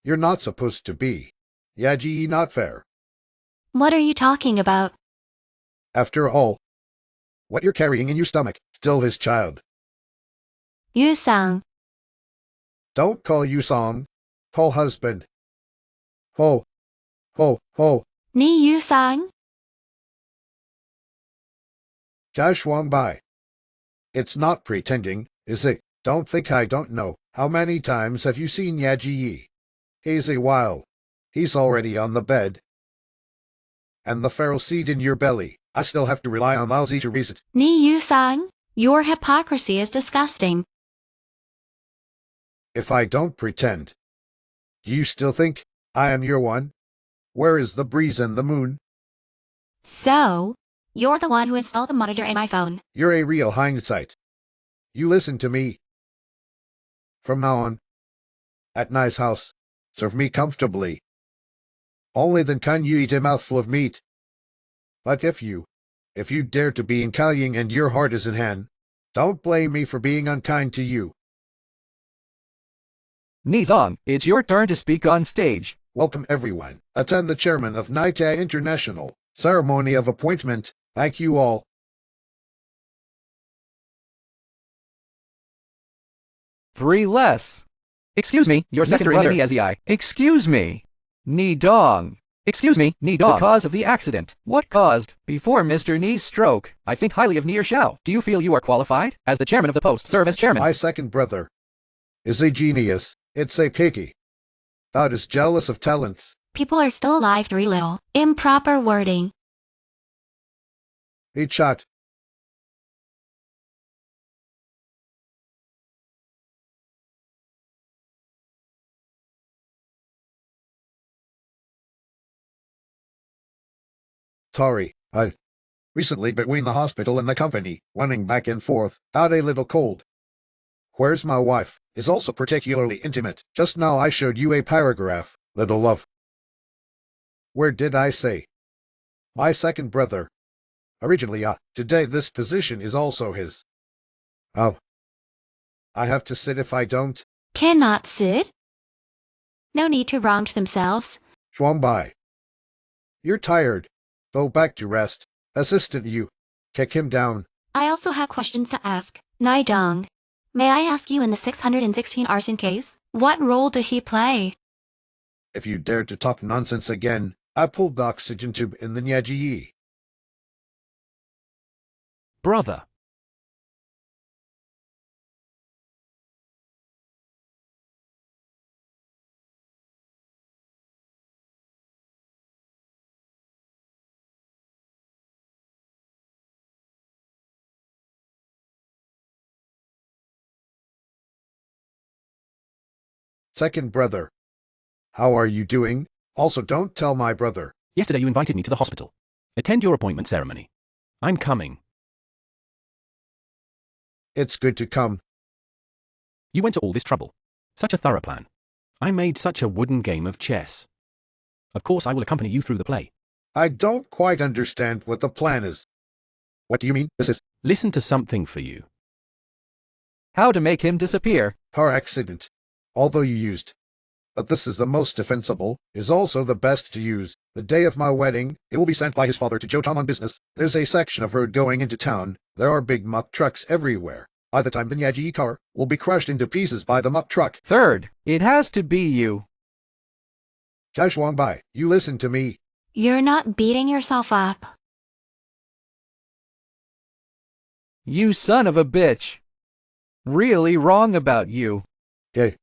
You're not supposed to be. Yaji not fair. What are you talking about? After all, what you're carrying in your stomach, still his child. Yu-sang. Don't call you song. Call husband. Ho. Ho. Ho. Ni Yu-sang? Jashuang Bai. It's not pretending, is it? Don't think I don't know. How many times have you seen Yaji Yi? He's a while. He's already on the bed. And the feral seed in your belly. I still have to rely on Laozi to raise it. Ni Yu-sang? Your hypocrisy is disgusting. If I don't pretend, do you still think I am your one? Where is the breeze and the moon? So, you're the one who installed the monitor in my phone. You're a real hindsight. You listen to me. From now on, at Nai's house, serve me comfortably. Only then can you eat a mouthful of meat. But if you dare to be in Kalying and your heart is in Han, don't blame me for being unkind to you. Nizong, it's your turn to speak on stage. Welcome everyone. Attend the chairman of EDSA International ceremony of appointment. Thank you all. Three less. Excuse me, your sister in EDSA. Excuse me. Ni Dong. Excuse me, Ni Dong. The cause of the accident. What caused? Before Mr. Ni's stroke, I think highly of Ni Shao. Do you feel you are qualified? As the chairman of the post, serve as chairman. My second brother is a genius. It's a picky. That is jealous of talents. People are still alive. 3 little. Improper wording. Each shot. Sorry, I recently between the hospital and the company, running back and forth, got a little cold. Where's my wife? Is also particularly intimate. Just now I showed you a paragraph, little love. Where did I say? My second brother. Originally, today this position is also his. Oh. I have to sit if I don't. Cannot sit? No need to wrong themselves. Schwambai. You're tired. Go back to rest. Assistant you. Kick him down. I also have questions to ask. Naidong, may I ask you in the 616 arson case, what role did he play? If you dare to talk nonsense again, I pulled the oxygen tube in the Nyaji. Brother. Second brother. How are you doing? Also, don't tell my brother. Yesterday you invited me to the hospital. Attend your appointment ceremony. I'm coming. It's good to come. You went to all this trouble. Such a thorough plan. I made such a wooden game of chess. Of course I will accompany you through the play. I don't quite understand what the plan is. What do you mean? This is Listen to something for you. How to make him disappear. car accident. Although you used. But this is the most defensible, is also the best to use. The day of my wedding, it will be sent by his father to Jotam on business. There's a section of road going into town. There are big muck trucks everywhere. By the time the Nyaji car will be crushed into pieces by the muck truck. Third, it has to be you. Kashwang Bai, you listen to me. You're not beating yourself up. You son of a bitch. Really wrong about you. Okay.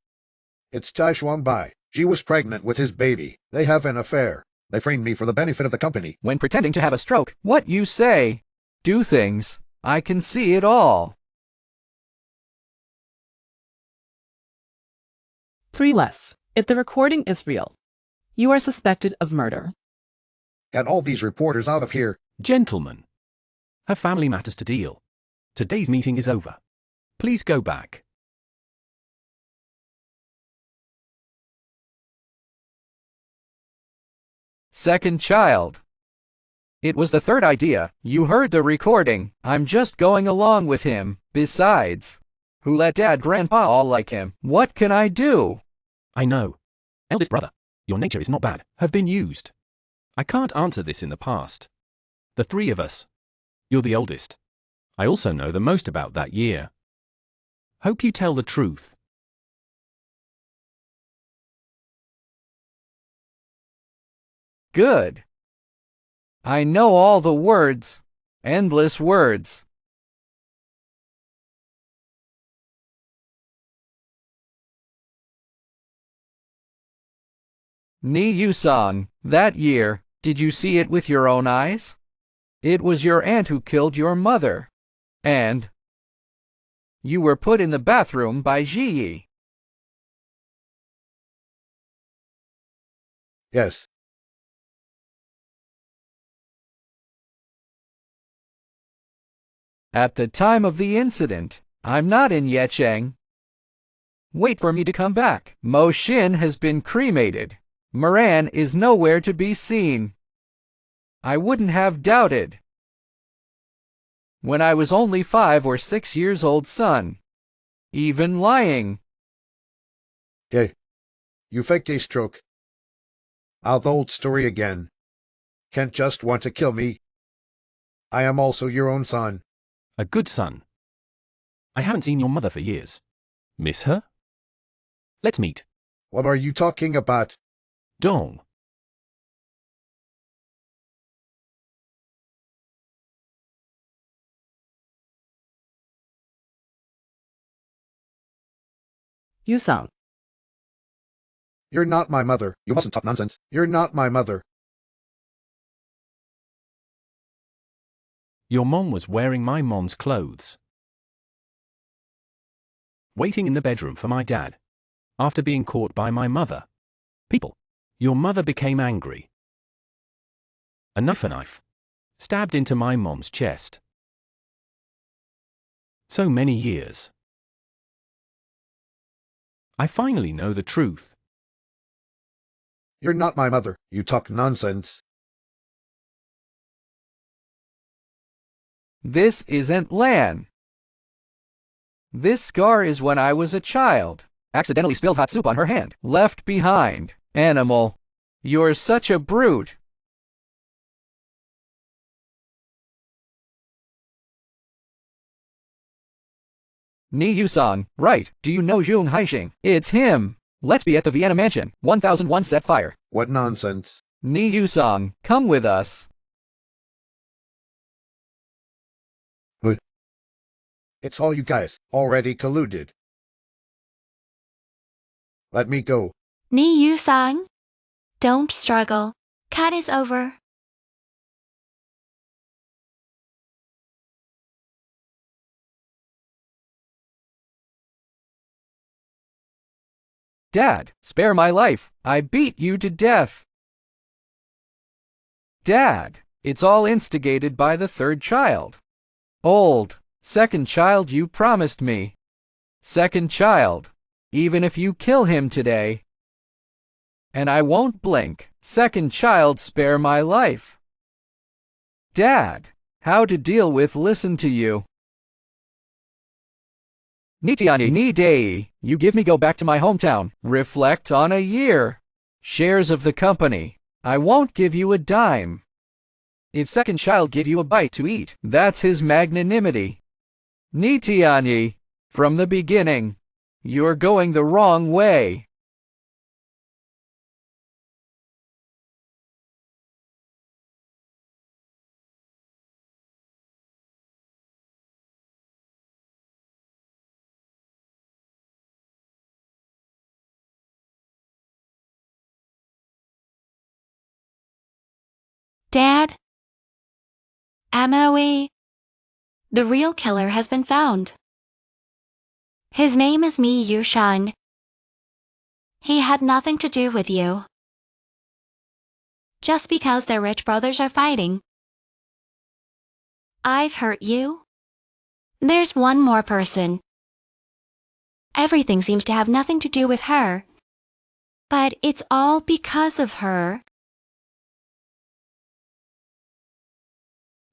It's Tai Shuang Bai. She was pregnant with his baby. They have an affair. They framed me for the benefit of the company. When pretending to have a stroke, what you say, do things, I can see it all. 3 less. If the recording is real, you are suspected of murder. Get all these reporters out of here. Gentlemen, have family matters to deal. Today's meeting is over. Please go back. Second child. It was the third idea. You heard the recording. I'm just going along with him. Besides, who let dad grandpa all like him? What can I do? I know. Eldest brother, your nature is not bad. Have been used. I can't answer this in the past. The 3 of us. You're the oldest. I also know the most about that year. Hope you tell the truth. Good. I know all the words. Endless words. Ni Yusong, that year, did you see it with your own eyes? It was your aunt who killed your mother. And you were put in the bathroom by Ji. Yes. At the time of the incident, I'm not in Yecheng. Wait for me to come back. Mo Xin has been cremated. Moran is nowhere to be seen. I wouldn't have doubted. When I was only 5 or 6 years old, son. Even lying. Okay. You faked a stroke. Now the old story again. Can't just want to kill me. I am also your own son. A good son. I haven't seen your mother for years. Miss her? Let's meet. What are you talking about? Dong. Yusong. You're not my mother. You mustn't talk nonsense. You're not my mother. Your mom was wearing my mom's clothes. Waiting in the bedroom for my dad. After being caught by my mother. People. Your mother became angry. A knife. Stabbed into my mom's chest. So many years. I finally know the truth. You're not my mother. You talk nonsense. This isn't Lan. This scar is when I was a child. Accidentally spilled hot soup on her hand. Left behind. Animal. You're such a brute. Ni Yu-sung, right. Do you know Zhong Haixing? It's him. Let's be at the Vienna Mansion. 1001 set fire. What nonsense. Ni Yu-sung, come with us. It's all you guys already colluded. Let me go. Ni Yu-sung, don't struggle. Cut is over. Dad, spare my life. I beat you to death. Dad, it's all instigated by the third child. Old, second child you promised me. Second child, even if you kill him today. And I won't blink. Second child, spare my life. Dad, how to deal with listen to you. Nitiani ni dei, you give me go back to my hometown, reflect on a year. Shares of the company, I won't give you a dime. If second child give you a bite to eat, that's his magnanimity. Nitiani, from the beginning, you're going the wrong way. Dad? MOE. The real killer has been found. His name is Mi Yu-sung. He had nothing to do with you. Just because their rich brothers are fighting. I've hurt you. There's one more person. Everything seems to have nothing to do with her. But it's all because of her.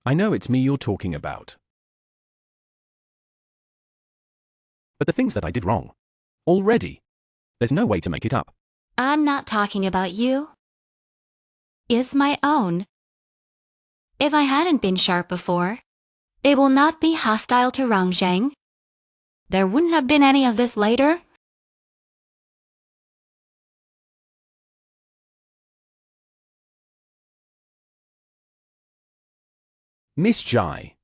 I know it's me you're talking about. But the things that I did wrong. Already. There's no way to make it up. I'm not talking about you. It's my own. If I hadn't been sharp before, it will not be hostile to Rongzheng. There wouldn't have been any of this later. Miss Jai.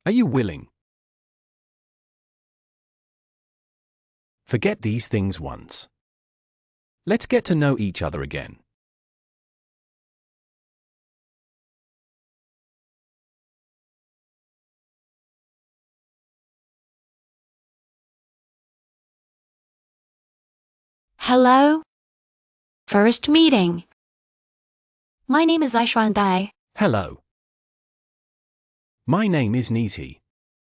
Are you willing? Forget these things once. Let's get to know each other again. Hello? First meeting. My name is Aishwan Dai. Hello. My name is Nisi.